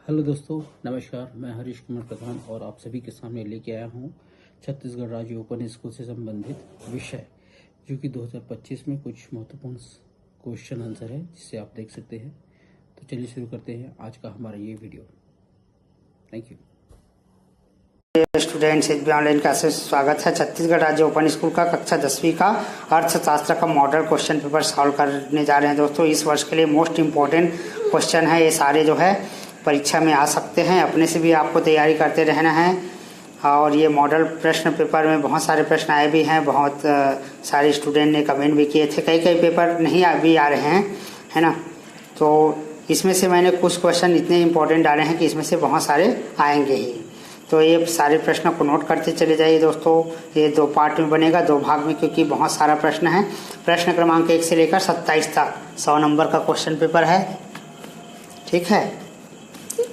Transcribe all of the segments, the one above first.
Hello दोस्तों, नमस्कार। मैं हरीश कुमार प्रधान और आप सभी के सामने लेके आया हूँ छत्तीसगढ़ राज्य ओपन स्कूल से संबंधित विषय, जो कि 2025 में कुछ महत्वपूर्ण क्वेश्चन आंसर है, जिसे आप देख सकते हैं। तो चलिए शुरू करते हैं आज का हमारा ये video. Thank you. Students, H B online classes स्वागत है। छत्तीसगढ़ राज्य ओपन स्कूल का कक्षा 10वीं का अर्थशास्त्र का मॉडल क्वेश्चन पेपर सॉल्व करने जा रहे हैं। दोस्तों, इस वर्ष के लिए मोस्ट इम्पोर्टेंट क्वेश्चन है। ये सारे जो है परीक्षा में आ सकते हैं। अपने से भी आपको तैयारी करते रहना है। और ये मॉडल प्रश्न पेपर में बहुत सारे प्रश्न आए भी हैं। बहुत सारे स्टूडेंट ने कमेंट भी किए थे। कई पेपर नहीं भी आ रहे हैं, है ना। तो इसमें से मैंने कुछ क्वेश्चन इतने इम्पोर्टेंट डाले हैं कि इसमें से बहुत सारे आएंगे ही। तो ये सारे प्रश्नों को नोट करते चले जाइए दोस्तों। ये 2 पार्ट में बनेगा, 2 भाग में, क्योंकि बहुत सारा प्रश्न है। प्रश्न क्रमांक 1 से लेकर 27 तक 100 नंबर का क्वेश्चन पेपर है। ठीक है।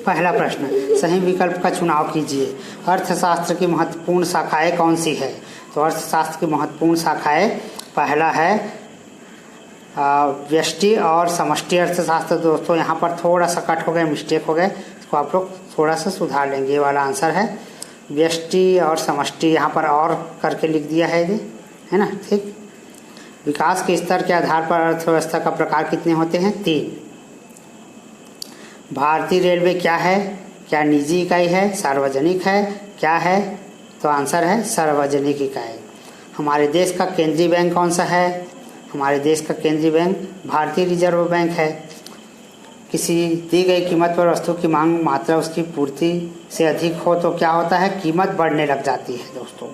पहला प्रश्न, सही विकल्प का चुनाव कीजिए। अर्थशास्त्र की महत्वपूर्ण शाखाएं कौन सी है? तो अर्थशास्त्र की महत्वपूर्ण शाखाएं, पहला है व्यष्टि और समष्टि अर्थशास्त्र। दोस्तों, यहाँ पर थोड़ा सा कट हो गया, मिस्टेक हो गए, इसको आप लोग थोड़ा सा सुधार लेंगे। ये वाला आंसर है व्यष्टि और समष्टि। यहाँ पर और करके लिख दिया है, ये है ना। ठीक। विकास के स्तर के आधार पर अर्थव्यवस्था का प्रकार कितने होते हैं? 3। भारतीय रेलवे क्या है? क्या निजी इकाई है, सार्वजनिक है, क्या है? तो आंसर है सार्वजनिक इकाई। हमारे देश का केंद्रीय बैंक कौन सा है? हमारे देश का केंद्रीय बैंक भारतीय रिजर्व बैंक है। किसी दी गई कीमत पर वस्तु की मांग मात्रा उसकी पूर्ति से अधिक हो तो क्या होता है? कीमत बढ़ने लग जाती है। दोस्तों,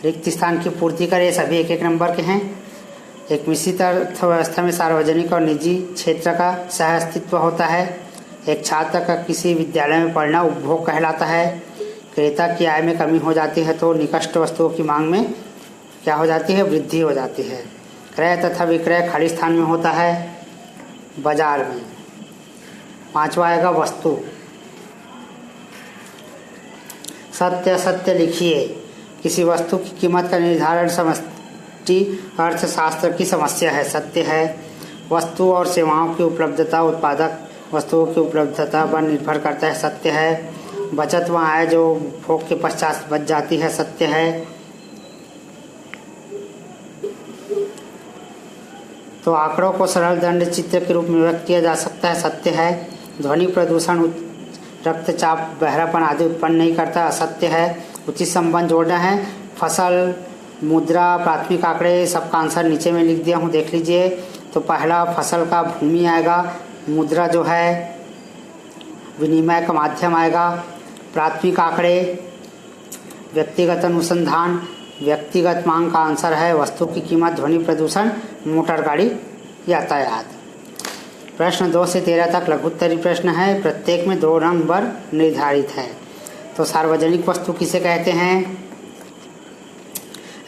रिक्त स्थान की पूर्ति करें, सभी 1-1 नंबर के हैं। एक मिश्रित अर्थव्यवस्था में सार्वजनिक और निजी क्षेत्र का सह अस्तित्व होता है। एक छात्र का किसी विद्यालय में पढ़ना उपभोग कहलाता है। क्रेता की आय में कमी हो जाती है तो निकट वस्तुओं की मांग में क्या हो जाती है? वृद्धि हो जाती है। क्रय तथा विक्रय खाली स्थान में होता है, बाजार में। 5वां आएगा वस्तु। सत्य असत्य लिखिए। किसी वस्तु की कीमत का निर्धारण समष्टि अर्थशास्त्र की समस्या है। सत्य है। वस्तु और सेवाओं की उपलब्धता उत्पादक वस्तुओं की उपलब्धता पर निर्भर करता है। सत्य है। बचत वह आय जो भोग के पश्चात बच जाती है। सत्य है। तो आंकड़ों को सरल दंड चित्र के रूप में व्यक्त किया जा सकता है। सत्य है। ध्वनि प्रदूषण, रक्तचाप, बहरापन आदि उत्पन्न नहीं करता। असत्य है। उचित संबंध जोड़ना है। फसल, मुद्रा, प्राथमिक आंकड़े, सबका आंसर नीचे में लिख दिया हूँ, देख लीजिए। तो पहला फसल का भूमि आएगा। मुद्रा जो है विनिमय का माध्यम आएगा। प्राथमिक आंकड़े व्यक्तिगत अनुसंधान, व्यक्तिगत मांग का आंसर है वस्तु की कीमत, ध्वनि प्रदूषण, मोटर गाड़ी, यातायात। प्रश्न 2 से 13 तक लघुत्तरीय प्रश्न है। प्रत्येक में 2 नंबर निर्धारित है। तो सार्वजनिक वस्तु किसे कहते हैं?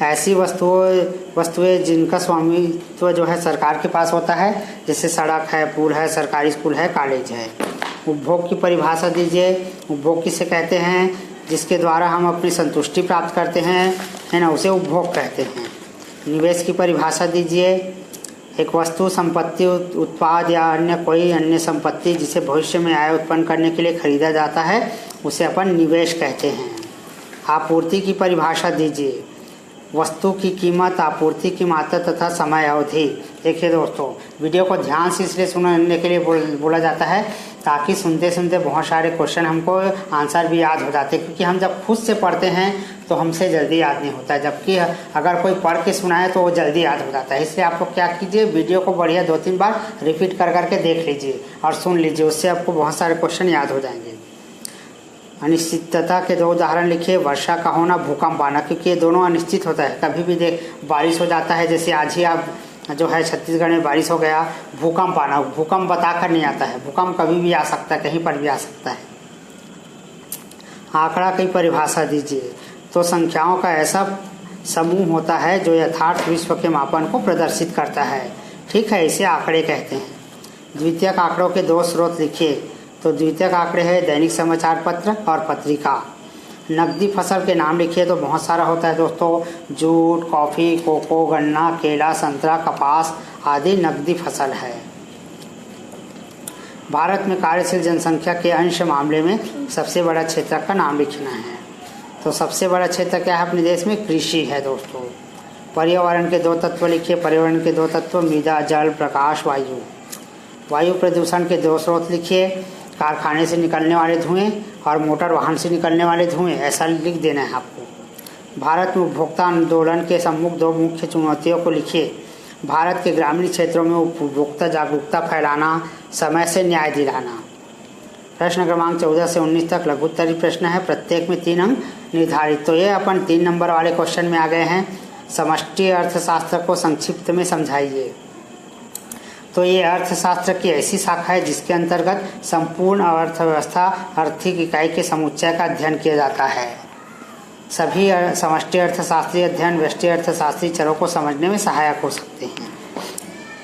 ऐसी वस्तुएं जिनका स्वामित्व जो है सरकार के पास होता है, जैसे सड़क है, पुल है, सरकारी स्कूल है, कॉलेज है। उपभोग की परिभाषा दीजिए। उपभोग किसे कहते हैं? जिसके द्वारा हम अपनी संतुष्टि प्राप्त करते हैं, है ना, उसे उपभोग कहते हैं। निवेश की परिभाषा दीजिए। एक वस्तु, संपत्ति, उत्पाद या अन्य कोई अन्य संपत्ति जिसे भविष्य में आय उत्पन्न करने के लिए खरीदा जाता है, उसे अपन निवेश कहते हैं। आपूर्ति की परिभाषा दीजिए। वस्तु की कीमत, आपूर्ति की मात्रा तथा समय अवधि। देखिए दोस्तों, वीडियो को ध्यान से इसलिए सुनने के लिए बोला जाता है ताकि सुनते सुनते बहुत सारे क्वेश्चन हमको आंसर भी याद हो जाते हैं, क्योंकि हम जब खुद से पढ़ते हैं तो हमसे जल्दी याद नहीं होता है, जबकि अगर कोई पढ़ के सुनाए तो वो जल्दी याद हो जाता है। इसलिए आप लोग क्या कीजिए, वीडियो को बढ़िया 2-3 बार रिपीट कर करके देख लीजिए और सुन लीजिए, उससे आपको बहुत सारे क्वेश्चन याद हो जाएंगे। अनिश्चितता के 2 उदाहरण लिखिए। वर्षा का होना, भूकंप आना, क्योंकि ये दोनों अनिश्चित होता है। कभी भी बारिश हो जाता है, जैसे आज ही आप जो है छत्तीसगढ़ में बारिश हो गया। भूकंप आना, भूकंप बताकर नहीं आता है, भूकंप कभी भी आ सकता है, कहीं पर भी आ सकता है। आंकड़ा की परिभाषा दीजिए। तो संख्याओं का ऐसा समूह होता है जो यथार्थ विश्व के मापन को प्रदर्शित करता है। ठीक है, इसे आंकड़े कहते हैं। द्वितीयक आंकड़ों के 2 स्रोत लिखिए। तो द्वितीयक आंकड़े हैं दैनिक समाचार पत्र और पत्रिका। नकदी फसल के नाम लिखिए। तो बहुत सारा होता है दोस्तों। जूट, कॉफ़ी, कोको, गन्ना, केला, संतरा, कपास आदि नकदी फसल है। भारत में कार्यशील जनसंख्या के अंश मामले में सबसे बड़ा क्षेत्र का नाम लिखना है। तो सबसे बड़ा क्षेत्र क्या है अपने देश में? कृषि है दोस्तों। पर्यावरण के 2 तत्व लिखिए। पर्यावरण के 2 तत्व मृदा, जल, प्रकाश, वायु। वायु प्रदूषण के 2 स्रोत लिखिए। कारखाने से निकलने वाले धुएं और मोटर वाहन से निकलने वाले धुएं, ऐसा लिख देना है आपको। भारत में उपभोक्ता आंदोलन के सम्मुख 2 मुख्य चुनौतियों को लिखिए। भारत के ग्रामीण क्षेत्रों में उपभोक्ता जागरूकता फैलाना, समय से न्याय दिलाना। प्रश्न क्रमांक 14 से 19 तक लघु उत्तरीय प्रश्न है, प्रत्येक में 3 अंक निर्धारित। तो ये अपन 3 नंबर वाले क्वेश्चन में आ गए हैं। समष्टि अर्थशास्त्र को संक्षिप्त में समझाइए। तो ये अर्थशास्त्र की ऐसी शाखा है जिसके अंतर्गत संपूर्ण अर्थव्यवस्था, आर्थिक इकाई के समुच्चय का अध्ययन किया जाता है। सभी समष्टि अर्थशास्त्रीय अध्ययन व्यष्टि अर्थशास्त्रीय चरों को समझने में सहायक हो सकते हैं।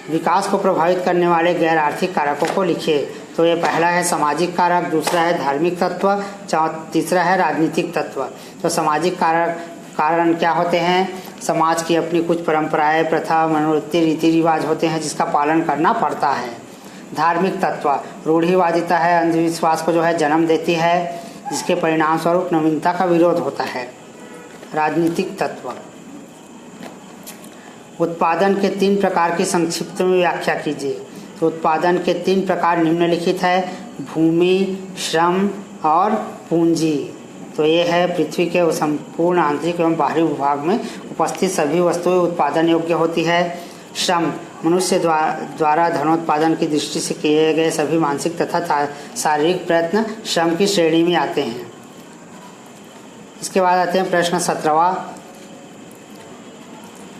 विकास को प्रभावित करने वाले गैर आर्थिक कारकों को लिखिए। तो ये पहला है सामाजिक कारक, दूसरा है धार्मिक तत्व, तीसरा है राजनीतिक तत्व। तो सामाजिक कारण क्या होते हैं? समाज की अपनी कुछ परंपराएं, प्रथा, मनोवृत्ति, रीति रिवाज होते हैं जिसका पालन करना पड़ता है। धार्मिक तत्व रूढ़िवादिता है, अंधविश्वास को जो है जन्म देती है, जिसके परिणाम स्वरूप नवीनता का विरोध होता है। राजनीतिक तत्व उत्पादन के 3 प्रकार की संक्षिप्त में व्याख्या कीजिए। तो उत्पादन के 3 प्रकार निम्नलिखित है, भूमि, श्रम और पूंजी। तो ये है पृथ्वी के संपूर्ण आंतरिक एवं बाहरी भूभाग में उपस्थित सभी वस्तुएं उत्पादन योग्य होती है। श्रम मनुष्य द्वारा धनोत्पादन की दृष्टि से किए गए सभी मानसिक तथा शारीरिक प्रयत्न श्रम की श्रेणी में आते हैं। इसके बाद आते हैं प्रश्न 17वां।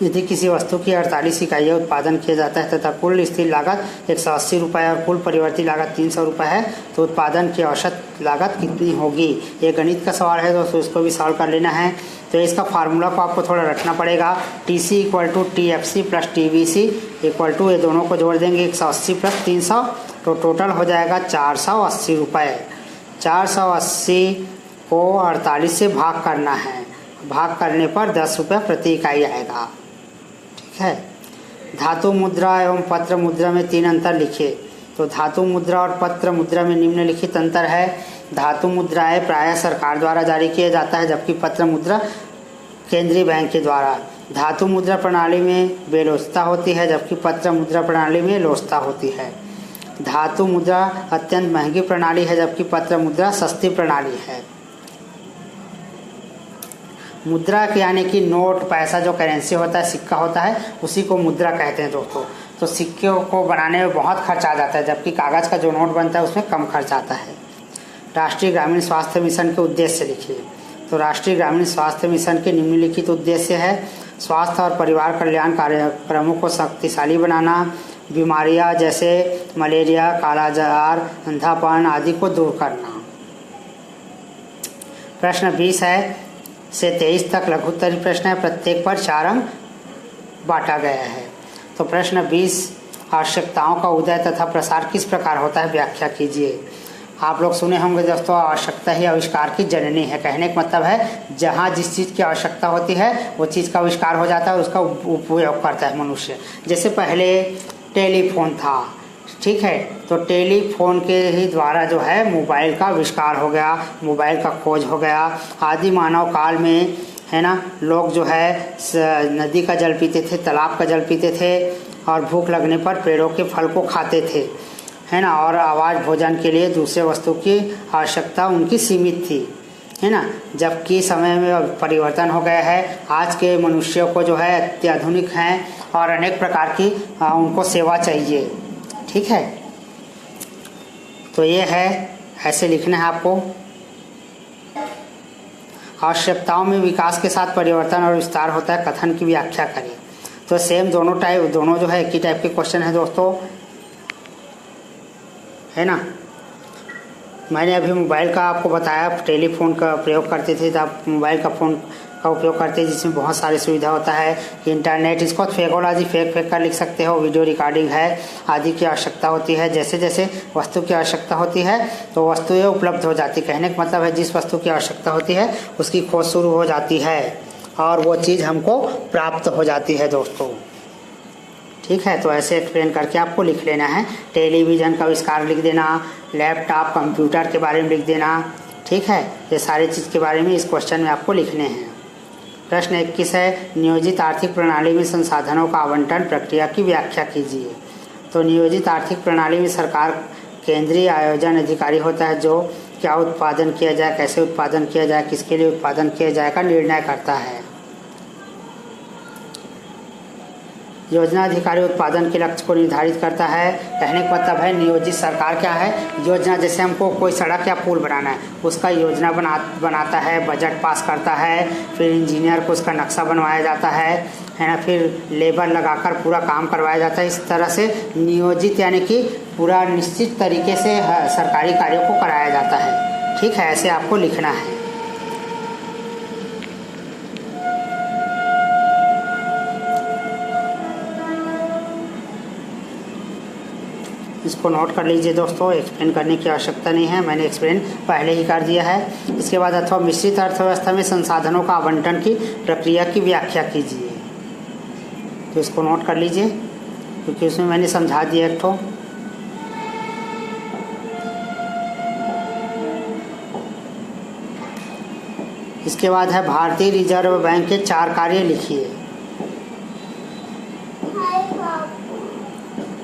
यदि किसी वस्तु की 48 इकाइयाँ उत्पादन किया जाता है तथा कुल स्थिर लागत 180 रुपये और कुल परिवर्ती लागत 300 रुपये है, तो उत्पादन की औसत लागत कितनी होगी? ये गणित का सवाल है दोस्तों, इसको भी सॉल्व कर लेना है। तो इसका फार्मूला को आपको थोड़ा रखना पड़ेगा। TC = TFC + TVC = ये दोनों को जोड़ देंगे 180 + 300, तो टोटल हो जाएगा 480 रुपये। 480 को 48 से भाग करना है, भाग करने पर 10 रुपये प्रति इकाई आएगा। ठीक है। धातु मुद्रा एवं पत्र मुद्रा में 3 अंतर लिखिए। तो धातु मुद्रा और पत्र मुद्रा में निम्नलिखित अंतर है। धातु मुद्राएं प्रायः सरकार द्वारा जारी किया जाता है, जबकि पत्र मुद्रा केंद्रीय बैंक के द्वारा। धातु मुद्रा प्रणाली में बेलोचता होती है, जबकि पत्र मुद्रा प्रणाली में लोचता होती है। धातु मुद्रा अत्यंत महंगी प्रणाली है, जबकि पत्र मुद्रा सस्ती प्रणाली है। मुद्रा यानी कि नोट, पैसा जो करेंसी होता है, सिक्का होता है, उसी को मुद्रा कहते हैं दोस्तों। तो सिक्के को बनाने में बहुत खर्च आ जाता है, जबकि कागज़ का जो नोट बनता है उसमें कम खर्च आता है। राष्ट्रीय ग्रामीण स्वास्थ्य मिशन के उद्देश्य लिखिए। तो राष्ट्रीय ग्रामीण स्वास्थ्य मिशन के निम्नलिखित उद्देश्य है: स्वास्थ्य और परिवार कल्याण कार्यक्रमों को शक्तिशाली बनाना, बीमारियां जैसे मलेरिया, कालाजार, अंधापन आदि को दूर करना। प्रश्न 20 से 23 तक लघु उत्तरीय प्रश्न है, प्रत्येक पर 4 अंक बांटा गया है। तो प्रश्न 20, आवश्यकताओं का उदय तथा प्रसार किस प्रकार होता है, व्याख्या कीजिए। आप लोग सुने होंगे दोस्तों, आवश्यकता ही आविष्कार की जननी है। कहने का मतलब है जहाँ जिस चीज़ की आवश्यकता होती है वो चीज़ का आविष्कार हो जाता है और उसका उपयोग करता है मनुष्य। जैसे पहले टेलीफोन था, ठीक है, तो टेलीफोन के ही द्वारा जो है मोबाइल का आविष्कार हो गया, मोबाइल का खोज हो गया। आदि मानव काल में है ना, लोग जो है नदी का जल पीते थे, तालाब का जल पीते थे और भूख लगने पर पेड़ों के फल को खाते थे, है ना, और आवाज भोजन के लिए दूसरे वस्तु की आवश्यकता उनकी सीमित थी, है ना। जबकि समय में परिवर्तन हो गया है, आज के मनुष्यों को जो है अत्याधुनिक हैं और अनेक प्रकार की उनको सेवा चाहिए, ठीक है। तो ये है, ऐसे लिखना है आपको। आवश्यकताओं में विकास के साथ परिवर्तन और विस्तार होता है, कथन की व्याख्या करें। तो सेम दोनों जो है एक ही टाइप के क्वेश्चन है दोस्तों, है ना। मैंने अभी मोबाइल का आपको बताया, टेलीफोन का प्रयोग करते थे, तो आप मोबाइल का फ़ोन का उपयोग करते हैं जिसमें बहुत सारी सुविधा होता है। इंटरनेट, इसको फेकोलॉजी फेक कर लिख सकते हो, वीडियो रिकॉर्डिंग है आदि की आवश्यकता होती है। जैसे जैसे वस्तु की आवश्यकता होती है तो वस्तुएं उपलब्ध हो जाती। कहने का मतलब है जिस वस्तु की आवश्यकता होती है उसकी खोज शुरू हो जाती है और वो चीज़ हमको प्राप्त हो जाती है दोस्तों, ठीक है, तो ऐसे एक्सप्लेन करके आपको लिख लेना है। टेलीविज़न का आविष्कार लिख देना, लैपटॉप कंप्यूटर के बारे में लिख देना। ठीक है, ये सारी चीज़ के बारे में इस क्वेश्चन में आपको लिखने हैं। प्रश्न 21 है, नियोजित आर्थिक प्रणाली में संसाधनों का आवंटन प्रक्रिया की व्याख्या कीजिए। तो नियोजित आर्थिक प्रणाली में सरकार केंद्रीय आयोजन अधिकारी होता है जो क्या उत्पादन किया जाए, कैसे उत्पादन किया जाए, किसके लिए उत्पादन किया जाए का निर्णय करता है। योजना अधिकारी उत्पादन के लक्ष्य को निर्धारित करता है। कहने का मतलब है नियोजित सरकार क्या है, योजना, जैसे हमको कोई सड़क या पुल बनाना है उसका योजना बनाता है, बजट पास करता है, फिर इंजीनियर को उसका नक्शा बनवाया जाता है ना, फिर लेबर लगाकर पूरा काम करवाया जाता है। इस तरह से नियोजित यानी कि पूरा निश्चित तरीके से सरकारी कार्यों को कराया जाता है। ठीक है, ऐसे आपको लिखना है। इसको नोट कर लीजिए दोस्तों, एक्सप्लेन करने की आवश्यकता नहीं है, मैंने एक्सप्लेन पहले ही कर दिया है। इसके बाद अथवा मिश्रित अर्थव्यवस्था में संसाधनों का आवंटन की प्रक्रिया की व्याख्या कीजिए। तो इसको नोट कर लीजिए क्योंकि उसमें मैंने समझा दिया एक ठो। इसके बाद है भारतीय रिजर्व बैंक के 4 कार्य लिखिए।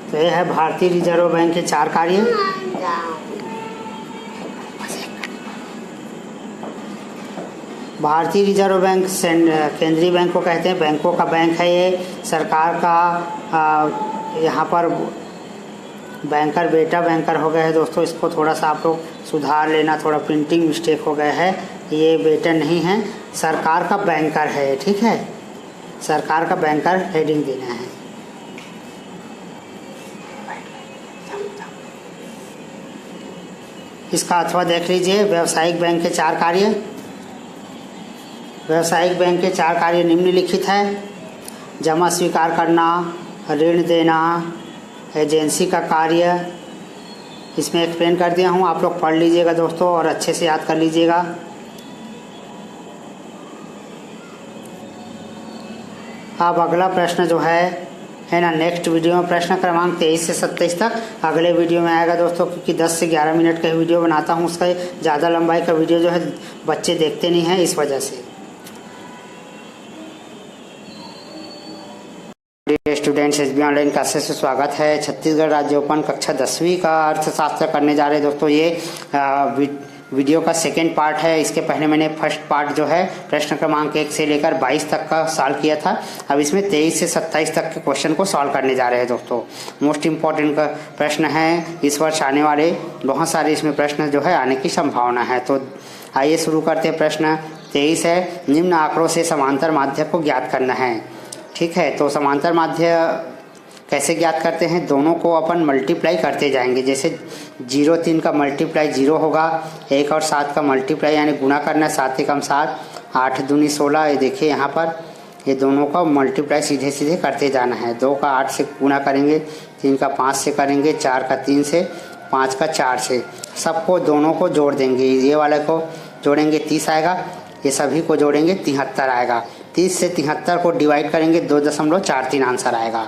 तो यह है भारतीय रिजर्व बैंक के 4 कार्य। भारतीय रिजर्व बैंक केंद्रीय बैंक को कहते हैं, बैंकों का बैंक है ये, सरकार का यहाँ पर बैंकर बेटा बैंकर हो गया है दोस्तों। इसको थोड़ा सा आप लोग सुधार लेना, थोड़ा प्रिंटिंग मिस्टेक हो गया है, ये बेटा नहीं है, सरकार का बैंकर है। ठीक है, सरकार का बैंकर हेडिंग देना है। इसका अथवा देख लीजिए, व्यावसायिक बैंक के 4 कार्य। व्यावसायिक बैंक के 4 कार्य निम्नलिखित है। जमा स्वीकार करना, ऋण देना, एजेंसी का कार्य। इसमें एक्सप्लेन कर दिया हूँ, आप लोग पढ़ लीजिएगा दोस्तों और अच्छे से याद कर लीजिएगा। अब अगला प्रश्न जो है ना, नेक्स्ट वीडियो में प्रश्न क्रमांक 23 से 27 तक अगले वीडियो में आएगा दोस्तों, क्योंकि 10 से 11 मिनट का वीडियो बनाता हूँ, उसका ज़्यादा लंबाई का वीडियो जो है बच्चे देखते नहीं हैं, इस वजह से। स्टूडेंट्स, एसबी ऑनलाइन क्लासेस से स्वागत है। छत्तीसगढ़ राज्य ओपन कक्षा 10वीं का अर्थशास्त्र करने जा रहे हैं दोस्तों। ये वीडियो का सेकेंड पार्ट है। इसके पहले मैंने फर्स्ट पार्ट जो है प्रश्न क्रमांक 1 से लेकर 22 तक का सॉल्व किया था। अब इसमें 23 से 27 तक के क्वेश्चन को सॉल्व करने जा रहे हैं दोस्तों। मोस्ट इम्पॉर्टेंट का प्रश्न है, इस वर्ष आने वाले बहुत सारे इसमें प्रश्न जो है आने की संभावना है। तो आइए शुरू करते हैं। प्रश्न 23 है, निम्न आंकड़ों से समांतर माध्य को ज्ञात करना है। ठीक है, तो समांतर माध्य कैसे ज्ञात करते हैं, दोनों को अपन मल्टीप्लाई करते जाएंगे। जैसे 0 3 का मल्टीप्लाई 0 होगा, 1 और 7 का मल्टीप्लाई यानी गुणा करना, 7 एकम 7, 8 दूनी 16। ये देखिए यहाँ पर ये दोनों का मल्टीप्लाई सीधे सीधे करते जाना है। 2 का 8 से गुणा करेंगे, 3 का 5 से करेंगे, 4 का 3 से, 5 का 4 से, सबको दोनों को जोड़ देंगे। ये वाले को जोड़ेंगे 30 आएगा, ये सभी को जोड़ेंगे 73 आएगा। 30 से 73 को डिवाइड करेंगे 2.43 आंसर आएगा।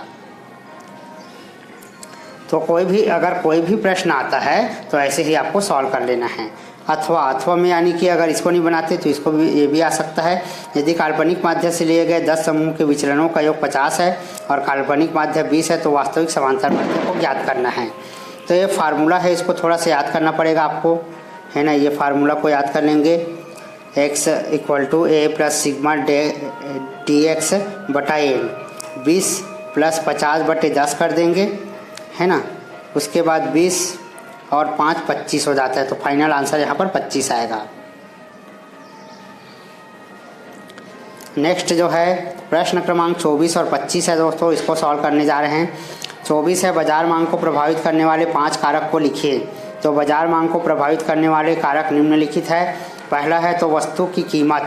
तो अगर कोई भी प्रश्न आता है तो ऐसे ही आपको सॉल्व कर लेना है। अथवा में यानी कि अगर इसको नहीं बनाते तो इसको भी, ये भी आ सकता है। यदि काल्पनिक माध्य से लिए गए 10 समूह के विचलनों का योग 50 है और काल्पनिक माध्य 20 है तो वास्तविक समांतर माध्य को ज्ञात करना है। तो ये फार्मूला है, इसको थोड़ा सा याद करना पड़ेगा आपको, है ना। ये फार्मूला को याद कर लेंगे, x = a + सिग्मा dx बटा n, 20 + 50/10 कर देंगे, है ना। उसके बाद 20 और 5 25 हो जाता है, तो फाइनल आंसर यहाँ पर 25 आएगा। नेक्स्ट जो है प्रश्न क्रमांक 24 और 25 है दोस्तों, इसको सॉल्व करने जा रहे हैं। 24 है, बाजार मांग को प्रभावित करने वाले 5 कारक को लिखिए। तो बाजार मांग को प्रभावित करने वाले कारक निम्नलिखित है। पहला है तो वस्तु की कीमत।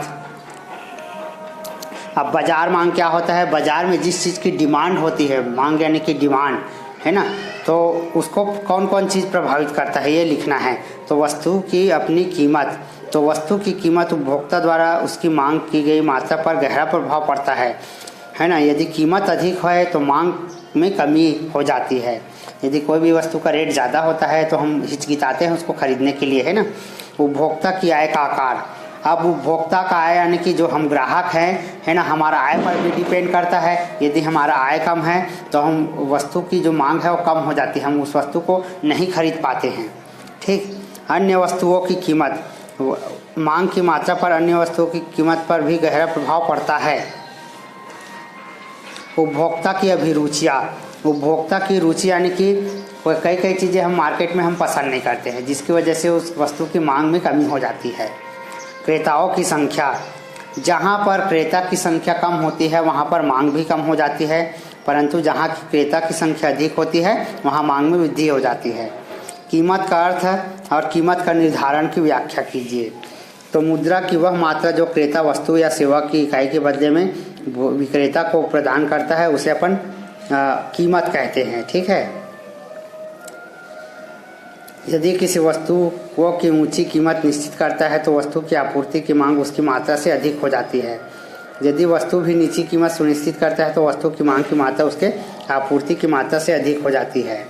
अब बाजार मांग क्या होता है, बाजार में जिस चीज़ की डिमांड होती है, मांग यानी कि डिमांड, है ना, तो उसको कौन कौन चीज़ प्रभावित करता है ये लिखना है। तो वस्तु की अपनी कीमत, तो वस्तु की कीमत उपभोक्ता द्वारा उसकी मांग की गई मात्रा पर गहरा प्रभाव पड़ता है ना। यदि कीमत अधिक है तो मांग में कमी हो जाती है। यदि कोई भी वस्तु का रेट ज़्यादा होता है तो हम हिचकिचाते हैं उसको खरीदने के लिए, है ना। उपभोक्ता की आय का आकार, अब उपभोक्ता का आय यानी कि जो हम ग्राहक हैं, है ना, हमारा आय पर भी डिपेंड करता है। यदि हमारा आय कम है तो हम वस्तु की जो मांग है वो कम हो जाती है, हम उस वस्तु को नहीं खरीद पाते हैं। ठीक। अन्य वस्तुओं की कीमत, मांग की मात्रा पर अन्य वस्तुओं की कीमत पर भी गहरा प्रभाव पड़ता है। उपभोक्ता की अभिरुचियाँ, उपभोक्ता की रुचि यानी कि कई कई चीज़ें हम मार्केट में हम पसंद नहीं करते हैं, जिसकी वजह से उस वस्तु की मांग में कमी हो जाती है। क्रेताओं की संख्या, जहाँ पर क्रेता की संख्या कम होती है वहाँ पर मांग भी कम हो जाती है, परंतु जहाँ की क्रेता की संख्या अधिक होती है वहाँ मांग में वृद्धि हो जाती है। कीमत का अर्थ और कीमत का निर्धारण की व्याख्या कीजिए। तो मुद्रा की वह मात्रा जो क्रेता वस्तु या सेवा की इकाई के बदले में विक्रेता को प्रदान करता है उसे अपन कीमत कहते हैं। ठीक है। यदि किसी वस्तु को की ऊंची कीमत निश्चित करता है तो वस्तु की आपूर्ति की मांग उसकी मात्रा से अधिक हो जाती है। यदि वस्तु भी नीची कीमत सुनिश्चित करता है तो वस्तु की मांग की मात्रा उसके आपूर्ति की मात्रा से अधिक हो जाती है।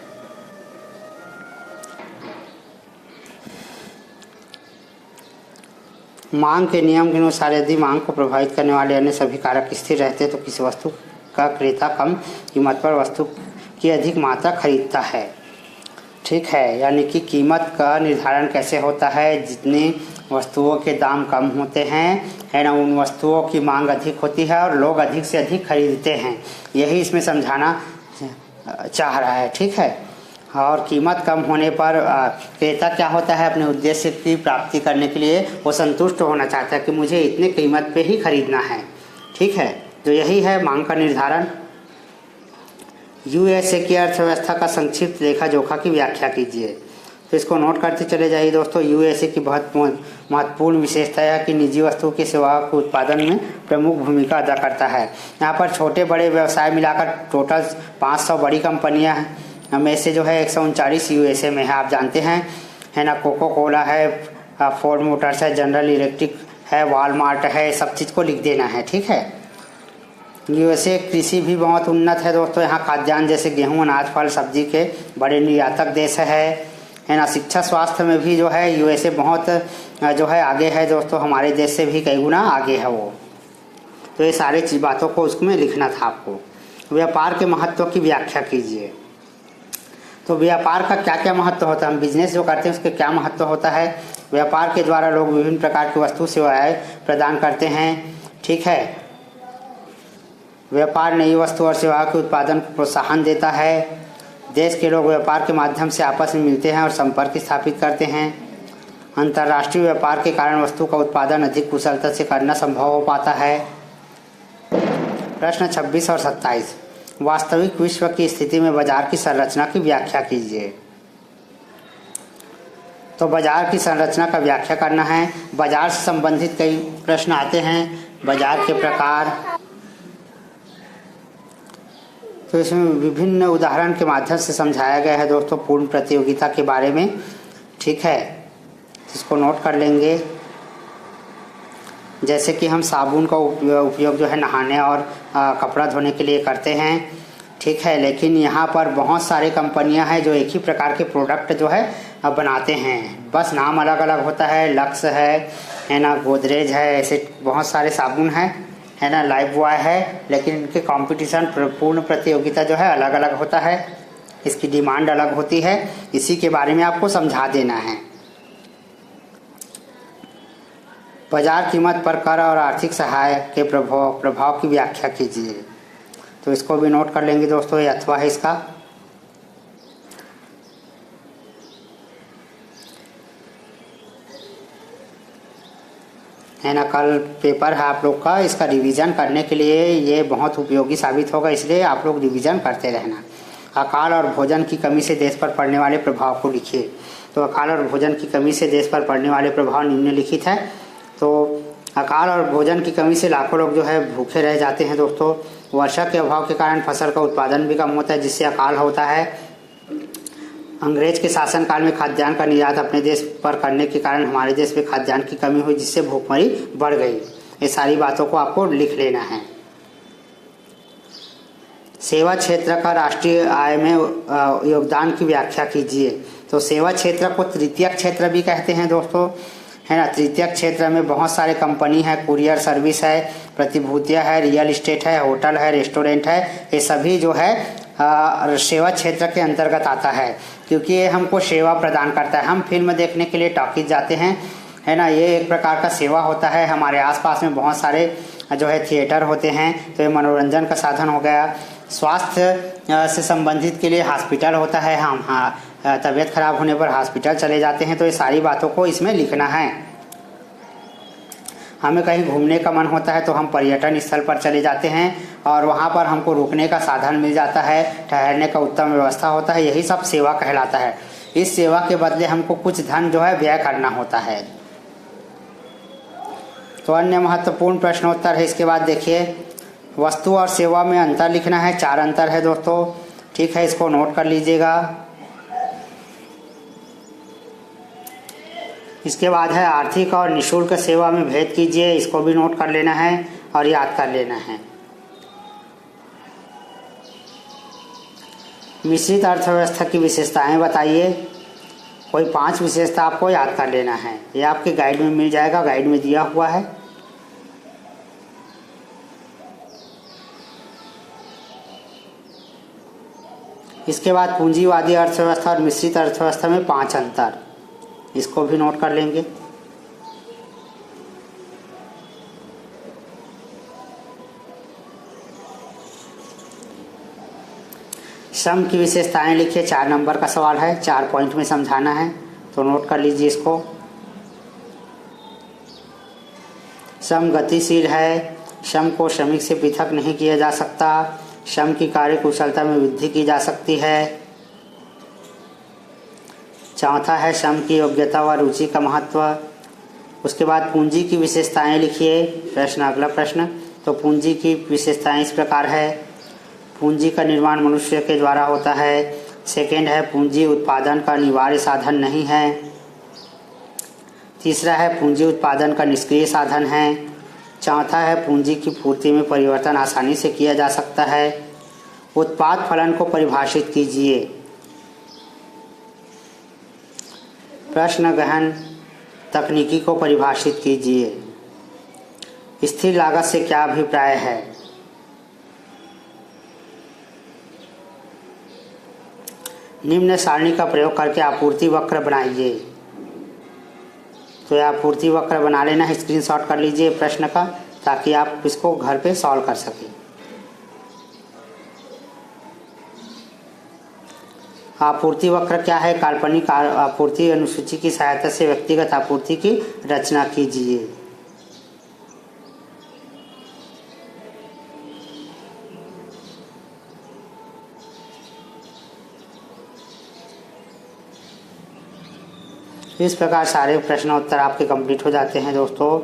मांग के नियम के अनुसार यदि मांग को प्रभावित करने वाले अन्य सभी कारक स्थिर रहते हैं तो किसी वस्तु का क्रेता कम कीमत पर वस्तु की अधिक मात्रा खरीदता है। ठीक है। यानी कि कीमत का निर्धारण कैसे होता है, जितनी वस्तुओं के दाम कम होते हैं, है ना, उन वस्तुओं की मांग अधिक होती है और लोग अधिक से अधिक खरीदते हैं, यही इसमें समझाना चाह रहा है। ठीक है। और कीमत कम होने पर क्रेता क्या होता है, अपने उद्देश्य की प्राप्ति करने के लिए वो संतुष्ट होना चाहता है कि मुझे इतने कीमत पे ही खरीदना है। ठीक है। तो यही है मांग का निर्धारण। यूएसए की अर्थव्यवस्था का संक्षिप्त लेखा जोखा की व्याख्या कीजिए। तो इसको नोट करते चले जाइए दोस्तों। यूएसए की बहुत महत्वपूर्ण विशेषता है कि निजी वस्तुओं की सेवाओं के उत्पादन में प्रमुख भूमिका अदा करता है। यहाँ पर छोटे बड़े व्यवसाय मिलाकर टोटल 500 बड़ी कंपनियाँ हैं, में से जो है 139 यूएसए में है, आप जानते हैं, है ना। कोको कोला है, फोर्ड मोटर्स है, जनरल इलेक्ट्रिक है, वॉलमार्ट है, सब चीज़ को लिख देना है। ठीक है। यूएसए कृषि भी बहुत उन्नत है दोस्तों। यहाँ खाद्यान्न जैसे गेहूं, अनाज, फल, सब्जी के बड़े निर्यातक देश है ना। शिक्षा स्वास्थ्य में भी जो है यूएसए बहुत जो है आगे है दोस्तों, हमारे देश से भी कई गुना आगे है वो। तो ये सारी चीज बातों को उसमें लिखना था आपको। व्यापार के महत्व की व्याख्या कीजिए। तो व्यापार का क्या क्या महत्व होता है, हम बिजनेस जो करते हैं उसके क्या महत्व होता है। व्यापार के द्वारा लोग विभिन्न प्रकार की वस्तु सेवाएं प्रदान करते हैं। ठीक है। व्यापार नई वस्तु और सेवाओं के उत्पादन को प्रोत्साहन देता है। देश के लोग व्यापार के माध्यम से आपस में मिलते हैं और संपर्क स्थापित करते हैं। अंतर्राष्ट्रीय व्यापार के कारण वस्तु का उत्पादन अधिक कुशलता से करना संभव हो पाता है। प्रश्न 26 और 27, वास्तविक विश्व की स्थिति में बाजार की संरचना की व्याख्या कीजिए। तो बाजार की संरचना का व्याख्या करना है। बाजार से संबंधित कई प्रश्न आते हैं। बाजार के प्रकार, तो इसमें विभिन्न उदाहरण के माध्यम से समझाया गया है दोस्तों पूर्ण प्रतियोगिता के बारे में। ठीक है। इसको नोट कर लेंगे। जैसे कि हम साबुन का उपयोग जो है नहाने और कपड़ा धोने के लिए करते हैं। ठीक है। लेकिन यहाँ पर बहुत सारी कंपनियाँ हैं जो एक ही प्रकार के प्रोडक्ट जो है बनाते हैं, बस नाम अलग अलग होता है। लक्स है ना, गोदरेज है, ऐसे बहुत सारे साबुन हैं, है ना, लाइफ बॉय है, लेकिन इनके कंपटीशन पूर्ण प्रतियोगिता जो है अलग अलग होता है, इसकी डिमांड अलग होती है। इसी के बारे में आपको समझा देना है। बाजार कीमत पर कर और आर्थिक सहायक के प्रभाव की व्याख्या कीजिए। तो इसको भी नोट कर लेंगे दोस्तों, ये अथवा है इसका। है ना, कल पेपर है आप लोग का, इसका रिवीजन करने के लिए ये बहुत उपयोगी साबित होगा, इसलिए आप लोग रिवीजन करते रहना। अकाल और भोजन की कमी से देश पर पड़ने वाले प्रभाव को लिखिए। तो अकाल और भोजन की कमी से देश पर पड़ने वाले प्रभाव निम्नलिखित है। तो अकाल और भोजन की कमी से लाखों लोग जो है भूखे रह जाते हैं दोस्तों। वर्षा के अभाव के कारण फसल का उत्पादन भी कम होता है, जिससे अकाल होता है। अंग्रेज के शासनकाल में खाद्यान्न का निर्यात अपने देश पर करने के कारण हमारे देश में खाद्यान्न की कमी हुई, जिससे भूखमरी बढ़ गई। ये सारी बातों को आपको लिख लेना है। सेवा क्षेत्र का राष्ट्रीय आय में योगदान की व्याख्या कीजिए। तो सेवा क्षेत्र को तृतीयक क्षेत्र भी कहते हैं दोस्तों, है ना। तृतीयक क्षेत्र में बहुत सारे कंपनी है, कुरियर सर्विस है, प्रतिभूतियाँ है, रियल इस्टेट है, होटल है, रेस्टोरेंट है, ये सभी जो है सेवा क्षेत्र के अंतर्गत आता है, क्योंकि ये हमको सेवा प्रदान करता है। हम फिल्म देखने के लिए टॉकीज जाते हैं, है ना, ये एक प्रकार का सेवा होता है। हमारे आसपास में बहुत सारे जो है थिएटर होते हैं, तो ये मनोरंजन का साधन हो गया। स्वास्थ्य से संबंधित के लिए हॉस्पिटल होता है, हम तबीयत खराब होने पर हॉस्पिटल चले जाते हैं, तो ये सारी बातों को इसमें लिखना है। हमें कहीं घूमने का मन होता है तो हम पर्यटन स्थल पर चले जाते हैं और वहाँ पर हमको रुकने का साधन मिल जाता है, ठहरने का उत्तम व्यवस्था होता है, यही सब सेवा कहलाता है। इस सेवा के बदले हमको कुछ धन जो है व्यय करना होता है। तो अन्य महत्वपूर्ण प्रश्नोत्तर है, इसके बाद देखिए वस्तु और सेवा में अंतर लिखना है। 4 अंतर है दोस्तों, ठीक है, इसको नोट कर लीजिएगा। इसके बाद है आर्थिक और निःशुल्क सेवा में भेद कीजिए, इसको भी नोट कर लेना है और याद कर लेना है। मिश्रित अर्थव्यवस्था की विशेषताएं बताइए, कोई 5 विशेषता आपको याद कर लेना है। ये आपके गाइड में मिल जाएगा, गाइड में दिया हुआ है। इसके बाद पूंजीवादी अर्थव्यवस्था और मिश्रित अर्थव्यवस्था में 5 अंतर, इसको भी नोट कर लेंगे। श्रम की विशेषताएं लिखिए, 4 नंबर का सवाल है, 4 पॉइंट में समझाना है, तो नोट कर लीजिए इसको। श्रम गतिशील है, श्रम को श्रमिक से पृथक नहीं किया जा सकता, श्रम की कार्य कुशलता में वृद्धि की जा सकती है। चौथा है श्रम की योग्यता व रुचि का महत्व। उसके बाद पूंजी की विशेषताएं लिखिए। प्रश्न, अगला प्रश्न, तो पूंजी की विशेषताएं इस प्रकार है। पूंजी का निर्माण मनुष्य के द्वारा होता है। सेकेंड है पूंजी उत्पादन का अनिवार्य साधन नहीं है। तीसरा है पूंजी उत्पादन का निष्क्रिय साधन है। चौथा है पूंजी की पूर्ति में परिवर्तन आसानी से किया जा सकता है। उत्पाद फलन को परिभाषित कीजिए। प्रश्न गहन तकनीकी को परिभाषित कीजिए। स्थिर लागत से क्या अभिप्राय है? निम्न सारणी का प्रयोग करके आपूर्ति वक्र बनाइए। तो यह आपूर्ति वक्र बना लेना है, स्क्रीनशॉट कर लीजिए प्रश्न का, ताकि आप इसको घर पे सॉल्व कर सकें। आपूर्ति वक्र क्या है? काल्पनिक आपूर्ति अनुसूची की सहायता से व्यक्तिगत आपूर्ति की रचना कीजिए। इस प्रकार सारे प्रश्न उत्तर आपके कंप्लीट हो जाते हैं दोस्तों,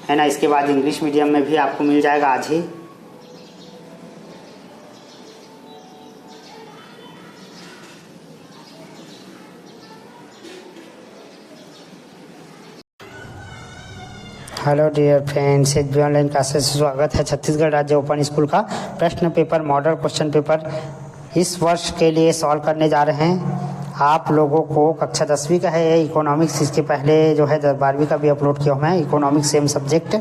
है ना। इसके बाद इंग्लिश मीडियम में भी आपको मिल जाएगा आज ही। Hello dear friends, HB online classes से स्वागत है। छत्तीसगढ़ राज्य ओपन स्कूल का प्रश्न पेपर, मॉडल क्वेश्चन पेपर इस वर्ष के लिए सॉल्व करने जा रहे हैं। आप लोगों को कक्षा 10वीं का है इकोनॉमिक्स, इसके पहले जो है 12वीं का भी अपलोड किया हूँ मैं, इकोनॉमिक्स सेम सब्जेक्ट।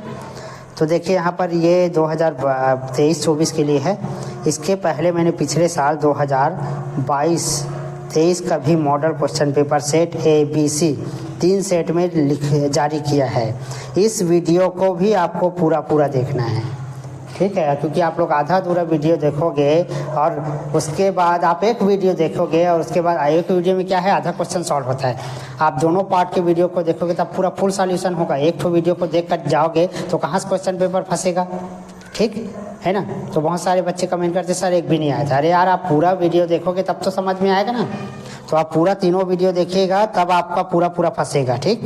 तो देखिए यहाँ पर ये 2023-24 के लिए है। इसके पहले मैंने पिछले साल 2022-23 का भी model question paper set ABC 3 set में जारी किया है। इस वीडियो को भी आपको पूरा देखना है, ठीक है, क्योंकि आप लोग आधा अधूरा वीडियो देखोगे और उसके बाद आप एक वीडियो देखोगे और उसके बाद एक वीडियो में क्या है, आधा क्वेश्चन सॉल्व होता है। आप दोनों पार्ट के वीडियो को देखोगे तब पूरा फुल सॉल्यूशन होगा। एक तो वीडियो को देख कर जाओगे तो कहाँ से क्वेश्चन पेपर फंसेगा, ठीक है ना। तो बहुत सारे बच्चे कमेंट करते सर एक भी नहीं आया था। अरे यार, आप पूरा वीडियो देखोगे तब तो समझ में आएगा ना। तो आप पूरा तीनों वीडियो देखिएगा तब आपका पूरा फंसेगा, ठीक।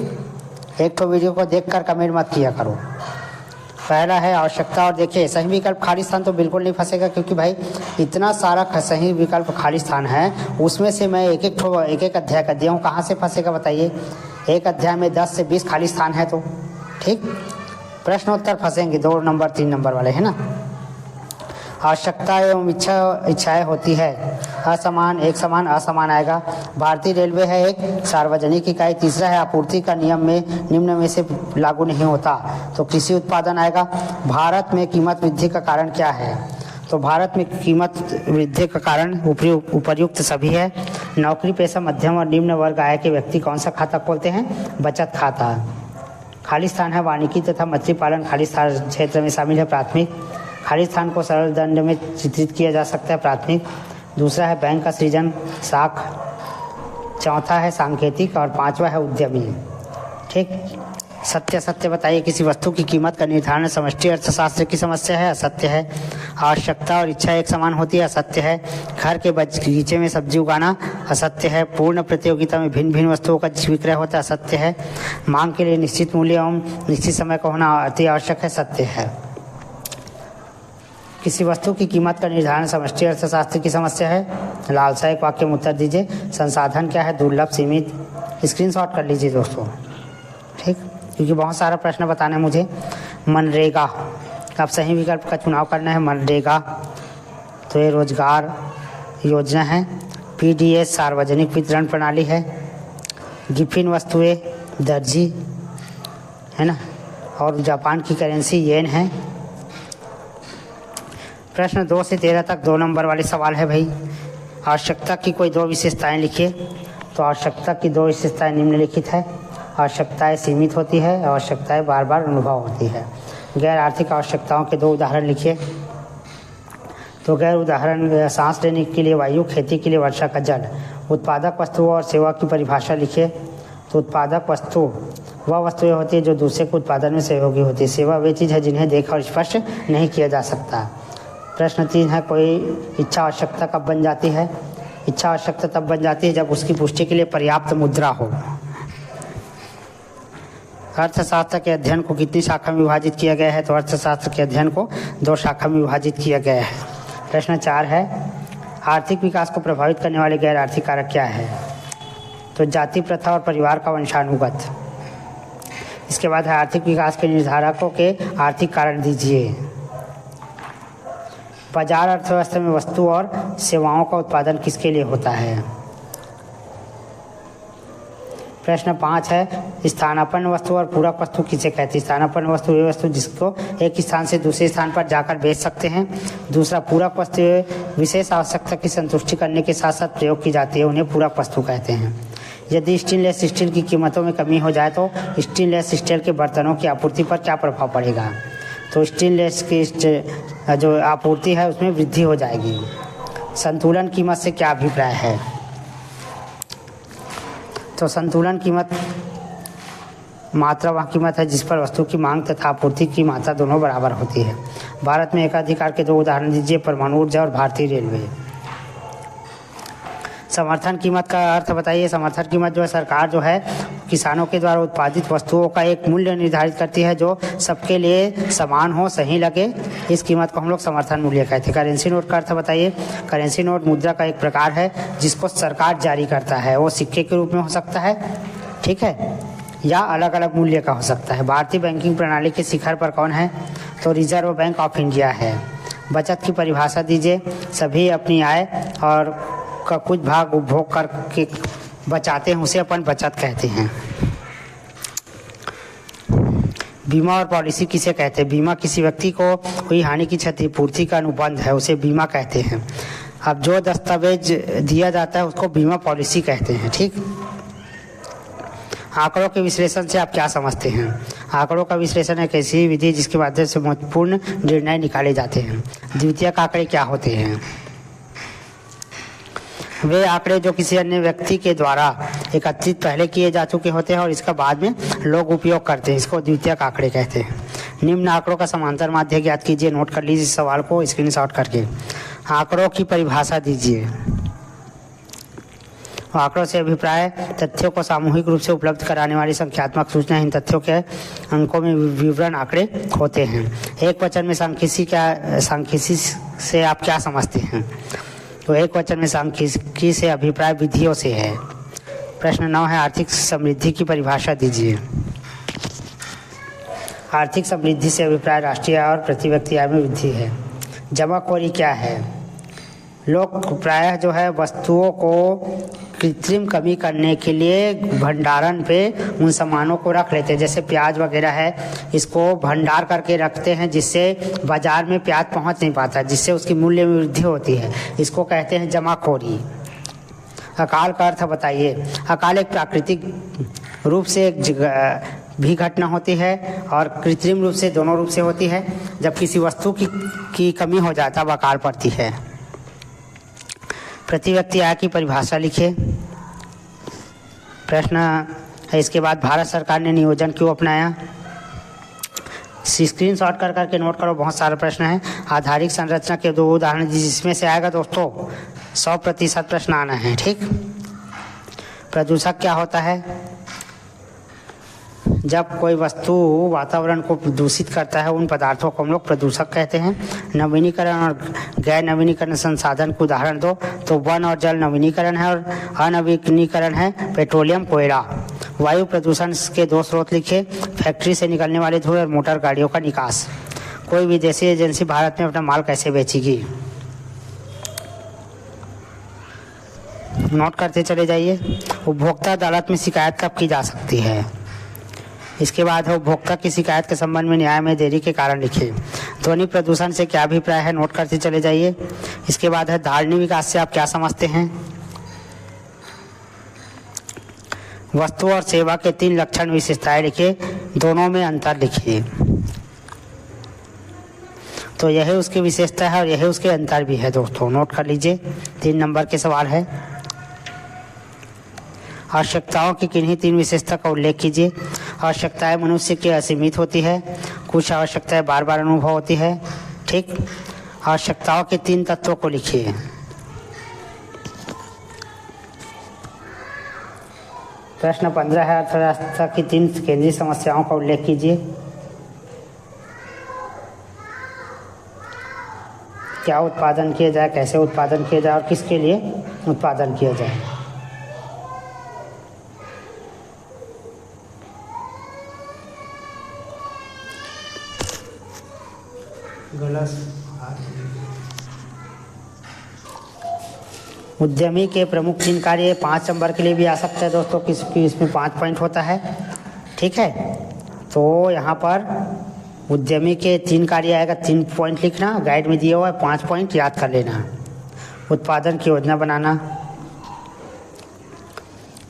एक तो वीडियो को देखकर कमेंट मत किया करो। पहला है आवश्यकता, और देखिए सही विकल्प खाली स्थान तो बिल्कुल नहीं फंसेगा, क्योंकि भाई इतना सारा सही विकल्प खाली स्थान है, उसमें से मैं एक अध्याय का दिया हूँ, कहाँ से फंसेगा बताइए। एक अध्याय में 10 से 20 खाली स्थान है, तो ठीक प्रश्नोत्तर फंसेंगे 2 नंबर 3 नंबर वाले, है ना। आवश्यकता एवं इच्छाएं होती है। असमान, एक समान, असमान आएगा। भारतीय रेलवे है एक सार्वजनिक इकाई। तीसरा है आपूर्ति का नियम में निम्न में से लागू नहीं होता, तो कृषि उत्पादन आएगा। भारत में कीमत वृद्धि का कारण क्या है? तो भारत में कीमत वृद्धि का कारण उपर्युक्त सभी है। नौकरी पेशा मध्यम और निम्न वर्ग आय के व्यक्ति कौन सा खाता खोलते हैं? बचत खाता। खाली स्थान है वानिकी तथा मछली पालन खाली स्थान क्षेत्र में शामिल है, प्राथमिक। खाली स्थान को सरल दंड में चित्रित किया जा सकता है, प्राथमिक। दूसरा है बैंक का सृजन, साख। चौथा है सांकेतिक और पांचवा है उद्यमी। ठीक। सत्य असत्य बताइए। किसी वस्तु की कीमत का निर्धारण समष्टि अर्थशास्त्र की समस्या है, असत्य है। आवश्यकता और इच्छा एक समान होती है, असत्य है। घर के बगीचे में सब्जी उगाना, असत्य है। पूर्ण प्रतियोगिता में भिन्न भिन्न वस्तुओं का विक्रय होता है, असत्य है। मांग के लिए निश्चित मूल्य एवं निश्चित समय का होना अति आवश्यक है, सत्य है। किसी वस्तु की कीमत का निर्धारण समष्टि अर्थशास्त्र की समस्या है, लालसा। एक वाक्य में उत्तर दीजिए। संसाधन क्या है? दुर्लभ, सीमित। स्क्रीनशॉट कर लीजिए दोस्तों, ठीक, क्योंकि बहुत सारा प्रश्न बताना है मुझे। मनरेगा, अब सही विकल्प का चुनाव करना है। मनरेगा तो ये रोजगार योजना है। पीडीएस सार्वजनिक वितरण प्रणाली है। गिफिन वस्तुएं दर्जी है ना, और जापान की करेंसी येन है। प्रश्न 2 से 13 तक 2 नंबर वाले सवाल है भाई। आवश्यकता की कोई 2 विशेषताएं लिखिए। तो आवश्यकता की 2 विशेषताएं निम्नलिखित है। आवश्यकताएं सीमित होती है, आवश्यकताएं बार बार अनुभव होती है। गैर आर्थिक आवश्यकताओं के 2 उदाहरण लिखिए। तो गैर उदाहरण, सांस लेने के लिए वायु, खेती के लिए वर्षा का जल। उत्पादक वस्तु और सेवा की परिभाषा लिखिए। तो उत्पादक वस्तु वह वस्तुएं होती है जो दूसरे को उत्पादन में सहयोगी होती है। सेवा वे चीज़ है जिन्हें देखा और स्पर्श नहीं किया जा सकता। प्रश्न 3 है, कोई इच्छा आवश्यकता कब बन जाती है? इच्छा आवश्यकता तब बन जाती है जब उसकी पुष्टि के लिए पर्याप्त मुद्रा हो। अर्थशास्त्र के अध्ययन को कितनी शाखा में विभाजित किया गया है? तो अर्थशास्त्र के अध्ययन को 2 शाखा में विभाजित किया गया है। प्रश्न 4 है, आर्थिक विकास को प्रभावित करने वाले गैर आर्थिक कारक क्या है? तो जाति प्रथा और परिवार का वंशानुगत। इसके बाद है आर्थिक विकास के निर्धारकों के आर्थिक कारण दीजिए। बाजार अर्थव्यवस्था में वस्तु और सेवाओं का उत्पादन किसके लिए होता है? प्रश्न 5 है, स्थानापन्न वस्तु और पूरक वस्तु किसे कहते हैं? स्थानापन्न वस्तु वे वस्तु जिसको एक स्थान से दूसरे स्थान पर जाकर बेच सकते हैं। दूसरा, पूरक वस्तु विशेष आवश्यकता की संतुष्टि करने के साथ साथ प्रयोग की जाती है, उन्हें पूरक वस्तु कहते हैं। यदि स्टेनलेस स्टील की कीमतों में कमी हो जाए तो स्टेनलेस स्टील के बर्तनों की आपूर्ति पर क्या प्रभाव पड़ेगा? तो स्टेनलेस की जो आपूर्ति है उसमें वृद्धि हो जाएगी। संतुलन कीमत से क्या अभिप्राय है? तो संतुलन कीमत मात्रा वह कीमत है जिस पर वस्तु की मांग तथा आपूर्ति की मात्रा दोनों बराबर होती है। भारत में एकाधिकार के 2 उदाहरण दीजिए। परमाणु ऊर्जा और भारतीय रेलवे। समर्थन कीमत का अर्थ बताइए। समर्थन कीमत जो है, सरकार जो है किसानों के द्वारा उत्पादित वस्तुओं का एक मूल्य निर्धारित करती है जो सबके लिए समान हो, सही लगे। इस कीमत को हम लोग समर्थन मूल्य कहते हैं। करेंसी नोट का अर्थ बताइए। करेंसी नोट मुद्रा का एक प्रकार है जिसको सरकार जारी करता है। वो सिक्के के रूप में हो सकता है, ठीक है, या अलग अलग मूल्य का हो सकता है। भारतीय बैंकिंग प्रणाली के शिखर पर कौन है? तो रिजर्व बैंक ऑफ इंडिया है। बचत की परिभाषा दीजिए। सभी अपनी आय और का कुछ भाग उपभोग करके बचाते हैं, उसे अपन बचत कहते हैं। बीमा और पॉलिसी किसे कहते हैं? बीमा किसी व्यक्ति को हुई हानि की क्षतिपूर्ति का अनुबंध है, उसे बीमा कहते हैं। अब जो दस्तावेज दिया जाता है उसको बीमा पॉलिसी कहते हैं, ठीक। आंकड़ों के विश्लेषण से आप क्या समझते हैं? आंकड़ों का विश्लेषण एक ऐसी विधि जिसके माध्यम से महत्वपूर्ण निर्णय निकाले जाते हैं। द्वितीयक आंकड़े क्या होते हैं? वे आंकड़े जो किसी अन्य व्यक्ति के द्वारा एकत्रित पहले किए जा चुके होते हैं और इसका बाद में लोग उपयोग करते हैं, इसको द्वितीयक आंकड़े कहते हैं। निम्न आंकड़ों का समांतर माध्य ज्ञात कीजिए। नोट कर लीजिए इस सवाल को स्क्रीनशॉट करके। आंकड़ों की परिभाषा दीजिए। आंकड़ों से अभिप्राय तथ्यों को सामूहिक रूप से उपलब्ध कराने वाली संख्यात्मक सूचना। इन तथ्यों के अंकों में विवरण आंकड़े होते हैं। एक वचन में सांख्यिकी से आप क्या समझते हैं? तो एक वचन में सांख्यिकी से अभिप्राय विधियों से है। प्रश्न 9 है, आर्थिक समृद्धि की परिभाषा दीजिए। आर्थिक समृद्धि से अभिप्राय राष्ट्रीय आय और प्रति व्यक्ति आय में वृद्धि है। जमाखोरी क्या है? लोग प्रायः जो है वस्तुओं को कृत्रिम कमी करने के लिए भंडारण पे उन सामानों को रख लेते हैं। जैसे प्याज वगैरह है, इसको भंडार करके रखते हैं जिससे बाजार में प्याज पहुंच नहीं पाता, जिससे उसकी मूल्य में वृद्धि होती है। इसको कहते हैं जमाखोरी। अकाल का अर्थ बताइए। अकाल एक प्राकृतिक रूप से भी घटना होती है और कृत्रिम रूप से, दोनों रूप से होती है। जब किसी वस्तु की कमी हो जाता तब अकाल पड़ती है। प्रति व्यक्ति आय की परिभाषा लिखिए। प्रश्न है इसके बाद, भारत सरकार ने नियोजन क्यों अपनाया? स्क्रीन शॉट कर करके नोट करो, बहुत सारे प्रश्न हैं। आधारिक संरचना के 2 उदाहरण जिसमें से आएगा दोस्तों 100% प्रश्न आना है। ठीक। प्रदूषक क्या होता है? जब कोई वस्तु वातावरण को दूषित करता है उन पदार्थों को हम लोग प्रदूषक कहते हैं। नवीनीकरण और गैर नवीनीकरण संसाधन को उदाहरण दो तो वन और जल नवीनीकरण है और अनवीनीकरण है पेट्रोलियम कोयला। वायु प्रदूषण के 2 स्रोत लिखे। फैक्ट्री से निकलने वाले धुएं और मोटर गाड़ियों का निकास। कोई विदेशी एजेंसी भारत में अपना माल कैसे बेचेगी? नोट करते चले जाइए। उपभोक्ता अदालत में शिकायत कब की जा सकती है? इसके बाद है उपभोक्ता की शिकायत के संबंध में न्याय में देरी के कारण लिखिए। ध्वनि प्रदूषण से क्या अभिप्राय है? नोट करते चले जाइए। इसके बाद है धारणी विकास से आप क्या समझते हैं? वस्तु और सेवा के 3 लक्षण विशेषताएं लिखिए, दोनों में अंतर लिखिए। तो यही उसकी विशेषता है और यही उसके अंतर भी है दोस्तों, नोट कर लीजिए। 3 नंबर के सवाल है। आवश्यकताओं की किन्हीं 3 विशेषता का उल्लेख कीजिए। आवश्यकताएं मनुष्य की असीमित होती है, कुछ आवश्यकताएं बार बार अनुभव होती है। ठीक। आवश्यकताओं के 3 तत्वों को लिखिए। प्रश्न 15 है, अर्थव्यवस्था की 3 केंद्रीय समस्याओं का उल्लेख कीजिए। क्या उत्पादन किया जाए, कैसे उत्पादन किया जाए और किसके लिए उत्पादन किया जाए। उद्यमी के प्रमुख 3 कार्य 5 नंबर के लिए भी आ सकता है दोस्तों, किसकी इसमें 5 पॉइंट होता है। ठीक है, तो यहाँ पर उद्यमी के 3 कार्य आएगा, 3 पॉइंट लिखना, गाइड में दिया हुआ है, 5 पॉइंट याद कर लेना। उत्पादन की योजना बनाना,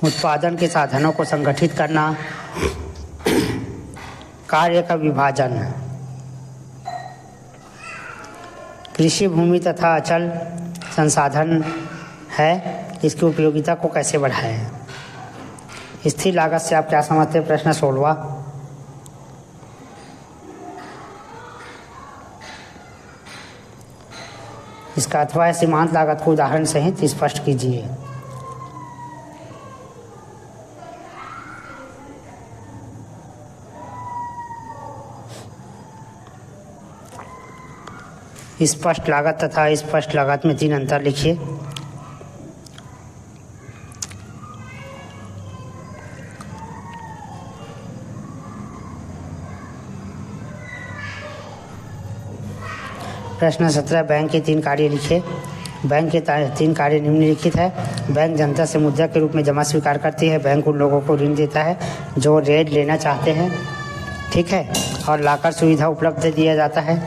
उत्पादन के साधनों को संगठित करना, कार्य का विभाजन, कृषि भूमि तथा अचल संसाधन है, इसकी उपयोगिता को कैसे बढ़ाएं। स्थिर लागत से आप क्या समझते हैं? प्रश्न 16। इसका अथवा है सीमांत लागत को उदाहरण सहित स्पष्ट कीजिए। स्पष्ट लागत तथा स्पष्ट लागत में 3 अंतर लिखिए। प्रश्न 17, बैंक के 3 कार्य लिखिए। बैंक के 3 कार्य निम्नलिखित है। बैंक जनता से मुद्रा के रूप में जमा स्वीकार करती है। बैंक उन लोगों को ऋण देता है जो ऋण लेना चाहते हैं। ठीक है, और लॉकर सुविधा उपलब्ध दिया जाता है।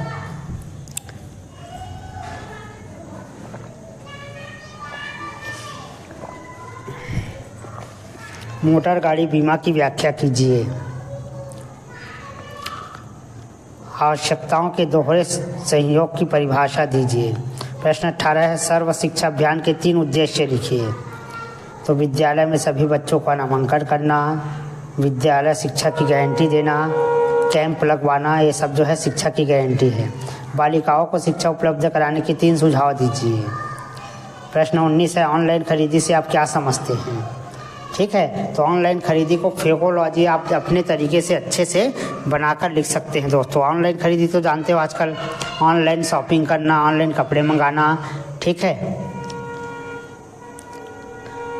मोटर गाड़ी बीमा की व्याख्या कीजिए। आवश्यकताओं के दोहरे संयोग की परिभाषा दीजिए। प्रश्न 18 है, सर्व शिक्षा अभियान के 3 उद्देश्य लिखिए। तो विद्यालय में सभी बच्चों का नामांकन करना, विद्यालय शिक्षा की गारंटी देना, कैंप लगवाना, ये सब जो है शिक्षा की गारंटी है। बालिकाओं को शिक्षा उपलब्ध कराने के 3 सुझाव दीजिए। प्रश्न 19 है, ऑनलाइन खरीदी से आप क्या समझते हैं? ठीक है, तो ऑनलाइन खरीदी को फेकोलॉजी आप अपने तरीके से अच्छे से बनाकर लिख सकते हैं दोस्तों। ऑनलाइन खरीदी तो जानते हो आजकल ऑनलाइन शॉपिंग करना, ऑनलाइन कपड़े मंगाना। ठीक है,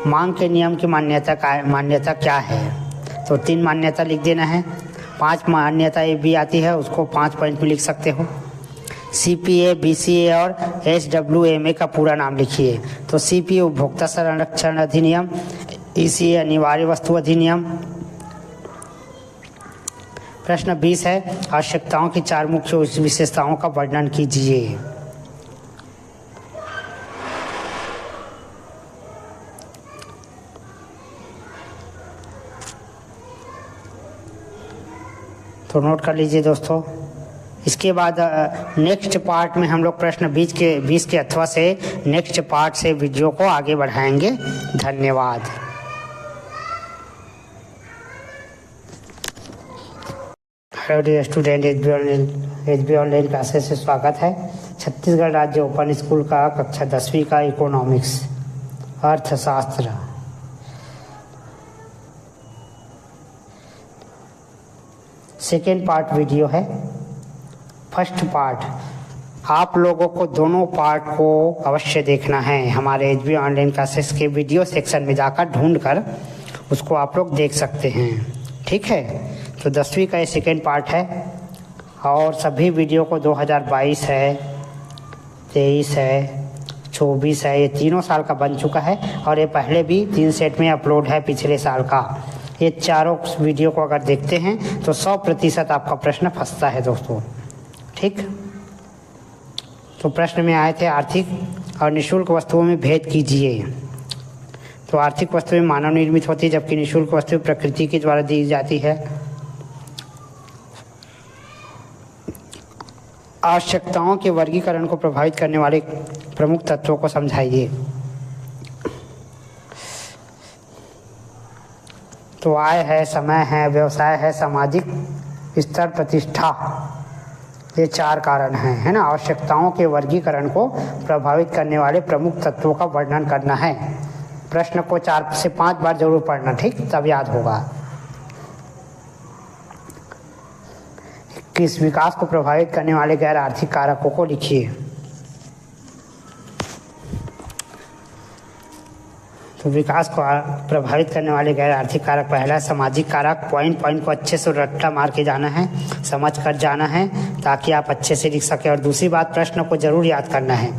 मांग के नियम की मान्यता क्या है? तो 3 मान्यता लिख देना है। 5 मान्यता ये भी आती है, उसको 5 पॉइंट में लिख सकते हो। CPA, BCA और HWMA का पूरा नाम लिखिए। तो CPA उपभोक्ता संरक्षण अधिनियम, ECA अनिवार्य वस्तु अधिनियम। प्रश्न 20 है, आवश्यकताओं की 4 मुख्य विशेषताओं का वर्णन कीजिए। तो नोट कर लीजिए दोस्तों। इसके बाद नेक्स्ट पार्ट में हम लोग प्रश्न 20 के अथवा से नेक्स्ट पार्ट से वीडियो को आगे बढ़ाएंगे। धन्यवाद। Hello dear student, HB online classes से स्वागत है। छत्तीसगढ़ राज्य ओपन स्कूल का कक्षा 10वीं का इकोनॉमिक्स अर्थशास्त्र सेकेंड पार्ट वीडियो है। फर्स्ट पार्ट आप लोगों को दोनों पार्ट को अवश्य देखना है। हमारे HB ऑनलाइन क्लासेस के वीडियो सेक्शन में जाकर ढूंढ कर उसको आप लोग देख सकते हैं। ठीक है, तो 10वीं का ये सेकेंड पार्ट है और सभी वीडियो को 2022 है, 23 है, 24 है, ये तीनों साल का बन चुका है और ये पहले भी 3 सेट में अपलोड है पिछले साल का। ये चारों वीडियो को अगर देखते हैं तो 100% आपका प्रश्न फंसता है दोस्तों। ठीक, तो प्रश्न में आए थे आर्थिक और निःशुल्क वस्तुओं में भेद कीजिए। तो आर्थिक वस्तुएं मानव निर्मित होती है जबकि निःशुल्क वस्तुएं प्रकृति के द्वारा दी जाती है। आवश्यकताओं के वर्गीकरण को प्रभावित करने वाले प्रमुख तत्वों को समझाइए। तो आय है, समय है, व्यवसाय है, सामाजिक स्तर, प्रतिष्ठा, ये 4 कारण हैं, है ना। आवश्यकताओं के वर्गीकरण को प्रभावित करने वाले प्रमुख तत्वों का वर्णन करना है। प्रश्न को 4 से 5 बार जरूर पढ़ना, ठीक, तब याद होगा। किस विकास को प्रभावित करने वाले गैर आर्थिक कारकों को लिखिए। तो विकास को प्रभावित करने वाले गैर आर्थिक कारक, पहला सामाजिक कारक। पॉइंट को अच्छे से रट्टा मार के जाना है, समझ कर जाना है ताकि आप अच्छे से लिख सकें। और दूसरी बात, प्रश्न को जरूर याद करना है।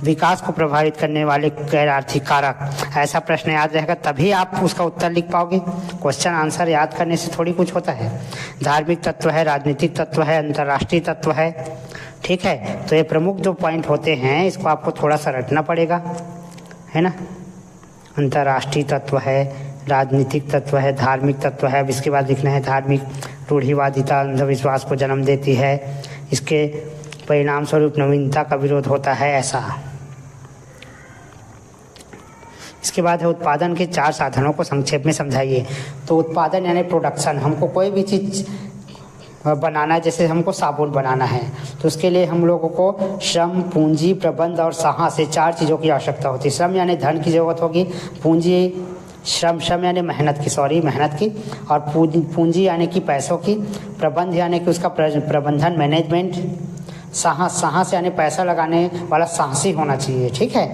विकास को प्रभावित करने वाले गैर आर्थिक कारक, ऐसा प्रश्न याद रहेगा तभी आप उसका उत्तर लिख पाओगे। क्वेश्चन आंसर याद करने से थोड़ी कुछ होता है। धार्मिक तत्व है, राजनीतिक तत्व है, अंतर्राष्ट्रीय तत्व है। ठीक है, तो ये प्रमुख जो पॉइंट होते हैं इसको आपको थोड़ा सा रटना पड़ेगा, है ना। अंतर्राष्ट्रीय तत्व है, राजनीतिक तत्व है, धार्मिक तत्व है। अब इसके बाद लिखना है धार्मिक रूढ़िवादिता अंधविश्वास को जन्म देती है, इसके परिणाम स्वरूप नवीनता का विरोध होता है, ऐसा। इसके बाद है उत्पादन के 4 साधनों को संक्षेप में समझाइए। तो उत्पादन यानी प्रोडक्शन, हमको कोई भी चीज़ बनाना है, जैसे हमको साबुन बनाना है तो उसके लिए हम लोगों को श्रम, पूंजी, प्रबंध और साहस, से 4 चीज़ों की आवश्यकता होती है। श्रम यानी धन की ज़रूरत होगी, पूंजी श्रम यानी मेहनत की, और पूंजी यानी कि पैसों की, प्रबंध यानी कि उसका प्रबंधन, मैनेजमेंट, साहस यानी पैसा लगाने वाला साहसी होना चाहिए। ठीक है,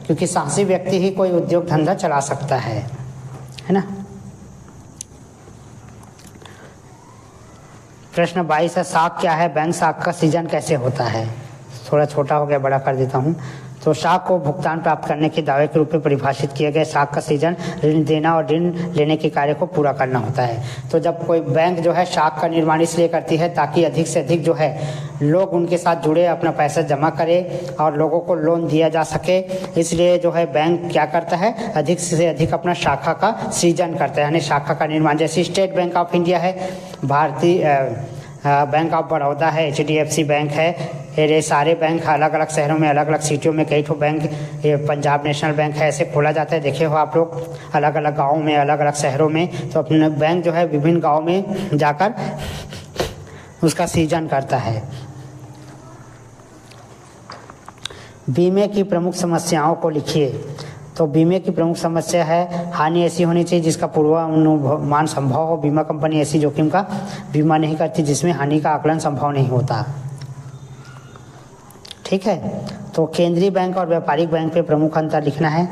क्योंकि साहसी व्यक्ति ही कोई उद्योग धंधा चला सकता है ना। प्रश्न 22 है, साख क्या है, बैंक साख का सीजन कैसे होता है। थोड़ा छोटा हो गया, बड़ा कर देता हूँ। तो साख को भुगतान प्राप्त करने के दावे के रूप में परिभाषित किया गया। साख का सीजन ऋण देना और ऋण लेने के कार्य को पूरा करना होता है। तो जब कोई बैंक जो है साख का निर्माण इसलिए करती है ताकि अधिक से अधिक जो है लोग उनके साथ जुड़े, अपना पैसा जमा करे और लोगों को लोन दिया जा सके। इसलिए जो है बैंक क्या करता है, अधिक से अधिक अपना शाखा का सृजन करता है, यानी शाखा का निर्माण। जैसे स्टेट बैंक ऑफ इंडिया है, भारतीय बैंक ऑफ बड़ौदा है, HDFC बैंक है, ये सारे बैंक अलग अलग शहरों में, अलग अलग सिटियों में कई ठो बैंक, ये पंजाब नेशनल बैंक है, ऐसे खोला जाता है। देखे हो आप लोग, अलग अलग गाँव में, अलग अलग शहरों में। तो अपने बैंक जो है विभिन्न गाँव में जाकर उसका सृजन करता है। बीमे की प्रमुख समस्याओं को लिखिए। तो बीमे की प्रमुख समस्या है, हानि ऐसी होनी चाहिए जिसका पूर्वानुमान संभव हो। बीमा कंपनी ऐसी जोखिम का बीमा नहीं करती जिसमें हानि का आकलन संभव नहीं होता। ठीक है, तो केंद्रीय बैंक और व्यापारिक बैंक पे प्रमुख अंतर लिखना है।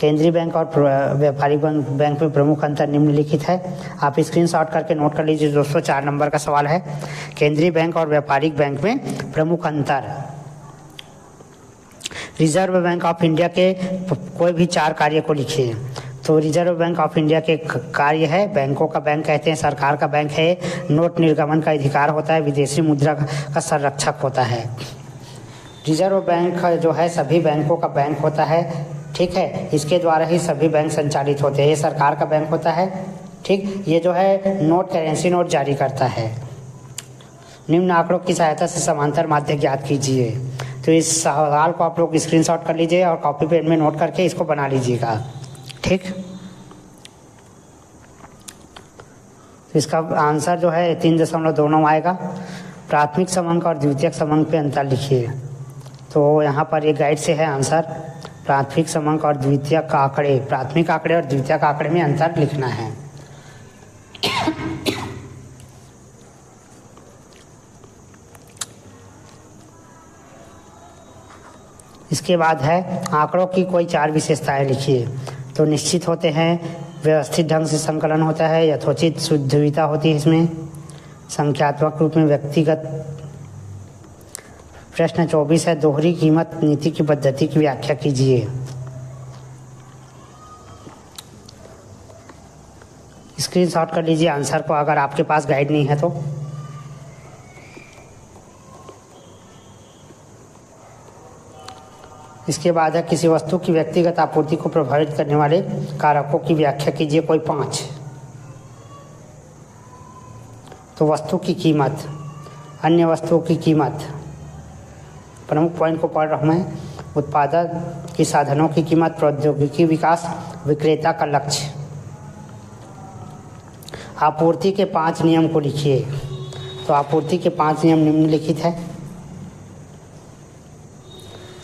केंद्रीय बैंक और व्यापारिक बैंक में प्रमुख अंतर निम्नलिखित है। आप स्क्रीनशॉट करके नोट कर लीजिए दोस्तों। 4 नंबर का सवाल है, केंद्रीय बैंक और व्यापारिक बैंक में प्रमुख अंतर। रिजर्व बैंक ऑफ इंडिया के कोई भी 4 कार्य को लिखिए। तो रिजर्व बैंक ऑफ इंडिया के कार्य है, बैंकों का बैंक कहते हैं, सरकार का बैंक है, नोट निर्गमन का अधिकार होता है, विदेशी मुद्रा का संरक्षक होता है। रिजर्व बैंक जो है सभी बैंकों का बैंक होता है, ठीक है, इसके द्वारा ही सभी बैंक संचालित होते हैं। ये सरकार का बैंक होता है, ठीक। ये जो है नोट, करेंसी नोट जारी करता है। निम्न आंकड़ों की सहायता से समांतर माध्य ज्ञात कीजिए। तो इस सवाल को आप लोग स्क्रीनशॉट कर लीजिए और कॉपी पेन में नोट करके इसको बना लीजिएगा, ठीक। तो इसका आंसर जो है 3.29 आएगा। प्राथमिक समंक और द्वितीयक समंक पे अंतर लिखिए। तो यहाँ पर एक गाइड से है आंसर, प्राथमिक समंक और द्वितीयक आंकड़े, प्राथमिक आंकड़े और द्वितीयक आंकड़े में अंतर लिखना है। इसके बाद है आंकड़ों की कोई 4 विशेषताएं लिखिए। तो निश्चित होते हैं, व्यवस्थित ढंग से संकलन होता है, यथोचित शुद्धता होती है इसमें, संख्यात्मक रूप में व्यक्तिगत। प्रश्न 24 है, दोहरी कीमत नीति की पद्धति की व्याख्या कीजिए। स्क्रीनशॉट कर लीजिए आंसर को अगर आपके पास गाइड नहीं है तो। इसके बाद है, किसी वस्तु की व्यक्तिगत आपूर्ति को प्रभावित करने वाले कारकों की व्याख्या कीजिए, कोई 5। तो वस्तु की कीमत, अन्य वस्तुओं की कीमत, प्रमुख पॉइंट को पढ़ रहा हूं मैं। उत्पादन की साधनों की कीमत, प्रौद्योगिकी विकास, विक्रेता का लक्ष्य। आपूर्ति के 5 नियम को लिखिए। तो आपूर्ति के 5 नियम निम्नलिखित है।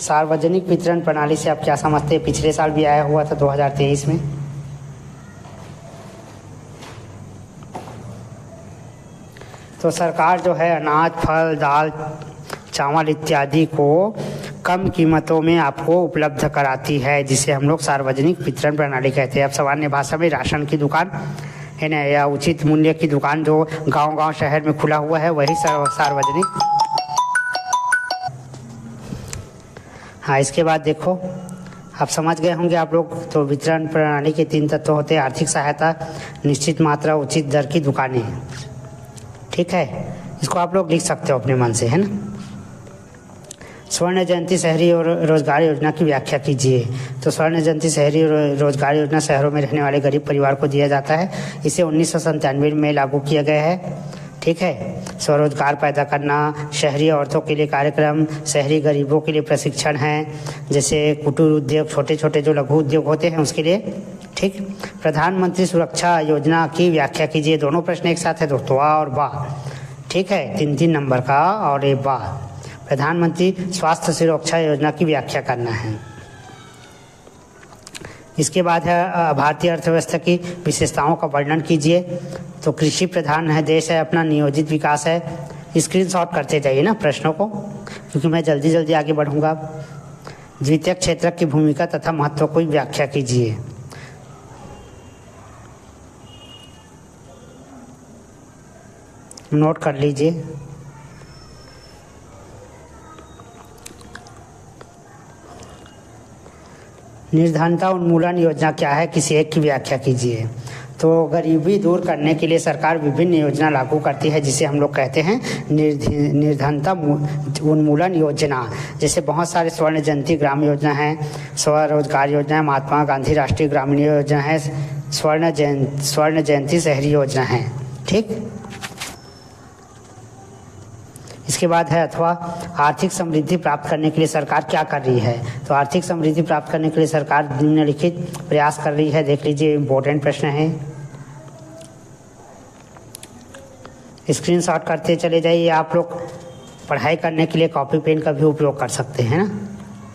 सार्वजनिक वितरण प्रणाली से आप क्या समझते हैं? पिछले साल भी आया हुआ था 2023 में। तो सरकार जो है अनाज, फल, दाल, चावल इत्यादि को कम कीमतों में आपको उपलब्ध कराती है, जिसे हम लोग सार्वजनिक वितरण प्रणाली कहते हैं। अब सामान्य भाषा में राशन की दुकान है ना, या उचित मूल्य की दुकान जो गांव-गांव शहर में खुला हुआ है, वही सार्वजनिक। हाँ, इसके बाद देखो, आप समझ गए होंगे आप लोग। तो वितरण प्रणाली के 3 तत्व होते हैं, आर्थिक सहायता, निश्चित मात्रा, उचित दर की दुकानें, ठीक है। इसको आप लोग लिख सकते हो अपने मन से, है ना। स्वर्ण जयंती शहरी और रोजगार योजना की व्याख्या कीजिए। तो स्वर्ण जयंती शहरी रोजगार योजना शहरों में रहने वाले गरीब परिवार को दिया जाता है। इसे 1997 में लागू किया गया है, ठीक है। स्वरोजगार पैदा करना, शहरी औरतों के लिए कार्यक्रम, शहरी गरीबों के लिए प्रशिक्षण है, जैसे कुटीर उद्योग, छोटे छोटे जो लघु उद्योग होते हैं उसके लिए, ठीक। प्रधानमंत्री सुरक्षा योजना की व्याख्या कीजिए। दोनों प्रश्न एक साथ है दोस्तों, आ और बा, ठीक है, 3-3 नंबर का और ये बा। प्रधानमंत्री स्वास्थ्य सुरक्षा योजना की व्याख्या करना है। इसके बाद है भारतीय अर्थव्यवस्था की विशेषताओं का वर्णन कीजिए। तो कृषि प्रधान है देश है अपना, नियोजित विकास है। स्क्रीनशॉट करते जाइए ना प्रश्नों को, क्योंकि मैं जल्दी जल्दी आगे बढ़ूंगा। द्वितीयक क्षेत्र की भूमिका तथा महत्व को व्याख्या कीजिए। नोट कर लीजिए। निर्धनता उन्मूलन योजना क्या है, किसी एक की व्याख्या कीजिए। तो गरीबी दूर करने के लिए सरकार विभिन्न योजना लागू करती है, जिसे हम लोग कहते हैं निर्धनता उन्मूलन योजना। जैसे बहुत सारे स्वर्ण जयंती ग्राम योजना है, स्वरोजगार योजना है, महात्मा गांधी राष्ट्रीय ग्रामीण योजना है, स्वर्ण जयंती शहरी योजना है, ठीक। इसके बाद है अथवा आर्थिक समृद्धि प्राप्त करने के लिए सरकार क्या कर रही है। तो आर्थिक समृद्धि प्राप्त करने के लिए सरकार निम्नलिखित प्रयास कर रही है। देख लीजिए, इम्पोर्टेंट प्रश्न है, स्क्रीनशॉट करते चले जाइए। आप लोग पढ़ाई करने के लिए कॉपी पेन का भी उपयोग कर सकते हैं ना,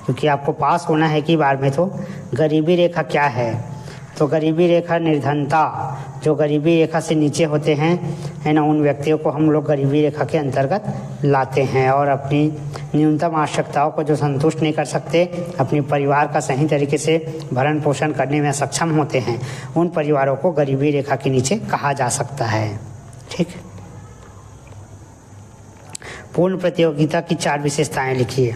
क्योंकि आपको पास होना है कि बार में। तो गरीबी रेखा क्या है? तो गरीबी रेखा निर्धनता, जो गरीबी रेखा से नीचे होते हैं, है ना, उन व्यक्तियों को हम लोग गरीबी रेखा के अंतर्गत लाते हैं, और अपनी न्यूनतम आवश्यकताओं को जो संतुष्ट नहीं कर सकते, अपने परिवार का सही तरीके से भरण पोषण करने में सक्षम होते हैं, उन परिवारों को गरीबी रेखा के नीचे कहा जा सकता है, ठीक। पूर्ण प्रतियोगिता की 4 विशेषताएं लिखिए।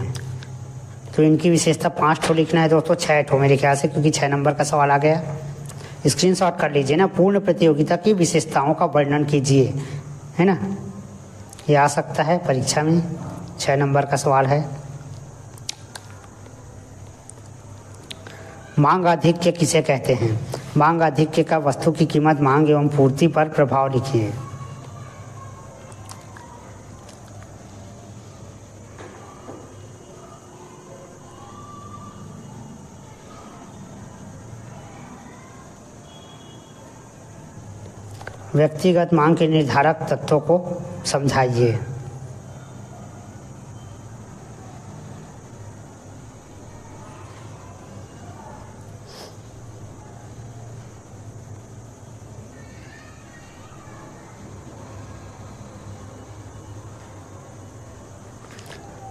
तो इनकी विशेषता 5 ठो लिखना है दोस्तों, 6 ठो मेरे ख्याल से, क्योंकि 6 नंबर का सवाल आ गया। स्क्रीनशॉट कर लीजिए ना। पूर्ण प्रतियोगिता की विशेषताओं का वर्णन कीजिए, है ना, ये आ सकता है परीक्षा में, 6 नंबर का सवाल है। मांग आधिक्य किसे कहते हैं? मांग आधिक्य का वस्तु की कीमत, मांग एवं पूर्ति पर प्रभाव लिखिए। व्यक्तिगत मांग के निर्धारक तत्वों को समझाइए।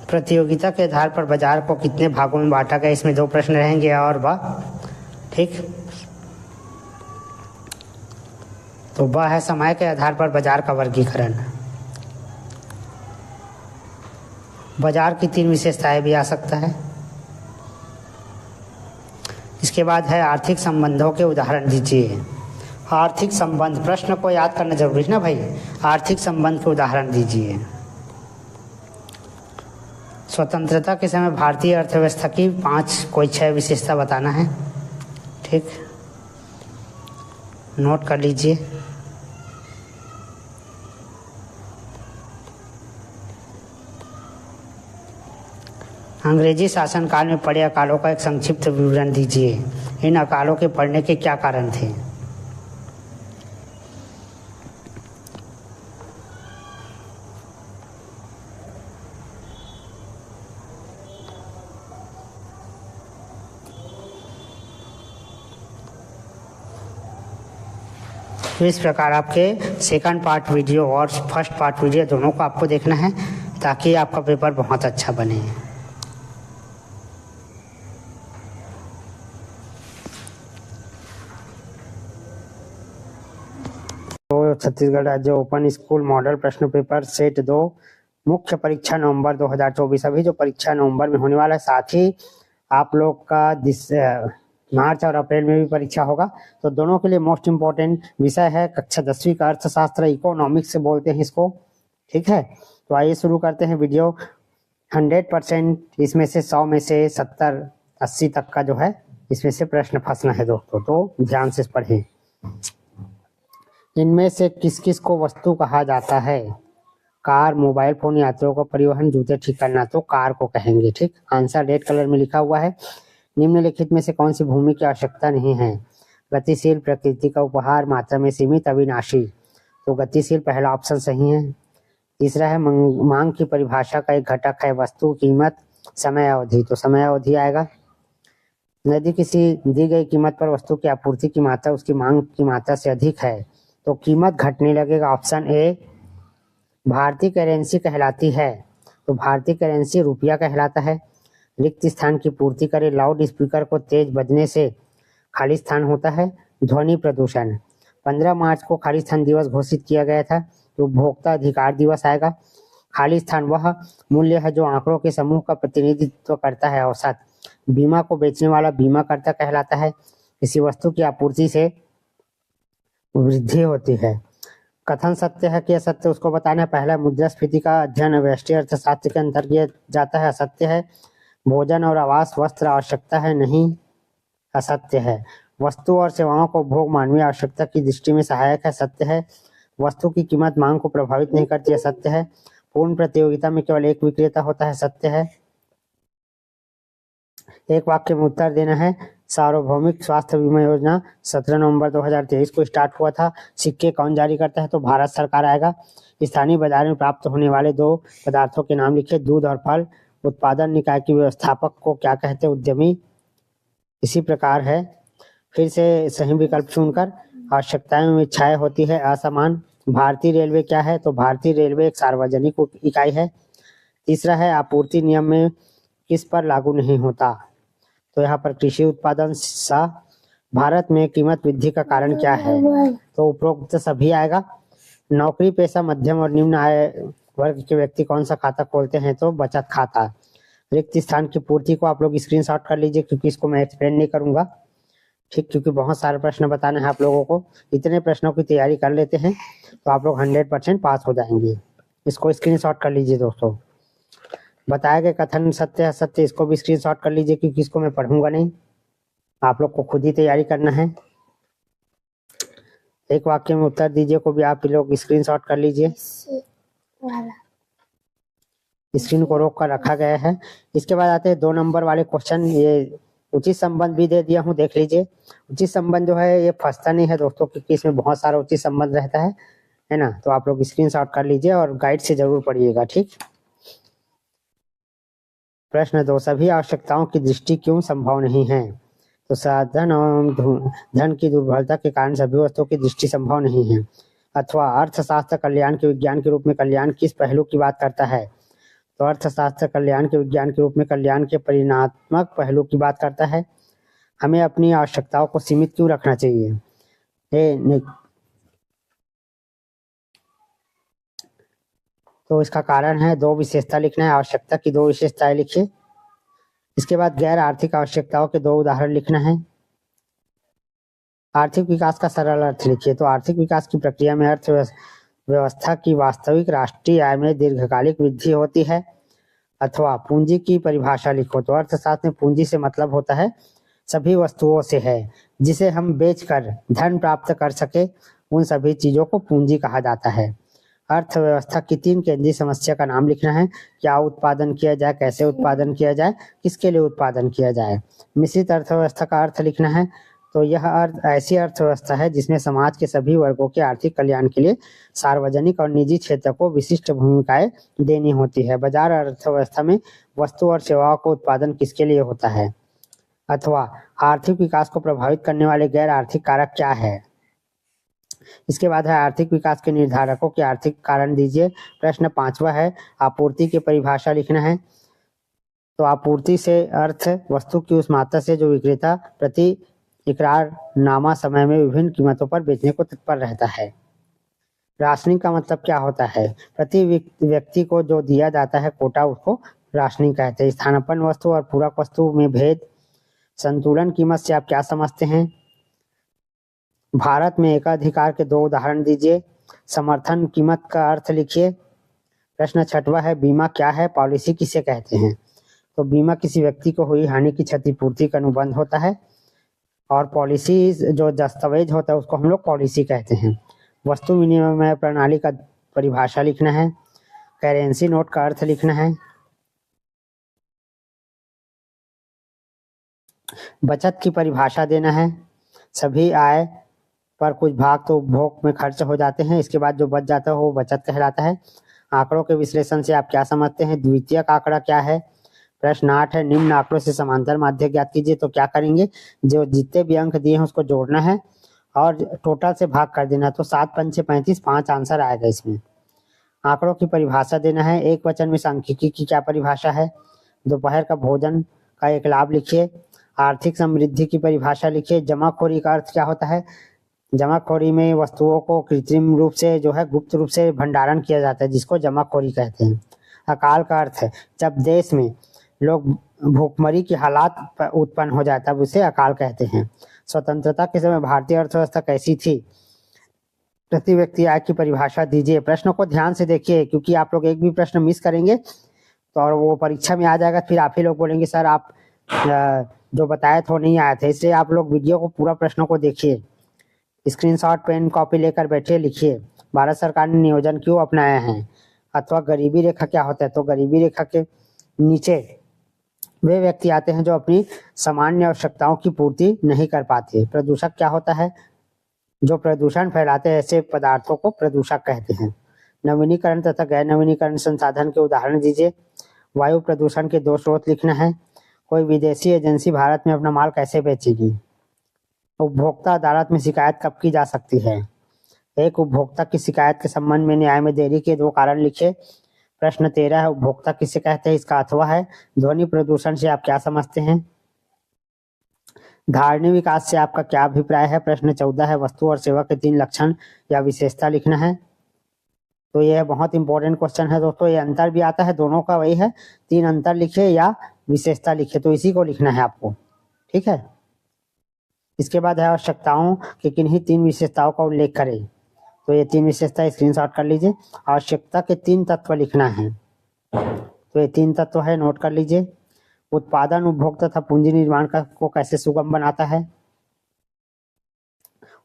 प्रतियोगिता के आधार पर बाजार को कितने भागों में बांटा गया? इसमें 2 प्रश्न रहेंगे और ब, ठीक। तो ब है समय के आधार पर बाजार का वर्गीकरण। बाजार की 3 विशेषताएं भी आ सकता है। इसके बाद है आर्थिक संबंधों के उदाहरण दीजिए। आर्थिक संबंध, प्रश्न को याद करना जरूरी है ना भाई। आर्थिक संबंध के उदाहरण दीजिए। स्वतंत्रता के समय भारतीय अर्थव्यवस्था की 5 कोई 6 विशेषता बताना है, ठीक, नोट कर लीजिए। अंग्रेजी शासनकाल में पड़े अकालों का एक संक्षिप्त विवरण दीजिए। इन अकालों के पड़ने के क्या कारण थे? तो इस प्रकार आपके सेकंड पार्ट वीडियो और फर्स्ट पार्ट वीडियो दोनों को आपको देखना है, ताकि आपका पेपर बहुत अच्छा बने। तो छत्तीसगढ़ राज्य ओपन स्कूल मॉडल प्रश्न पेपर सेट 2 मुख्य परीक्षा नवंबर 2024, अभी जो परीक्षा नवंबर में होने वाला है, साथ ही आप लोग का मार्च और अप्रैल में भी परीक्षा होगा। तो दोनों के लिए मोस्ट इम्पोर्टेंट विषय है कक्षा 10वीं का अर्थशास्त्र, इकोनॉमिक्स से बोलते हैं इसको, ठीक है। तो आइए शुरू करते हैं वीडियो। 100% इसमें से 100 में से 70-80 तक का जो है इसमें से प्रश्न फंसना है दोस्तों, तो ध्यान से पढ़ें। इनमें से किस किस को वस्तु कहा जाता है? कार, मोबाइल फोन, यात्रियों का परिवहन, जूते ठीक करना, तो कार को कहेंगे, ठीक। आंसर रेड कलर में लिखा हुआ है। निम्नलिखित में से कौन सी भूमि की आवश्यकता नहीं है? गतिशील, प्रकृति का उपहार, मात्रा में सीमित, अविनाशी। तो गतिशील पहला ऑप्शन सही है। तीसरा है मांग की परिभाषा का एक घटक है वस्तु, कीमत, समय अवधि, तो समय अवधि आएगा। यदि किसी दी गई कीमत पर वस्तु की आपूर्ति की मात्रा उसकी मांग की मात्रा से अधिक है तो कीमत घटने लगेगा। ऑप्शन ए भारतीय करेंसी कहलाती है, तो भारतीय करेंसी रुपया कहलाता है। रिक्त स्थान की पूर्ति करे, लाउड स्पीकर को तेज बजने से खाली स्थान होता है। ध्वनि प्रदूषण, 15 मार्च को खाली स्थान दिवस घोषित किया गया था, तो उपभोक्ता अधिकार दिवस आएगा। खाली स्थान वह मूल्य है जो आंकड़ों के समूह का प्रतिनिधित्व करता है। औसत, बीमा को बेचने वाला बीमाकर्ता कहलाता है। किसी वस्तु की आपूर्ति से वृद्धि होती है। कथन सत्य है कि असत्य, उसको बताना है। पहला, मुद्रास्फीति का अध्ययन व्यष्टि अर्थशास्त्र के अंतर्गत जाता है, असत्य है। भोजन और आवास, वस्त्र आवश्यकता है, नहीं, असत्य है। वस्तु और सेवाओं को भोग मानवीय आवश्यकता की दृष्टि में सहायक है, सत्य है। वस्तु की कीमत मांग को प्रभावित नहीं करती है, सत्य है। पूर्ण प्रतियोगिता में केवल एक विक्रेता होता है, सत्य है। एक वाक्य में उत्तर देना है। सार्वभौमिक स्वास्थ्य बीमा योजना 17 नवंबर 2023 को स्टार्ट हुआ था। सिक्के कौन जारी करता है? तो भारत सरकार आएगा। स्थानीय बाजार में प्राप्त होने वाले 2 पदार्थों के नाम लिखे, दूध और फल। उत्पादन निकाय की व्यवस्थापक को क्या कहते हैं? उद्यमी। इसी प्रकार है, फिर से सही विकल्प चुनकर। आवश्यकताएं में इच्छाएं होती है असमान। भारतीय रेलवे क्या है? तो भारतीय रेलवे एक सार्वजनिक इकाई है। तीसरा है, आपूर्ति नियम में किस पर लागू नहीं होता? तो यहाँ पर कृषि उत्पादन सा। भारत में कीमत वृद्धि का कारण क्या है? तो उपरोक्त सभी आएगा। नौकरी पेशा मध्यम और निम्न आय वर्ग के व्यक्ति कौन सा खाता खोलते हैं? तो बचत खाता। रिक्त स्थान की पूर्ति को आप लोग स्क्रीनशॉट कर लीजिए, क्योंकि इसको मैं एक्सप्लेन नहीं करूंगा, ठीक, क्योंकि बहुत सारे प्रश्न बताने हैं आप लोगों को। इतने प्रश्नों की तैयारी कर लेते हैं तो आप लोग 100% पास हो जाएंगे। इसको स्क्रीनशॉट कर लीजिए दोस्तों। बताए गए कथन सत्य असत्य, इसको भी स्क्रीनशॉट कर लीजिए, क्योंकि इसको मैं पढ़ूंगा नहीं, आप लोग को खुद ही तैयारी करना है। एक वाक्य में उत्तर दीजिए को भी आप लोग स्क्रीनशॉट कर लीजिए। स्क्रीन को रोक कर रखा गया है। इसके बाद आते हैं 2 नंबर वाले क्वेश्चन। ये उचित संबंध भी दे दिया हूँ, देख लीजिए। उचित संबंध जो है ये फंसता नहीं है दोस्तों, क्योंकि इसमें बहुत सारा उचित संबंध रहता है ना। तो आप लोग स्क्रीनशॉट कर लीजिए और गाइड से जरूर पढ़िएगा, ठीक। प्रश्न 2, सभी आवश्यकताओं की दृष्टि क्यों संभव नहीं है? तो साधन एवं धन की दुर्बलता के कारण सभी वस्तुओं की दृष्टि संभव नहीं है। अथवा अर्थशास्त्र कल्याण के विज्ञान के रूप में कल्याण किस पहलू की बात करता है? तो अर्थशास्त्र कल्याण के विज्ञान के रूप में कल्याण के परिणात्मक पहलू की बात करता है। हमें अपनी आवश्यकताओं को सीमित क्यों रखना चाहिए? तो इसका कारण है 2 विशेषता लिखना है, आवश्यकता की 2 विशेषताएं लिखिए। इसके बाद गैर आर्थिक आवश्यकताओं के 2 उदाहरण लिखना है। आर्थिक विकास का सरल अर्थ लिखिए। तो आर्थिक विकास की प्रक्रिया में अर्थव्यवस्था की वास्तविक राष्ट्रीय आय में दीर्घकालिक वृद्धि होती है। अथवा पूंजी की परिभाषा लिखो। तो अर्थशास्त्र में पूंजी से मतलब होता है सभी वस्तुओं से है जिसे हम बेचकर धन प्राप्त कर सके, उन सभी चीजों को पूंजी कहा जाता है। अर्थव्यवस्था की 3 केंद्रीय समस्या का नाम लिखना है। क्या उत्पादन किया जाए, कैसे उत्पादन किया जाए, किसके लिए उत्पादन किया जाए। मिश्रित अर्थव्यवस्था का अर्थ लिखना है। तो यह ऐसी अर्थव्यवस्था है जिसमें समाज के सभी वर्गों के आर्थिक कल्याण के लिए सार्वजनिक और निजी क्षेत्र को विशिष्ट भूमिकाएं देनी होती है। बाजार अर्थव्यवस्था में वस्तु और सेवाओं का उत्पादन किसके लिए होता है। अथवा आर्थिक विकास को प्रभावित करने वाले गैर आर्थिक कारक क्या है। इसके बाद है आर्थिक विकास के निर्धारकों के आर्थिक कारण दीजिए। प्रश्न 5वां है आपूर्ति की परिभाषा लिखना है। तो आपूर्ति से अर्थ वस्तु की उस मात्रा से जो विक्रेता प्रति इकरारनामा समय में विभिन्न कीमतों पर बेचने को तत्पर रहता है। राशनिंग का मतलब क्या होता है? प्रति व्यक्ति को जो दिया जाता है कोटा, उसको राशनिंग कहते हैं। स्थानापन्न वस्तु और पूरक वस्तु में भेद। संतुलन कीमत से आप क्या समझते हैं? भारत में एकाधिकार के 2 उदाहरण दीजिए। समर्थन कीमत का अर्थ लिखिए। प्रश्न 6वां है बीमा क्या है, पॉलिसी किसे कहते हैं। तो बीमा किसी व्यक्ति को हुई हानि की क्षतिपूर्ति का अनुबंध होता है, और पॉलिसी जो दस्तावेज होता है उसको हम लोग पॉलिसी कहते हैं। वस्तु विनिमय प्रणाली का परिभाषा लिखना है। करेंसी नोट का अर्थ लिखना है। बचत की परिभाषा देना है। सभी आय पर कुछ भाग तो उपभोग में खर्च हो जाते हैं, इसके बाद जो बच जाता है वो बचत कहलाता है। आंकड़ों के विश्लेषण से आप क्या समझते हैं? द्वितीयक आंकड़ा क्या है। प्रश्न 8 है निम्न आंकड़ों से समांतर माध्य ज्ञात कीजिए। तो क्या करेंगे, जो जितने भी अंक दिए हैं उसको जोड़ना है और टोटल से भाग कर देना। तो 7 पंचे 35, 5 आंसर आएगा इसमें। आंकड़ों की परिभाषा देना है। एक वचन में सांख्यिकी की क्या परिभाषा है। दोपहर का भोजन का एक लाभ लिखिए। आर्थिक समृद्धि की परिभाषा लिखिए। जमाखोरी का अर्थ क्या होता है। जमाखोरी में वस्तुओं को कृत्रिम रूप से जो है गुप्त रूप से भंडारण किया जाता है, जिसको जमाखोरी कहते हैं। अकाल का अर्थ है जब देश में लोग भूखमरी की हालात उत्पन्न हो जाता है, उसे अकाल कहते हैं। स्वतंत्रता के समय भारतीय अर्थव्यवस्था कैसी थी। प्रति व्यक्ति आय की परिभाषा दीजिए। प्रश्नों को ध्यान से देखिए, क्योंकि आप लोग एक भी प्रश्न मिस करेंगे तो और वो परीक्षा में आ जाएगा, फिर आप ही लोग बोलेंगे सर आप जो बताए थे नहीं आए थे। इसलिए आप लोग वीडियो को पूरा प्रश्नों को देखिए, स्क्रीनशॉट पेन कॉपी लेकर बैठिए, लिखिए। भारत सरकार ने नियोजन क्यों अपनाया है। अथवा गरीबी रेखा क्या होता है। तो गरीबी रेखा के नीचे वे व्यक्ति आते हैं जो अपनी सामान्य आवश्यकताओं की पूर्ति नहीं कर पाते। प्रदूषक क्या होता है, जो प्रदूषण फैलाते हैं ऐसे पदार्थों को प्रदूषक कहते हैं। नवीनीकरण तथा गैर नवीनीकरण संसाधन के उदाहरण दीजिए। वायु प्रदूषण के 2 स्रोत लिखना है। कोई विदेशी एजेंसी भारत में अपना माल कैसे बेचेगी। उपभोक्ता अदालत में शिकायत कब की जा सकती है। एक उपभोक्ता की शिकायत के संबंध में न्याय में देरी के 2 कारण लिखे। प्रश्न 13 है उपभोक्ता किसे कहते हैं। इसका अथवा है ध्वनि प्रदूषण से आप क्या समझते हैं। धारणीय विकास से आपका क्या अभिप्राय है। प्रश्न 14 है वस्तु और सेवा के 3 लक्षण या विशेषता लिखना है। तो यह बहुत इंपॉर्टेंट क्वेश्चन है दोस्तों। ये अंतर भी आता है, दोनों का वही है, 3 अंतर लिखिए या विशेषता लिखिए, तो इसी को लिखना है आपको, ठीक है। इसके बाद है आवश्यकताओं के किन्हीं 3 विशेषताओं का उल्लेख करें। तो ये 3 विशेषता स्क्रीनशॉट कर लीजिए। आवश्यकता के 3 तत्व लिखना है, तो ये 3 तत्व है, नोट कर लीजिए। उत्पादन, उपभोग तथा पूंजी निर्माण को कैसे सुगम बनाता है।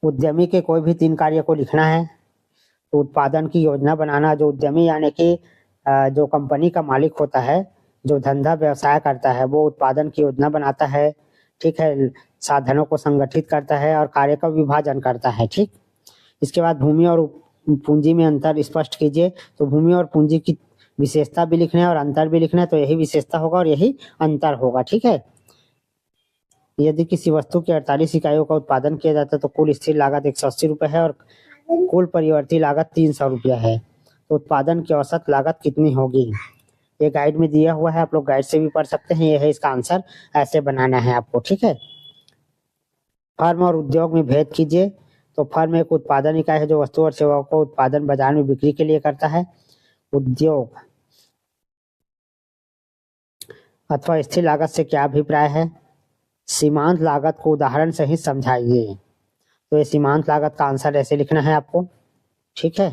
उद्यमी के कोई भी 3 कार्य को लिखना है। तो उत्पादन की योजना बनाना, जो उद्यमी यानी कि जो कंपनी का मालिक होता है, जो धंधा व्यवसाय करता है, वो उत्पादन की योजना बनाता है, ठीक है। साधनों को संगठित करता है और कार्य का विभाजन करता है, ठीक। इसके बाद भूमि और पूंजी में अंतर स्पष्ट कीजिए। तो भूमि और पूंजी की विशेषता भी लिखना है और अंतर भी लिखना है, तो यही विशेषता होगा और यही अंतर होगा, ठीक है। यदि किसी वस्तु की 48 इकाइयों का उत्पादन किया जाता है तो कुल स्थिर लागत 180 रुपये है और कुल परिवर्ती लागत 300 रुपया है। तो उत्पादन की औसत लागत कितनी होगी, ये गाइड में दिया हुआ है, आप लोग गाइड से भी पढ़ सकते हैं। यह है इसका आंसर, ऐसे बनाना है आपको, ठीक है। फर्म और उद्योग में भेद कीजिए। तो फर्म एक उत्पादन इकाई है जो वस्तु और सेवाओं को उत्पादन बाजार में बिक्री के लिए करता है। उद्योग अथवा स्थिर लागत से क्या अभिप्राय है। सीमांत लागत को उदाहरण सहित समझाइए। तो ये सीमांत लागत का आंसर ऐसे लिखना है आपको, ठीक है।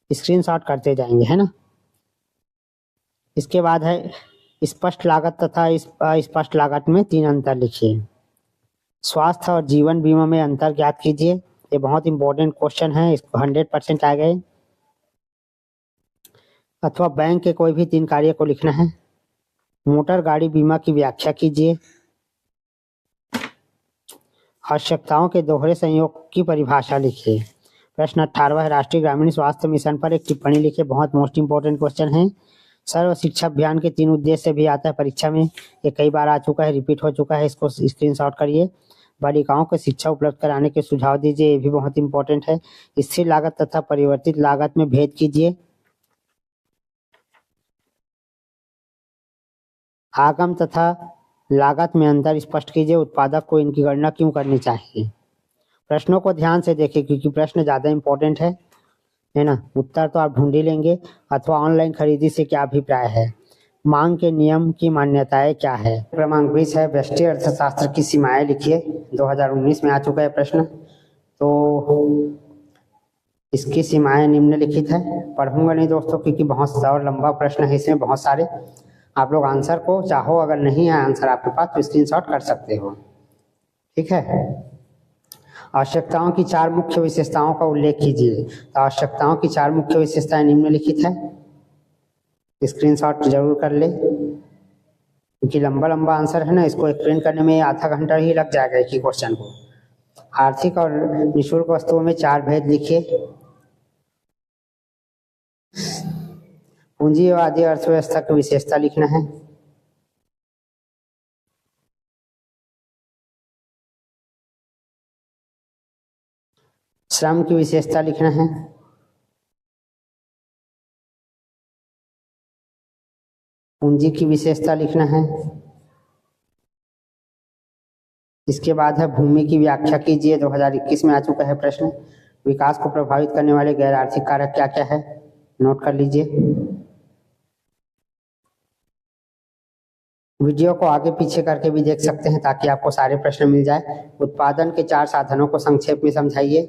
स्क्रीनशॉट करते जाएंगे, है ना। इसके बाद है स्पष्ट लागत तथा अस्पष्ट लागत में 3 अंतर लिखिए। स्वास्थ्य और जीवन बीमा में अंतर ज्ञात कीजिए। ये बहुत इंपॉर्टेंट क्वेश्चन है, इसको 100% आ गए। अथवा बैंक के कोई भी 3 कार्य को लिखना है। मोटर गाड़ी बीमा की व्याख्या कीजिए। आवश्यकताओं के दोहरे संयोग की परिभाषा लिखिए। प्रश्न 18 है, राष्ट्रीय ग्रामीण स्वास्थ्य मिशन पर एक टिप्पणी लिखिए। बहुत मोस्ट इंपॉर्टेंट क्वेश्चन है। सर्व शिक्षा अभियान के 3 उद्देश्य भी आता है परीक्षा में, ये कई बार आ चुका है, रिपीट हो चुका है, इसको स्क्रीनशॉट करिए। बालिकाओं को शिक्षा उपलब्ध कराने के सुझाव दीजिए, ये भी बहुत इंपॉर्टेंट है। स्थिर लागत तथा परिवर्तित लागत में भेद कीजिए। आगम तथा लागत में अंतर स्पष्ट कीजिए। उत्पादक को इनकी गणना क्यों करनी चाहिए। प्रश्नों को ध्यान से देखिए क्योंकि प्रश्न ज्यादा इंपॉर्टेंट है ना। उत्तर तो आप ढूंढ ही लेंगे। अथवा ऑनलाइन खरीदी से क्या अभिप्राय है। मांग के नियम की मान्यताएं क्या है। क्रमांक 20 है, व्यष्टि अर्थशास्त्र की सीमाएं लिखिए। 2019 में आ चुका है प्रश्न, तो इसकी सीमाएं निम्नलिखित है। पढ़ूंगा नहीं दोस्तों क्योंकि बहुत और लंबा प्रश्न है, इसमें बहुत सारे। आप लोग आंसर को चाहो, अगर नहीं है आंसर आपके पास तो स्क्रीनशॉट कर सकते हो, ठीक है। आवश्यकताओं की 4 मुख्य विशेषताओं का उल्लेख कीजिए। तो आवश्यकताओं की 4 मुख्य विशेषताएं निम्नलिखित है, स्क्रीनशॉट जरूर कर ले क्योंकि लंबा लंबा आंसर है ना, इसको एक्सप्लेन करने में आधा घंटा ही लग जाएगा एक ही क्वेश्चन को। आर्थिक और निःशुल्क वस्तुओं में 4 भेद लिखिए। पूंजीवादी अर्थव्यवस्था की विशेषता लिखना है। श्रम की विशेषता लिखना है। पूंजी की विशेषता लिखना है। इसके बाद है भूमि की व्याख्या कीजिए। 2021 में आ चुका है प्रश्न। विकास को प्रभावित करने वाले गैर आर्थिक कारक क्या क्या है, नोट कर लीजिए। वीडियो को आगे पीछे करके भी देख सकते हैं ताकि आपको सारे प्रश्न मिल जाए। उत्पादन के 4 साधनों को संक्षेप में समझाइए।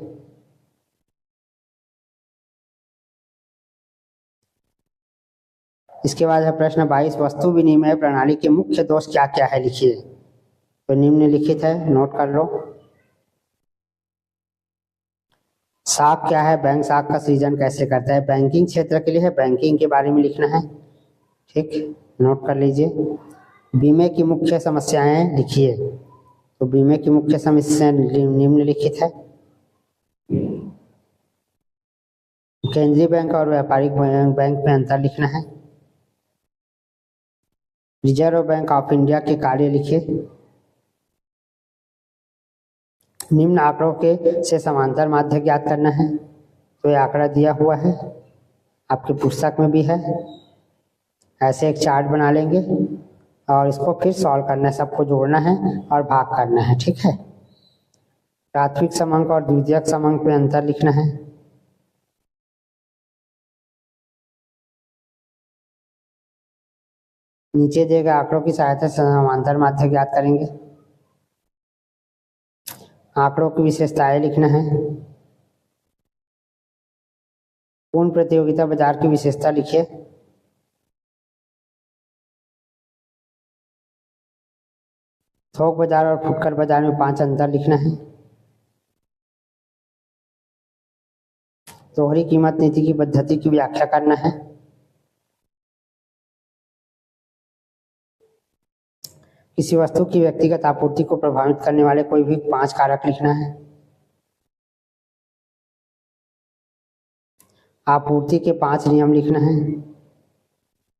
इसके बाद है प्रश्न 22, वस्तु विनिमय प्रणाली के मुख्य दोष क्या क्या है लिखिए। तो निम्नलिखित है, नोट कर लो। साख क्या है, बैंक साख का सृजन कैसे करता है। बैंकिंग क्षेत्र के लिए है, बैंकिंग के बारे में लिखना है, ठीक, नोट कर लीजिए। बीमे की मुख्य समस्याएं लिखिए। तो बीमे की मुख्य समस्या निम्नलिखित है। केंद्रीय बैंक और व्यापारिक बैंक में अंतर लिखना है। रिजर्व बैंक ऑफ इंडिया के कार्य लिखिए। निम्न आंकड़ों के से समांतर माध्य ज्ञात करना है। तो ये आंकड़ा दिया हुआ है, आपके पुस्तक में भी है। ऐसे एक चार्ट बना लेंगे और इसको फिर सॉल्व करना है, सबको जोड़ना है और भाग करना है, ठीक है। प्राथमिक समांक और द्वितीयक समांक में अंतर लिखना है। नीचे दिए गए आंकड़ों की सहायता से समांतर माध्य ज्ञात करेंगे। आंकड़ों की विशेषताएं लिखना है। पूर्ण प्रतियोगिता बाजार की विशेषता लिखिए। थोक बाजार और फुटकर बाजार में 5 अंतर लिखना है। दोहरी कीमत नीति की पद्धति की व्याख्या करना है। किसी वस्तु की व्यक्तिगत आपूर्ति को प्रभावित करने वाले कोई भी 5 कारक लिखना है। आपूर्ति के 5 नियम लिखना है।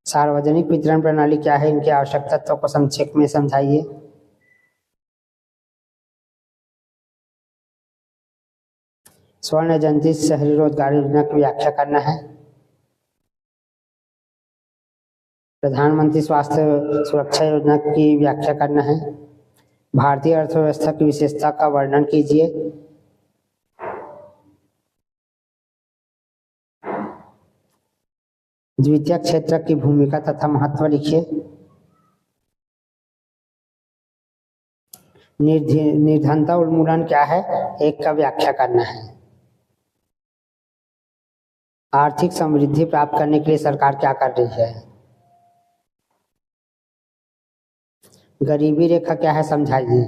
सार्वजनिक वितरण प्रणाली क्या है, इनके आवश्यक तत्वों को संक्षेप में समझाइए। स्वर्ण जयंती शहरी रोजगार योजना की व्याख्या करना है। प्रधानमंत्री स्वास्थ्य सुरक्षा योजना की व्याख्या करना है। भारतीय अर्थव्यवस्था की विशेषता का वर्णन कीजिए। द्वितीयक क्षेत्र की भूमिका तथा महत्व लिखिए। निर्धनता उन्मूलन क्या है, एक का व्याख्या करना है। आर्थिक समृद्धि प्राप्त करने के लिए सरकार क्या कर रही है। गरीबी रेखा क्या है, समझाइए।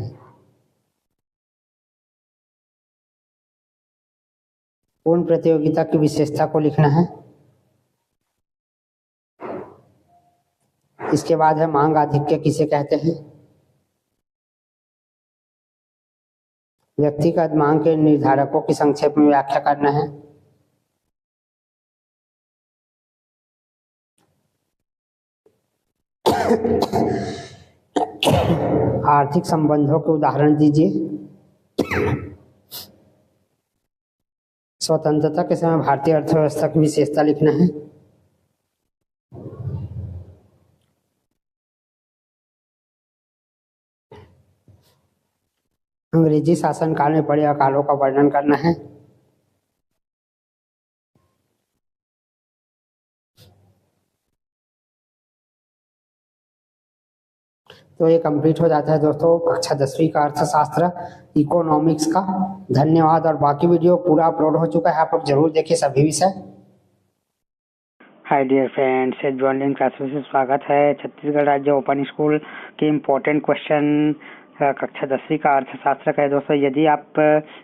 पूर्ण प्रतियोगिता की विशेषता को लिखना है। इसके बाद है मांग आधिक्य किसे कहते हैं। व्यक्तिगत मांग के निर्धारकों की संक्षेप में व्याख्या करना है। आर्थिक संबंधों के उदाहरण दीजिए। स्वतंत्रता के समय भारतीय अर्थव्यवस्था की विशेषता लिखना है। अंग्रेजी शासनकाल में पड़े अकालों का वर्णन करना है। तो ये कंप्लीट हो जाता है दोस्तों कक्षा 10वीं का अर्थशास्त्र इकोनॉमिक्स का। धन्यवाद। और बाकी वीडियो पूरा अपलोड हो चुका है, आप लोग जरूर देखिए सभी विषय। Hi dear friends, joining classes में स्वागत है। छत्तीसगढ़ राज्य ओपन स्कूल के इम्पोर्टेंट क्वेश्चन कक्षा 10वीं का अर्थशास्त्र का है दोस्तों। यदि आप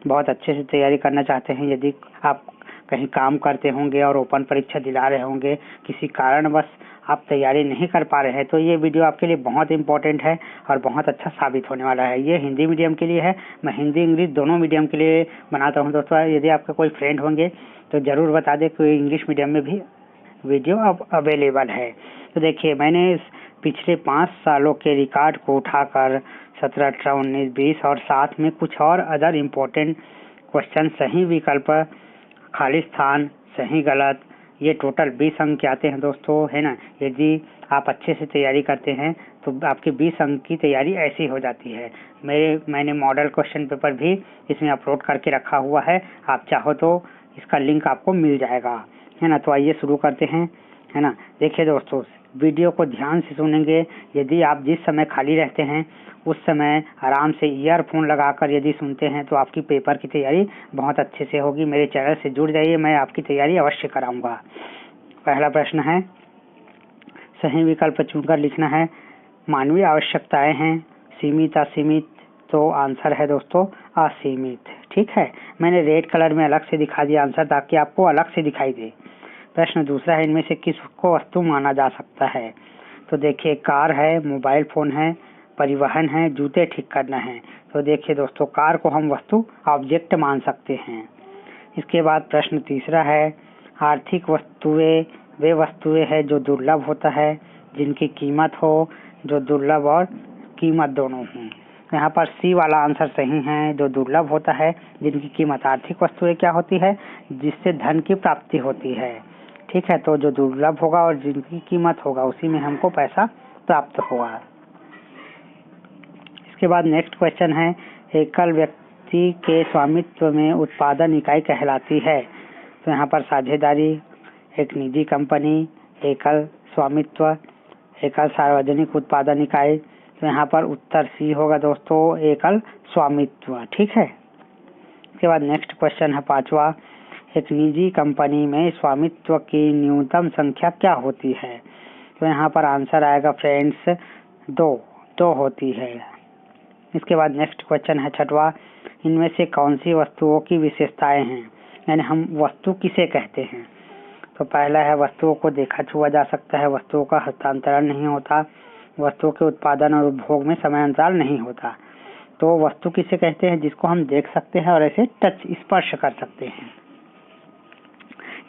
बहुत अच्छे से तैयारी करना चाहते हैं, यदि आप कहीं काम करते होंगे और ओपन परीक्षा दिला रहे होंगे, किसी कारणवश आप तैयारी नहीं कर पा रहे हैं, तो ये वीडियो आपके लिए बहुत इंपॉर्टेंट है और बहुत अच्छा साबित होने वाला है। ये हिंदी मीडियम के लिए है, मैं हिंदी इंग्लिश दोनों मीडियम के लिए बनाता हूँ दोस्तों। यदि आपका कोई फ्रेंड होंगे तो ज़रूर बता दें कि इंग्लिश मीडियम में भी वीडियो अब अवेलेबल है। तो देखिए, मैंने इस पिछले 5 सालों के रिकॉर्ड को उठाकर 17, 18, 19, 20 और साथ में कुछ और अदर इम्पोर्टेंट क्वेश्चन, सही विकल्प, खाली स्थान, सही गलत, ये टोटल 20 अंक के आते हैं दोस्तों, है ना। यदि आप अच्छे से तैयारी करते हैं तो आपके 20 अंक की तैयारी ऐसी हो जाती है। मैंने मॉडल क्वेश्चन पेपर भी इसमें अपलोड करके रखा हुआ है, आप चाहो तो इसका लिंक आपको मिल जाएगा, है ना। तो आइए शुरू करते हैं, है ना। देखिए दोस्तों, वीडियो को ध्यान से सुनेंगे। यदि आप जिस समय खाली रहते हैं उस समय आराम से ईयरफोन लगाकर यदि सुनते हैं तो आपकी पेपर की तैयारी बहुत अच्छे से होगी। मेरे चैनल से जुड़ जाइए, मैं आपकी तैयारी अवश्य कराऊंगा। पहला प्रश्न है, सही विकल्प चुनकर लिखना है। मानवीय आवश्यकताएं हैं सीमित असीमित, तो आंसर है दोस्तों असीमित। ठीक है, मैंने रेड कलर में अलग से दिखा दिया आंसर ताकि आपको अलग से दिखाई दे। प्रश्न दूसरा है, इनमें से किसको वस्तु माना जा सकता है। तो देखिए, कार है, मोबाइल फोन है, परिवहन है, जूते ठीक करना है। तो देखिए दोस्तों, कार को हम वस्तु ऑब्जेक्ट मान सकते हैं। इसके बाद प्रश्न तीसरा है, आर्थिक वस्तुएं वे वस्तुएं हैं जो दुर्लभ होता है, जिनकी कीमत हो, जो दुर्लभ और कीमत दोनों हों। यहाँ पर सी वाला आंसर सही है, जो दुर्लभ होता है, जिनकी कीमत। आर्थिक वस्तुएं क्या होती है, जिससे धन की प्राप्ति होती है। ठीक है, तो जो दुर्लभ होगा और जिनकी कीमत होगा उसी में हमको पैसा प्राप्त होगा। इसके बाद नेक्स्ट क्वेश्चन है, एकल व्यक्ति के स्वामित्व में उत्पादन इकाई कहलाती है? तो यहाँ पर साझेदारी, एक निजी कंपनी, एकल स्वामित्व, एकल सार्वजनिक उत्पादन इकाई। तो यहाँ पर उत्तर सी होगा दोस्तों, एकल स्वामित्व। ठीक है। इसके बाद नेक्स्ट क्वेश्चन है 5वां, एक निजी कंपनी में स्वामित्व की न्यूनतम संख्या क्या होती है? तो यहाँ पर आंसर आएगा फ्रेंड्स 2 होती है। इसके बाद नेक्स्ट क्वेश्चन है 6वां, इनमें से कौन सी वस्तुओं की विशेषताएं हैं, यानी हम वस्तु किसे कहते हैं? तो पहला है वस्तुओं को देखा छुआ जा सकता है, वस्तुओं का हस्तांतरण नहीं होता, वस्तुओं के उत्पादन और उपभोग में समय अंतराल नहीं होता। तो वस्तु किसे कहते हैं? जिसको हम देख सकते हैं और ऐसे टच स्पर्श कर सकते हैं।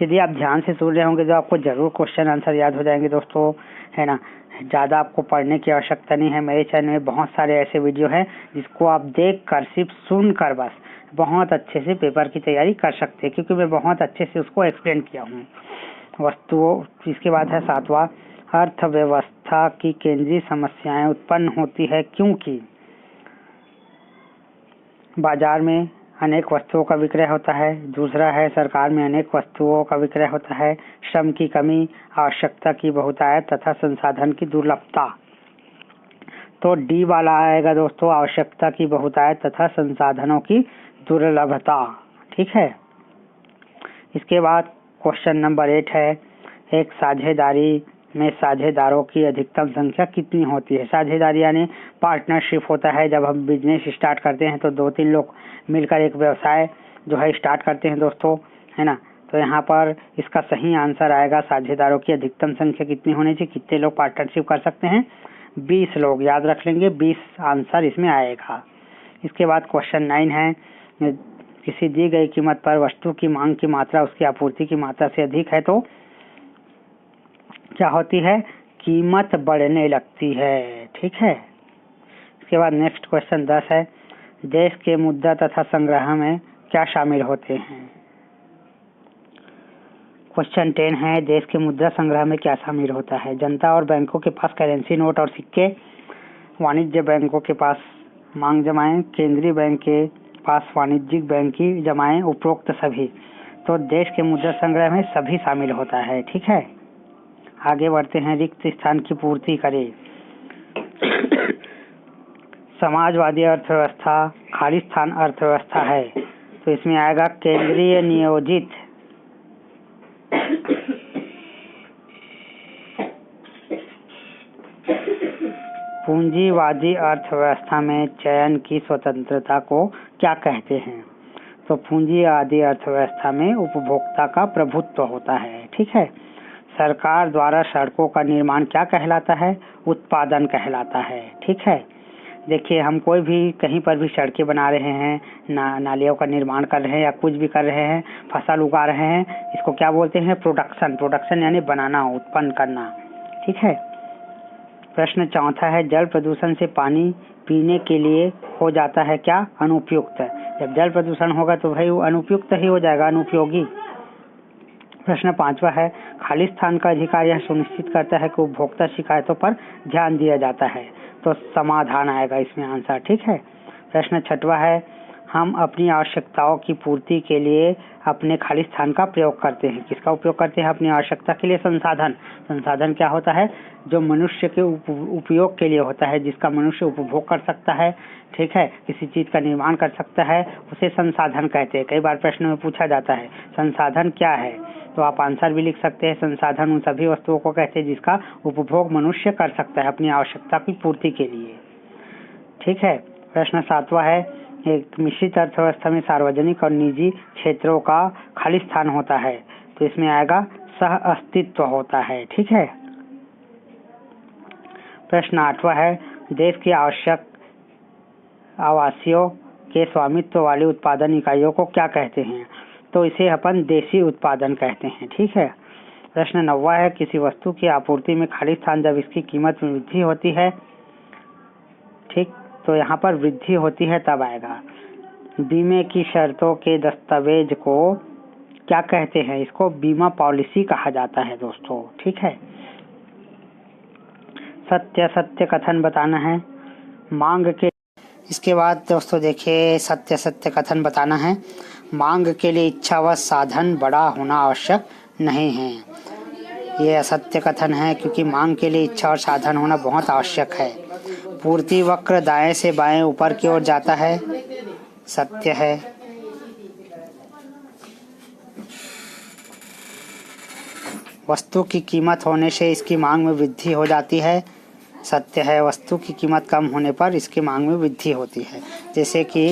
यदि आप ध्यान से सुन रहे होंगे तो आपको जरूर क्वेश्चन आंसर याद हो जाएंगे दोस्तों, है ना। ज़्यादा आपको पढ़ने की आवश्यकता नहीं है। मेरे चैनल में बहुत सारे ऐसे वीडियो हैं जिसको आप देख कर, सिर्फ सुन कर बस बहुत अच्छे से पेपर की तैयारी कर सकते हैं, क्योंकि मैं बहुत अच्छे से उसको एक्सप्लेन किया हूँ। वस्तुओं, इसके बाद है 7वां, अर्थव्यवस्था की केंद्रीय समस्याएं उत्पन्न होती है क्योंकि बाजार में अनेक वस्तुओं का विक्रय होता है। दूसरा है सरकार में अनेक वस्तुओं का विक्रय होता है। श्रम की कमी, आवश्यकता की बहुतायत तथा संसाधन की दुर्लभता। तो डी वाला आएगा दोस्तों, आवश्यकता की बहुतायत तथा संसाधनों की दुर्लभता। ठीक है। इसके बाद क्वेश्चन नंबर 8 है, एक साझेदारी में साझेदारों की अधिकतम संख्या कितनी होती है? साझेदारी यानी पार्टनरशिप होता है। जब हम बिजनेस स्टार्ट करते हैं तो 2-3 लोग मिलकर एक व्यवसाय जो है स्टार्ट करते हैं दोस्तों, है ना। तो यहाँ पर इसका सही आंसर आएगा, साझेदारों की अधिकतम संख्या कितनी होनी चाहिए, कितने लोग पार्टनरशिप कर सकते हैं? 20 लोग, याद रख लेंगे, 20 आंसर इसमें आएगा। इसके बाद क्वेश्चन 9 है, किसी दी गई कीमत पर वस्तु की मांग की मात्रा उसकी आपूर्ति की मात्रा से अधिक है तो क्या होती है? कीमत बढ़ने लगती है। ठीक है। इसके बाद नेक्स्ट क्वेश्चन 10 है, देश के मुद्रा तथा संग्रह में क्या शामिल होते हैं? क्वेश्चन 10 है, देश के मुद्रा संग्रह में क्या शामिल होता है? जनता और बैंकों के पास करेंसी नोट और सिक्के, वाणिज्य बैंकों के पास मांग जमाएं, केंद्रीय बैंक के पास वाणिज्यिक बैंक की जमाएं, उपरोक्त सभी। तो देश के मुद्रा संग्रह में सभी शामिल होता है। ठीक है। आगे बढ़ते हैं, रिक्त स्थान की पूर्ति करें। समाजवादी अर्थव्यवस्था खाली स्थान अर्थव्यवस्था है, तो इसमें आएगा केंद्रीय नियोजित पूंजीवादी अर्थव्यवस्था में चयन की स्वतंत्रता को क्या कहते हैं? तो पूंजीवादी अर्थव्यवस्था में उपभोक्ता का प्रभुत्व होता है। ठीक है। सरकार द्वारा सड़कों का निर्माण क्या कहलाता है? उत्पादन कहलाता है। ठीक है। देखिए, हम कोई भी कहीं पर भी सड़कें बना रहे हैं, नालियों का निर्माण कर रहे हैं या कुछ भी कर रहे हैं, फसल उगा रहे हैं, इसको क्या बोलते हैं? प्रोडक्शन यानी बनाना, उत्पन्न करना। ठीक है। प्रश्न 4 है, जल प्रदूषण से पानी पीने के लिए हो जाता है क्या? अनुपयुक्त। जब जल प्रदूषण होगा तो भाई वो अनुपयुक्त ही हो जाएगा, अनुपयोगी। प्रश्न 5वां है, खाली स्थान का अधिकार यह सुनिश्चित करता है कि उपभोक्ता शिकायतों पर ध्यान दिया जाता है। तो समाधान आएगा इसमें आंसर। ठीक है। प्रश्न 6वां है, हम अपनी आवश्यकताओं की पूर्ति के लिए अपने खाली स्थान का प्रयोग करते हैं। किसका उपयोग करते हैं अपनी आवश्यकता के लिए? संसाधन क्या होता है? जो मनुष्य के उपयोग के लिए होता है, जिसका मनुष्य उपभोग कर सकता है। ठीक है। किसी चीज का निर्माण कर सकता है, उसे संसाधन कहते हैं। कई बार प्रश्न में पूछा जाता है संसाधन क्या है, तो आप आंसर भी लिख सकते हैं, संसाधन उन सभी वस्तुओं को कहते हैं जिसका उपभोग मनुष्य कर सकता है अपनी आवश्यकता की पूर्ति के लिए। ठीक है। प्रश्न 7वां है, एक मिश्रित अर्थव्यवस्था में सार्वजनिक और निजी क्षेत्रों का खाली स्थान होता है, तो इसमें आएगा सह अस्तित्व होता है। ठीक है। प्रश्न 8वां है, देश की आवश्यक आवासियों के स्वामित्व वाली उत्पादन इकाइयों को क्या कहते हैं? तो इसे अपन देशी उत्पादन कहते हैं। ठीक है। प्रश्न 9वां है, किसी वस्तु की आपूर्ति में खाली स्थान जब इसकी कीमत में वृद्धि होती है, ठीक, तो यहाँ पर वृद्धि होती है तब आएगा। बीमे की शर्तों के दस्तावेज को क्या कहते हैं? इसको बीमा पॉलिसी कहा जाता है दोस्तों। ठीक है। सत्य कथन बताना है। मांग के इसके बाद दोस्तों देखिए सत्य सत्य कथन बताना है। मांग के लिए इच्छा व साधन बड़ा होना आवश्यक नहीं है। ये असत्य कथन है क्योंकि मांग के लिए इच्छा और साधन होना बहुत आवश्यक है। पूर्ति वक्र दाएं से बाएं ऊपर की ओर जाता है, सत्य है। वस्तु की कीमत होने से इसकी मांग में वृद्धि हो जाती है, सत्य है। वस्तु की कीमत कम होने पर इसकी मांग में वृद्धि होती है। जैसे कि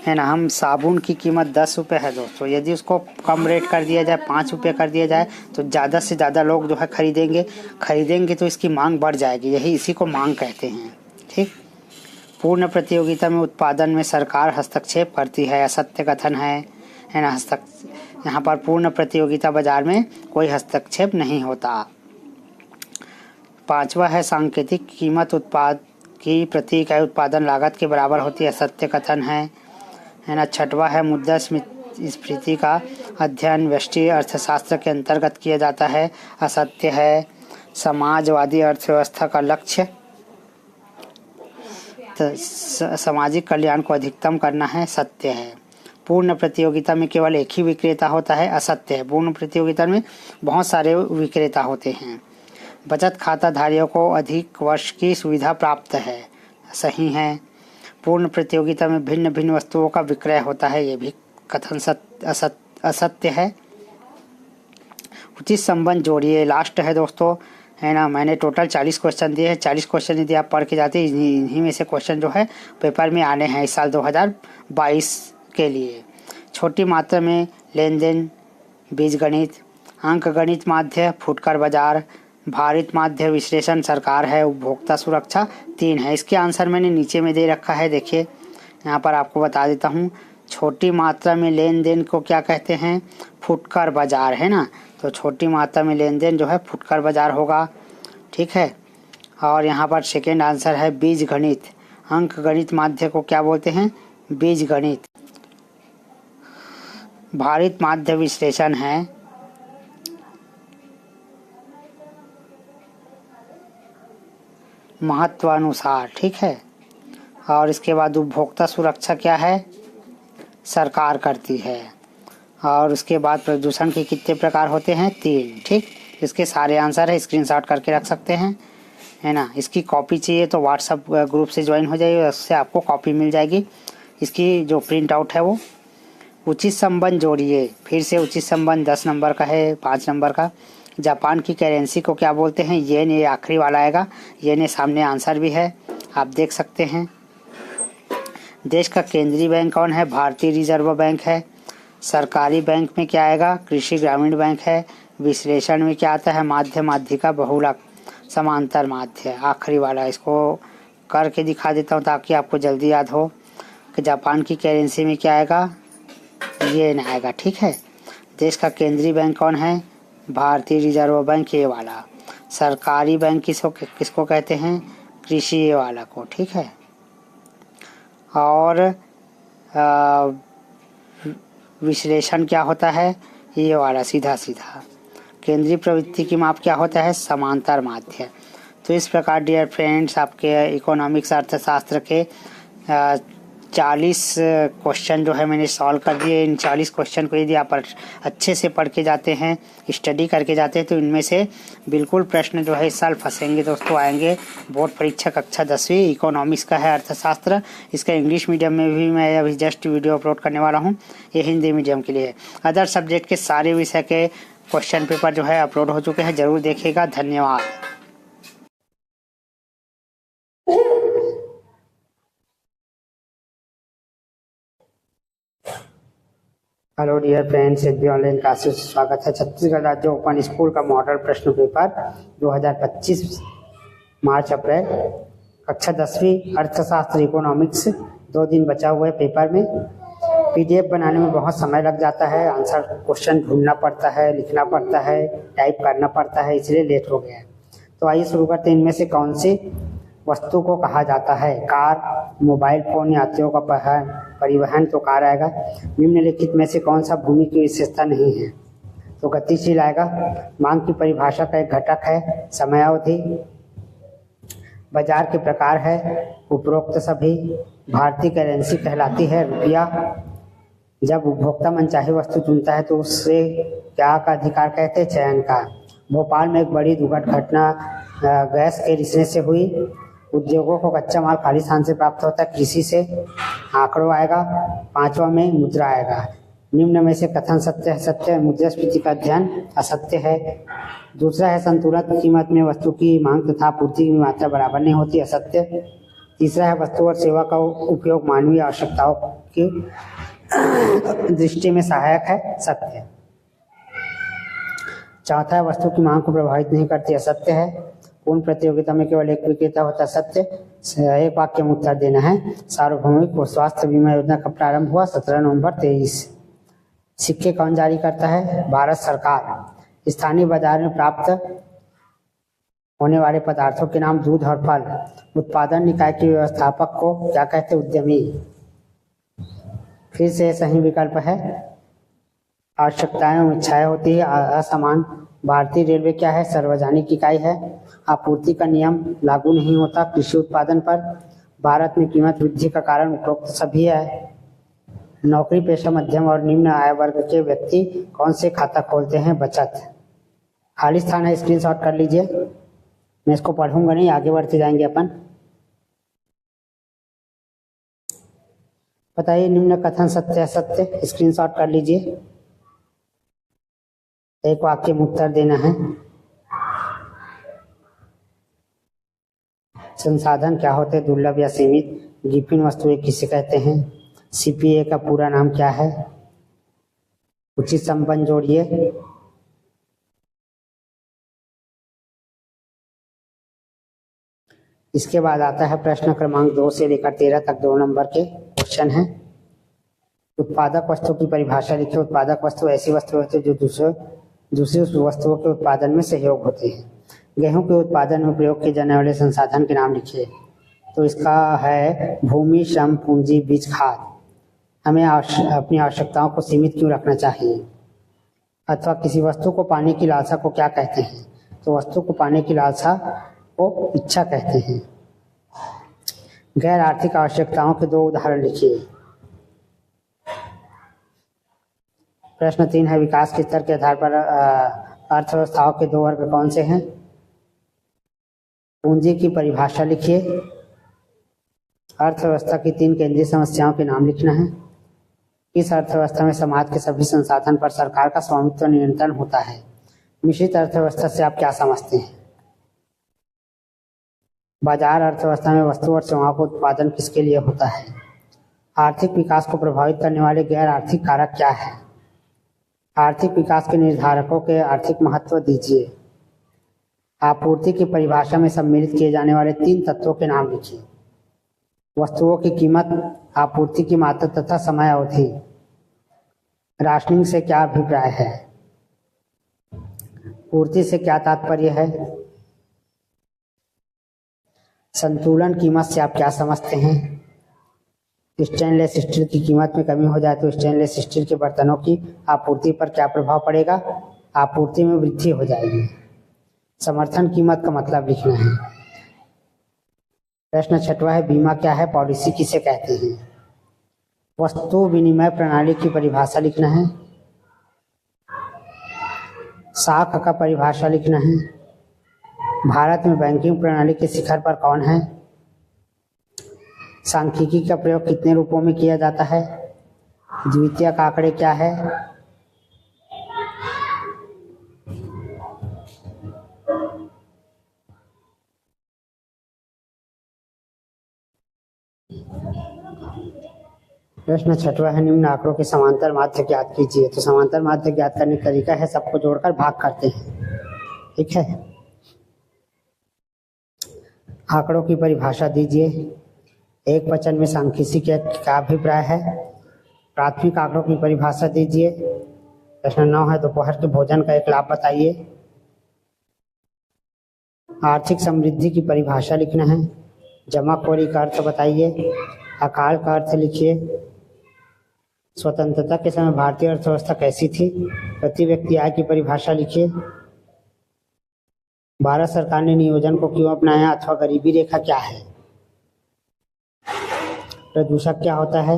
है ना, हम साबुन की कीमत 10 रुपये है दोस्तों, यदि उसको कम रेट कर दिया जाए, 5 रुपये कर दिया जाए, तो ज़्यादा से ज़्यादा लोग जो है खरीदेंगे तो इसकी मांग बढ़ जाएगी। यही इसी को मांग कहते हैं। ठीक। पूर्ण प्रतियोगिता में उत्पादन में सरकार हस्तक्षेप करती है, असत्य कथन है ना। यहाँ पर पूर्ण प्रतियोगिता बाजार में कोई हस्तक्षेप नहीं होता। 5वां है सांकेतिक कीमत उत्पाद की प्रति इकाई उत्पादन लागत के बराबर होती है, असत्य कथन है ना। 6वां है मुद्रास्फीति का अध्ययन व्यष्टि अर्थशास्त्र के अंतर्गत किया जाता है, असत्य है। समाजवादी अर्थव्यवस्था का लक्ष्य सामाजिक कल्याण को अधिकतम करना है, सत्य है। पूर्ण प्रतियोगिता में केवल एक ही विक्रेता होता है, असत्य है। पूर्ण प्रतियोगिता में बहुत सारे विक्रेता होते हैं। बचत खाता धारियों को अधिक वर्ष की सुविधा प्राप्त है, सही है। पूर्ण प्रतियोगिता में भिन्न भिन्न वस्तुओं का विक्रय होता है, ये भी कथन असत्य है। उचित संबंध जोड़िए, लास्ट है दोस्तों, है ना। मैंने टोटल 40 क्वेश्चन दिए हैं। 40 क्वेश्चन यदि आप पढ़ के जाते इन्हीं में से क्वेश्चन जो है पेपर में आने हैं इस साल 2022 के लिए। छोटी मात्रा में लेन देन, बीजगणित, अंक गणित माध्य, फुटकर बाजार, भारित माध्य विश्लेषण सरकार है, उपभोक्ता सुरक्षा 3 है। इसके आंसर मैंने नीचे में दे रखा है, देखिए यहाँ पर आपको बता देता हूँ। छोटी मात्रा में लेन देन को क्या कहते हैं, फुटकर बाजार, है ना। तो छोटी मात्रा में लेन देन जो है फुटकर बाजार होगा, ठीक है। और यहाँ पर सेकेंड आंसर है बीज गणित। अंक गणित माध्य को क्या बोलते हैं, बीज गणित। भारित माध्य विश्लेषण है महत्वानुसार, ठीक है। और इसके बाद उपभोक्ता सुरक्षा क्या है, सरकार करती है। और उसके बाद प्रदूषण के कितने प्रकार होते हैं, 3, ठीक। इसके सारे आंसर है, स्क्रीनशॉट करके रख सकते हैं, है ना। इसकी कॉपी चाहिए तो व्हाट्सएप ग्रुप से ज्वाइन हो जाइए, उससे आपको कॉपी मिल जाएगी। इसकी जो प्रिंट आउट है वो। उचित संबंध जोड़िए, फिर से उचित संबंध 10 नंबर का है, 5 नंबर का। जापान की करेंसी को क्या बोलते हैं, येन, ये आखिरी वाला आएगा। येन सामने आंसर भी है, आप देख सकते हैं। देश का केंद्रीय बैंक कौन है, भारतीय रिजर्व बैंक है। सरकारी बैंक में क्या आएगा, कृषि ग्रामीण बैंक है। विश्लेषण में क्या आता है, माध्य, माध्यिका, बहुलक, समांतर माध्य, आखिरी वाला। इसको करके दिखा देता हूँ ताकि आपको जल्दी याद हो कि जापान की करेंसी में क्या आएगा, येन आएगा, ठीक है। देश का केंद्रीय बैंक कौन है, भारतीय रिजर्व बैंक, ये वाला। सरकारी बैंक किसको कहते हैं, कृषि, ये वाला को, ठीक है। और विश्लेषण क्या होता है, ये वाला, सीधा सीधा। केंद्रीय प्रवृत्ति की माप क्या होता है, समांतर माध्य। तो इस प्रकार डियर फ्रेंड्स आपके इकोनॉमिक्स अर्थशास्त्र के 40 क्वेश्चन जो है मैंने सॉल्व कर दिए। इन 40 क्वेश्चन को यदि आप अच्छे से पढ़ के जाते हैं, स्टडी करके जाते हैं, तो इनमें से बिल्कुल प्रश्न जो है इस साल फंसेंगे दोस्तों, आएंगे। बोर्ड परीक्षा कक्षा 10वीं इकोनॉमिक्स का है अर्थशास्त्र। इसका इंग्लिश मीडियम में भी मैं अभी जस्ट वीडियो अपलोड करने वाला हूँ, ये हिंदी मीडियम के लिए। अदर सब्जेक्ट के सारे विषय के क्वेश्चन पेपर जो है अपलोड हो चुके हैं, जरूर देखिएगा। धन्यवाद। Hello dear friends, H B online classes में स्वागत है। छत्तीसगढ़ राज्य ओपन स्कूल का मॉडल प्रश्न पेपर 2025 मार्च अप्रैल, कक्षा 10वीं अर्थशास्त्र इकोनॉमिक्स। 2 दिन बचा हुआ है पेपर में। पीडीएफ बनाने में बहुत समय लग जाता है, आंसर क्वेश्चन ढूंढना पड़ता है, लिखना पड़ता है, टाइप करना पड़ता है, इसलिए लेट हो गया। तो आइए शुरू करते हैं। इनमें से कौन सी वस्तु को कहा जाता है, कार, मोबाइल फोन, यात्रियों का परिवहन, तो कार आएगा। निम्नलिखित में से कौन सा भूमि की विशेषता नहीं है, तो गतिशील आएगा। मांग की परिभाषा का एक घटक है समयावधि। बाजार के प्रकार है उपरोक्त सभी। भारतीय करेंसी कहलाती है रुपया। जब उपभोक्ता मनचाही वस्तु चुनता है तो उससे क्या का अधिकार कहते हैं? चयन का। भोपाल में एक बड़ी दुर्घटना गैस के रिसने से हुई। उद्योगों को कच्चा माल खाली स्थान से प्राप्त होता है। कृषि से आंकड़ों आएगा। 5वां में मुद्रा आएगा। निम्न में से कथन सत्य है? सत्य है। मुद्रास्फीति का अध्ययन असत्य है। दूसरा है संतुलित कीमत में वस्तु की मांग तथा आपूर्ति की मात्रा बराबर नहीं होती। असत्य। तीसरा है वस्तु और सेवा का उपयोग मानवीय आवश्यकताओं की दृष्टि में सहायक है। सत्य। चौथा है वस्तु की मांग को प्रभावित नहीं करती। असत्य है। पूर्ण प्रतियोगिता में केवल एक विक्रेता होता है। सत्य। एक वाक्य में उत्तर देना है। सार्वभौमिक स्वास्थ्य बीमा योजना का प्रारंभ हुआ 17 नवंबर 23। सिक्के कौन जारी करता है? भारत सरकार। स्थानीय बाजार में प्राप्त होने वाले पदार्थों के नाम दूध और फल। उत्पादन निकाय के व्यवस्थापक को क्या कहते हैं? उद्यमी। फिर से सही विकल्प है। आवश्यकताएं और इच्छाएं होती है असमान। भारतीय रेलवे क्या है? सार्वजनिक इकाई है। आपूर्ति का नियम लागू नहीं होता कृषि उत्पादन पर। भारत में कीमत वृद्धि का कारण उपरोक्त सभी है। नौकरी पेशा मध्यम और निम्न आय वर्ग के व्यक्ति कौन से खाता खोलते हैं? बचत। खाली स्थान है, स्क्रीनशॉट कर लीजिए। मैं इसको पढ़ूंगा नहीं, आगे बढ़ते जाएंगे अपन। बताइए निम्न कथन सत्य है? सत्य। स्क्रीनशॉट कर लीजिए। एक वाक्य में उत्तर देना है। संसाधन क्या होते हैं? दुर्लभ या सीमित। गिफिन वस्तुएं किसे कहते हैं? सीपीए का पूरा नाम क्या है? उचित संबंध जोड़िए। इसके बाद आता है प्रश्न क्रमांक 2 से लेकर 13 तक 2 नंबर के क्वेश्चन है। उत्पादक वस्तु की परिभाषा लिखिए। उत्पादक वस्तु ऐसी वस्तु होती है जो दूसरी वस्तुओं के उत्पादन में सहयोग होती है। गेहूं के उत्पादन में प्रयोग किए जाने वाले संसाधन के नाम लिखिए। तो इसका है भूमि, श्रम, पूंजी, बीज, खाद। हमें अपनी आवश्यकताओं को सीमित क्यों रखना चाहिए? अथवा किसी वस्तु को पाने की लालसा को क्या कहते हैं? तो वस्तु को पाने की लालसा को इच्छा कहते हैं। गैर आर्थिक आवश्यकताओं के 2 उदाहरण लिखिए। प्रश्न 3 है विकास के स्तर के आधार पर अर्थव्यवस्थाओं के 2 वर्ग कौन से हैं? पूंजी की परिभाषा लिखिए। अर्थव्यवस्था की 3 केंद्रीय समस्याओं के नाम लिखना है। इस अर्थव्यवस्था में समाज के सभी संसाधन पर सरकार का स्वामित्व नियंत्रण होता है। मिश्रित अर्थव्यवस्था से आप क्या समझते हैं? बाजार अर्थव्यवस्था में वस्तु और सेवाओं का उत्पादन किसके लिए होता है? आर्थिक विकास को प्रभावित करने वाले गैर आर्थिक कारक क्या है? आर्थिक विकास के निर्धारकों के आर्थिक महत्व दीजिए। आपूर्ति की परिभाषा में सम्मिलित किए जाने वाले 3 तत्वों के नाम लिखिए। वस्तुओं की कीमत, आपूर्ति की मात्रा तथा समय अवधि। राशनिंग से क्या अभिप्राय है? पूर्ति से क्या तात्पर्य है? संतुलन कीमत से आप क्या समझते हैं? स्टेनलेस स्टील की कीमत में कमी हो जाए तो स्टेनलेस स्टील के बर्तनों की आपूर्ति पर क्या प्रभाव पड़ेगा? आपूर्ति में वृद्धि हो जाएगी। समर्थन कीमत का मतलब लिखना है। प्रश्न 6वां है बीमा क्या है? पॉलिसी किसे कहते हैं? वस्तु विनिमय प्रणाली की परिभाषा लिखना है। साख का परिभाषा लिखना है। भारत में बैंकिंग प्रणाली के शिखर पर कौन है? सांख्यिकी का प्रयोग कितने रूपों में किया जाता है? द्वितीयक आंकड़े क्या है? प्रश्न 6वां है निम्न आंकड़ों के समांतर माध्य ज्ञात कीजिए। तो समांतर माध्य ज्ञात करने का तरीका है सबको जोड़कर भाग करते हैं। ठीक है, आंकड़ों की परिभाषा दीजिए। एक वचन में सांख्यिकी का क्या अभिप्राय है? प्राथमिक आंकड़ों की परिभाषा दीजिए। प्रश्न 9 है दोपहर के भोजन का एक लाभ बताइए। आर्थिक समृद्धि की परिभाषा लिखना है। जमाखोरी का अर्थ बताइए। अकाल का अर्थ लिखिए। स्वतंत्रता के समय भारतीय अर्थव्यवस्था कैसी थी? प्रति व्यक्ति आय की परिभाषा लिखिए। भारत सरकार ने नियोजन को क्यों अपनाया अथवा गरीबी रेखा क्या है? प्रदूषक क्या होता है?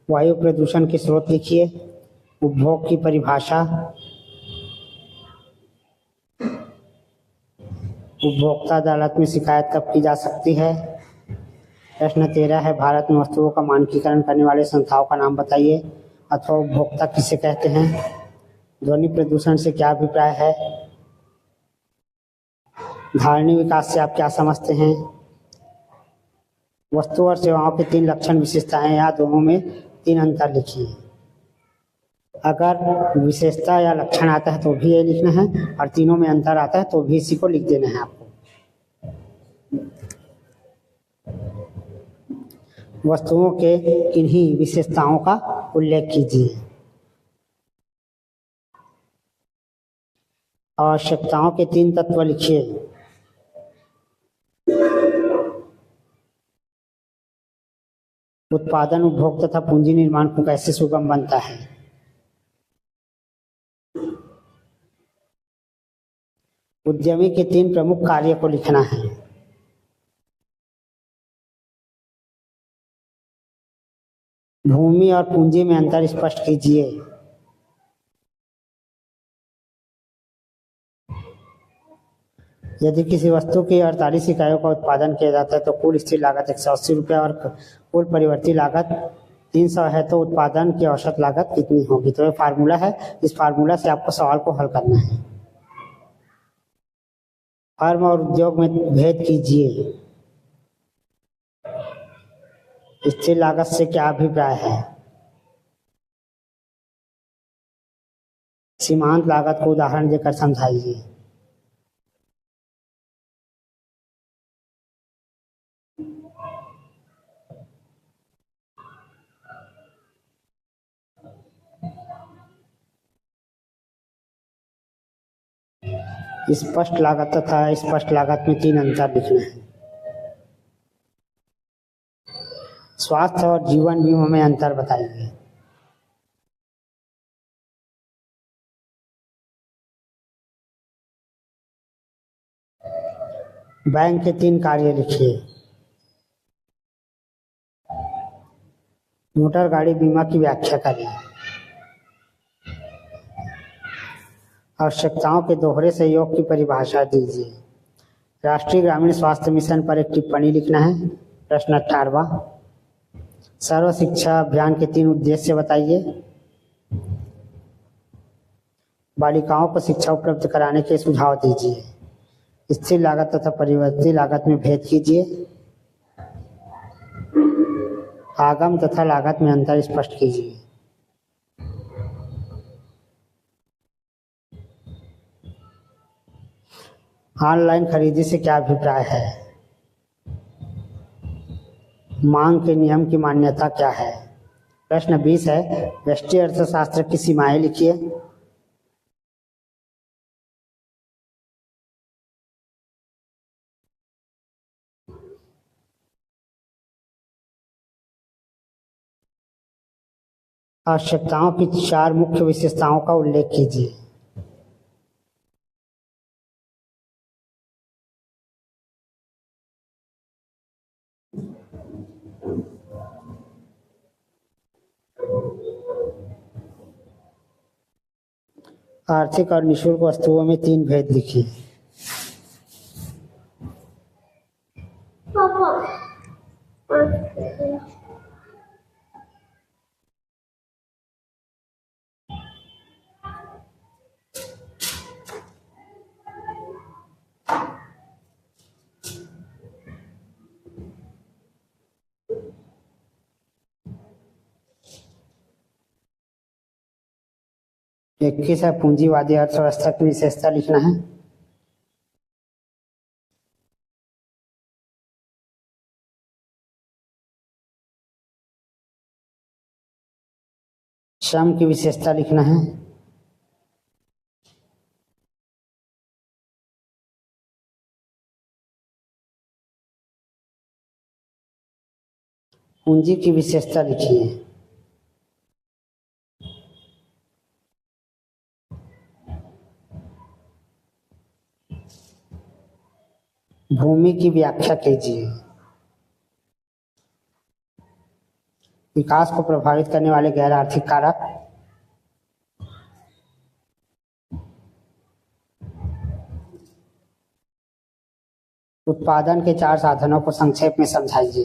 वायु प्रदूषण के स्रोत लिखिए। उपभोग की परिभाषा। उपभोक्ता अदालत में शिकायत कब की जा सकती है? प्रश्न 13 है, भारत में वस्तुओं का मानकीकरण करने वाले संस्थाओं का नाम बताइए अथवा उपभोक्ता किसे कहते हैं? ध्वनि प्रदूषण से क्या अभिप्राय है? धारणीय विकास से आप क्या समझते हैं? वस्तु और सेवाओं के 3 लक्षण विशेषताएं या दोनों में 3 अंतर लिखिए। अगर विशेषता या लक्षण आता है तो भी ये लिखना है और तीनों में अंतर आता है तो भी इसी को लिख देना है आपको। वस्तुओं के किन्हीं विशेषताओं का उल्लेख कीजिए। आवश्यकताओं के 3 तत्व लिखिए। उत्पादन, उपभोग तथा पूंजी निर्माण को कैसे सुगम बनता है? उद्यमी के 3 प्रमुख कार्य को लिखना है। भूमि और पूंजी में अंतर स्पष्ट कीजिए। यदि किसी वस्तु की 48 इकाइयों का उत्पादन किया जाता है तो कुल स्थिर लागत 180 रुपये और कुल परिवर्ती लागत 300 है तो उत्पादन की औसत लागत कितनी होगी? तो ये फार्मूला है, इस फार्मूला से आपको सवाल को हल करना है। फर्म और उद्योग में भेद कीजिए। स्थिर लागत से क्या अभिप्राय है? सीमांत लागत को उदाहरण देकर समझाइए। स्पष्ट लागत तथा स्पष्ट लागत में 3 अंतर लिखना है। स्वास्थ्य और जीवन बीमा में अंतर बताइए। बैंक के 3 कार्य लिखिए। मोटर गाड़ी बीमा की व्याख्या करें। आवश्यकताओं के दोहरे सहयोग की परिभाषा दीजिए। राष्ट्रीय ग्रामीण स्वास्थ्य मिशन पर एक टिप्पणी लिखना है। प्रश्न 18वां, सर्व शिक्षा अभियान के 3 उद्देश्य बताइए। बालिकाओं को शिक्षा उपलब्ध कराने के सुझाव दीजिए। स्थिर लागत तथा परिवर्ती लागत में भेद कीजिए। आगम तथा लागत में अंतर स्पष्ट कीजिए। ऑनलाइन खरीदी से क्या अभिप्राय है? मांग के नियम की मान्यता क्या है? प्रश्न 20 है, व्यष्टि अर्थशास्त्र की सीमाएं लिखिए। आवश्यकताओं की 4 मुख्य विशेषताओं का उल्लेख कीजिए। आर्थिक और निःशुल्क वस्तुओं में 3 भेद लिखिए। इक्कीस है, पूंजीवादी अर्थव्यवस्था की विशेषता लिखना है। श्रम की विशेषता लिखना है। पूंजी की विशेषता लिखिए। भूमि की व्याख्या कीजिए। विकास को प्रभावित करने वाले गैर आर्थिक कारक। उत्पादन के 4 साधनों को संक्षेप में समझाइए।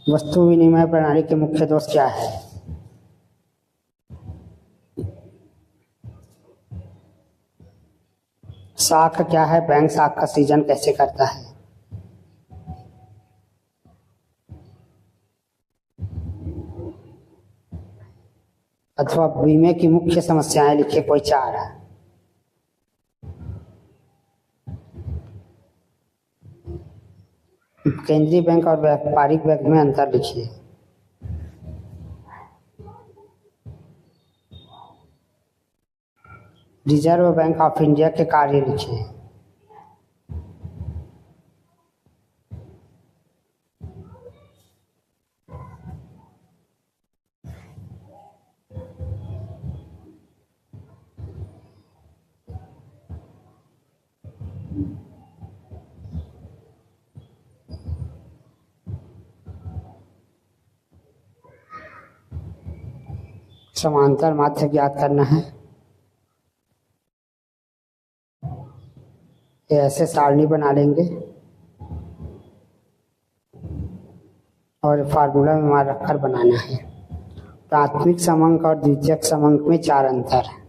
वस्तु विनिमय प्रणाली के मुख्य दोष क्या है? साख क्या है? बैंक साख का सृजन कैसे करता है? अथवा बीमे की मुख्य समस्याएं लिखिए कोई 4। केंद्रीय बैंक और व्यापारिक बैंक में अंतर लिखिए। रिजर्व बैंक ऑफ इंडिया के कार्य लिखिए। समांतर माध्य ज्ञात करना है। ये ऐसे सारणी बना लेंगे और फार्मूला में मान रखकर बनाना है। प्राथमिक समंक और द्वितीयक समंक में 4 अंतर है।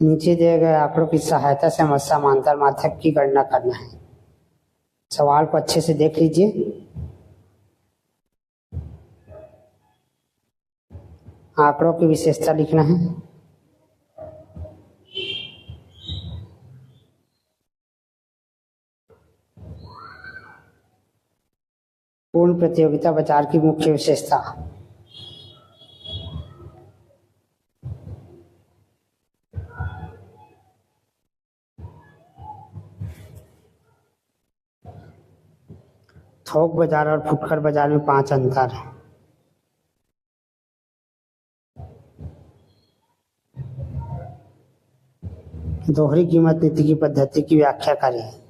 नीचे दिए गए आंकड़ों की सहायता से हमें समांतर माध्यक की गणना करना है। सवाल को अच्छे से देख लीजिए। आंकड़ों की विशेषता लिखना है। पूर्ण प्रतियोगिता बाजार की मुख्य विशेषता। थोक बाजार और फुटकर बाजार में 5 अंतर है। दोहरी कीमत नीति की पद्धति की व्याख्या करें।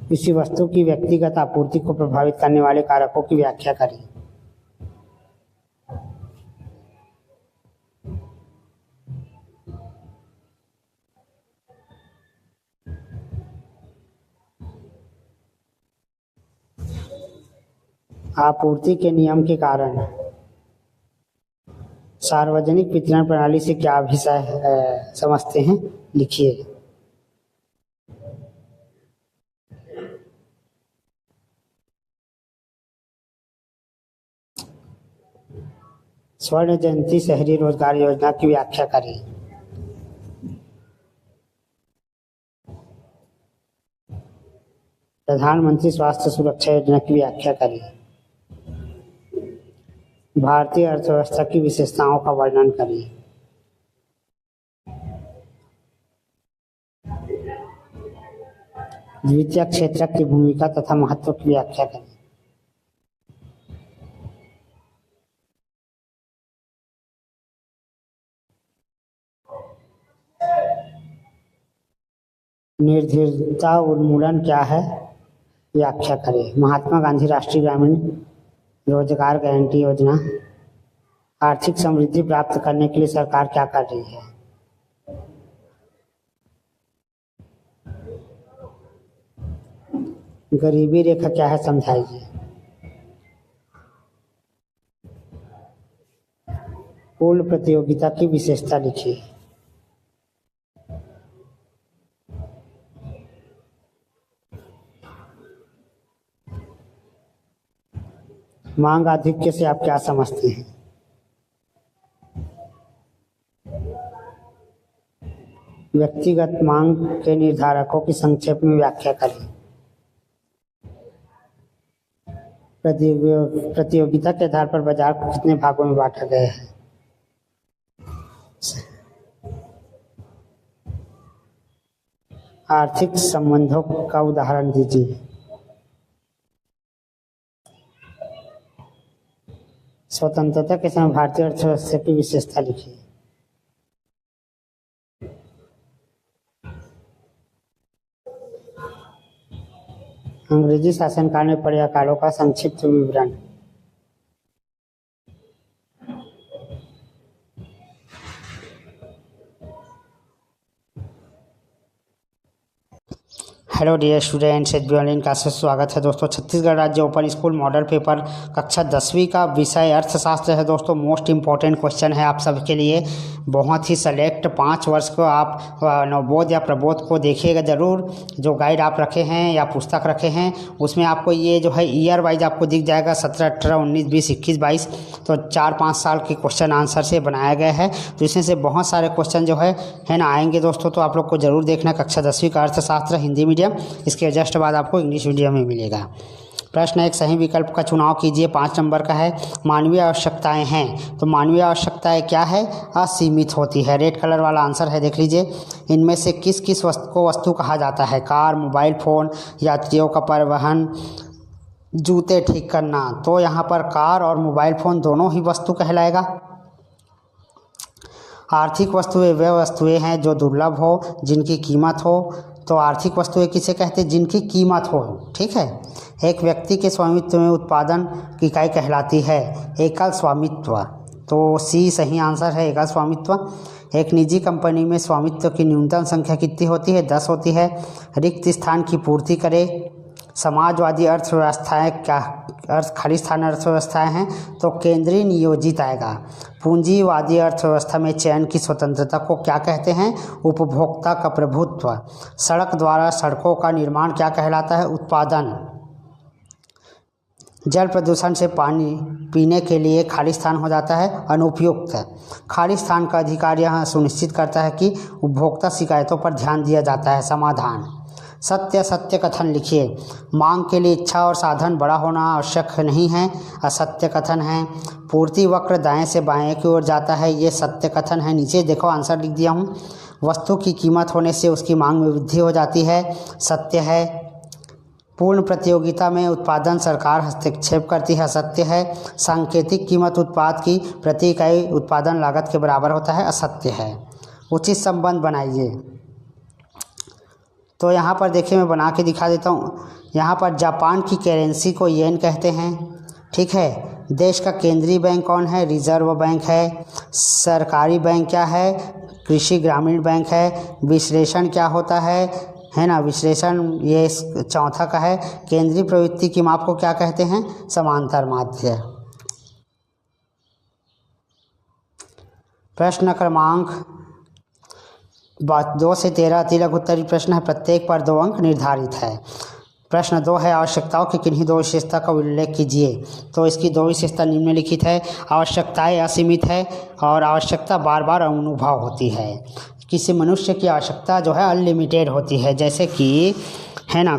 किसी वस्तु की व्यक्तिगत आपूर्ति को प्रभावित करने वाले कारकों की व्याख्या करें। आपूर्ति के नियम के कारण। सार्वजनिक वितरण प्रणाली से क्या अभिप्राय समझते हैं, लिखिए। स्वर्ण जयंती शहरी रोजगार योजना की व्याख्या करें। प्रधानमंत्री स्वास्थ्य सुरक्षा योजना की व्याख्या करें। भारतीय अर्थव्यवस्था की विशेषताओं का वर्णन करें। द्वितीय क्षेत्र की भूमिका तथा महत्व की व्याख्या करें। निर्धनता उन्मूलन क्या है, व्याख्या करें। महात्मा गांधी राष्ट्रीय ग्रामीण रोजगार गारंटी योजना। आर्थिक समृद्धि प्राप्त करने के लिए सरकार क्या कर रही है। गरीबी रेखा क्या है, समझाइए। पूर्ण प्रतियोगिता की विशेषता लिखिए। मांग आधिक्य से आप क्या समझते हैं। व्यक्तिगत मांग के निर्धारकों की संक्षेप में व्याख्या करें। प्रतियोगिता के आधार पर बाजार को कितने भागों में बांटा गया है? आर्थिक संबंधों का उदाहरण दीजिए। स्वतंत्रता के समय भारतीय अर्थव्यवस्था की विशेषता लिखिए। अंग्रेजी शासनकाल में पर्याकालों का संक्षिप्त विवरण। Hello dear students, online class से स्वागत है दोस्तों। छत्तीसगढ़ राज्य ओपन स्कूल मॉडल पेपर कक्षा 10वीं का विषय अर्थशास्त्र है दोस्तों। मोस्ट इम्पॉर्टेंट क्वेश्चन है आप सबके लिए, बहुत ही सेलेक्ट 5 वर्ष को आप नवबोध या प्रबोध को देखिएगा ज़रूर। जो गाइड आप रखे हैं या पुस्तक रखे हैं उसमें आपको ये जो है ईयर वाइज आपको दिख जाएगा 17, 18, 19, 20, 21, 22। तो 4-5 साल के क्वेश्चन आंसर से बनाया गया है। तो इसमें से बहुत सारे क्वेश्चन जो है ना आएंगे दोस्तों। तो आप लोग को ज़रूर देखना। कक्षा 10वीं का अर्थशास्त्र हिंदी मीडियम, इसके जस्ट बाद आपको इंग्लिश मीडियम में मिलेगा। प्रश्न एक, सही विकल्प का चुनाव कीजिए। 5 नंबर का है, मानवीय आवश्यकताएं हैं। तो मानवीय आवश्यकताएं क्या है? असीमित होती है। रेड कलर वाला आंसर है, देख लीजिए। इनमें से किस किस वस्तु को वस्तु कहा जाता है? कार, मोबाइल फ़ोन, यात्रियों का परिवहन, जूते ठीक करना। तो यहाँ पर कार और मोबाइल फ़ोन दोनों ही वस्तु कहलाएगा। आर्थिक वस्तुएं वे वस्तुएं हैं जो दुर्लभ हो, जिनकी कीमत हो। तो आर्थिक वस्तुएं किसे कहते हैं? जिनकी कीमत हो। ठीक है। एक व्यक्ति के स्वामित्व में उत्पादन की इकाई कहलाती है एकल स्वामित्व। तो सी सही आंसर है, एकल स्वामित्व। एक निजी कंपनी में स्वामित्व की न्यूनतम संख्या कितनी होती है? 10 होती है। रिक्त स्थान की पूर्ति करे। समाजवादी अर्थव्यवस्थाएं क्या खाली स्थान अर्थव्यवस्थाएं हैं? तो केंद्रीय नियोजित आएगा। पूंजीवादी अर्थव्यवस्था में चयन की स्वतंत्रता को क्या कहते हैं? उपभोक्ता का प्रभुत्व। सड़क द्वारा सड़कों का निर्माण क्या कहलाता है? उत्पादन। जल प्रदूषण से पानी पीने के लिए खाली स्थान हो जाता है अनुपयुक्त। खाली स्थान का अधिकार यह सुनिश्चित करता है कि उपभोक्ता शिकायतों पर ध्यान दिया जाता है। समाधान। सत्य सत्य कथन लिखिए। मांग के लिए इच्छा और साधन बड़ा होना आवश्यक नहीं है, असत्य कथन है। पूर्ति वक्र दाएं से बाएं की ओर जाता है, ये सत्य कथन है। नीचे देखो आंसर लिख दिया हूँ। वस्तु की कीमत होने से उसकी मांग में वृद्धि हो जाती है, सत्य है। पूर्ण प्रतियोगिता में उत्पादन सरकार हस्तक्षेप करती है, असत्य है। सांकेतिक कीमत उत्पाद की प्रति इकाई उत्पादन लागत के बराबर होता है, असत्य है। उचित संबंध बनाइए। तो यहाँ पर देखिए मैं बना के दिखा देता हूँ। यहाँ पर जापान की करेंसी को येन कहते हैं। ठीक है। देश का केंद्रीय बैंक कौन है? रिजर्व बैंक है। सरकारी बैंक क्या है? कृषि ग्रामीण बैंक है। विश्लेषण क्या होता है ना? विश्लेषण ये चौथा का है। केंद्रीय प्रवृत्ति की माप को क्या कहते हैं? समांतर माध्य। प्रश्न क्रमांक 2 से 13 तिलक उत्तरी प्रश्न है। प्रत्येक पर 2 अंक निर्धारित है। प्रश्न 2 है, आवश्यकताओं की किन्हीं 2 विशेषता का उल्लेख कीजिए। तो इसकी 2 विशेषता निम्नलिखित है। आवश्यकताएं असीमित है और आवश्यकता बार बार अनुभव होती है। किसी मनुष्य की आवश्यकता जो है अनलिमिटेड होती है। जैसे कि है ना,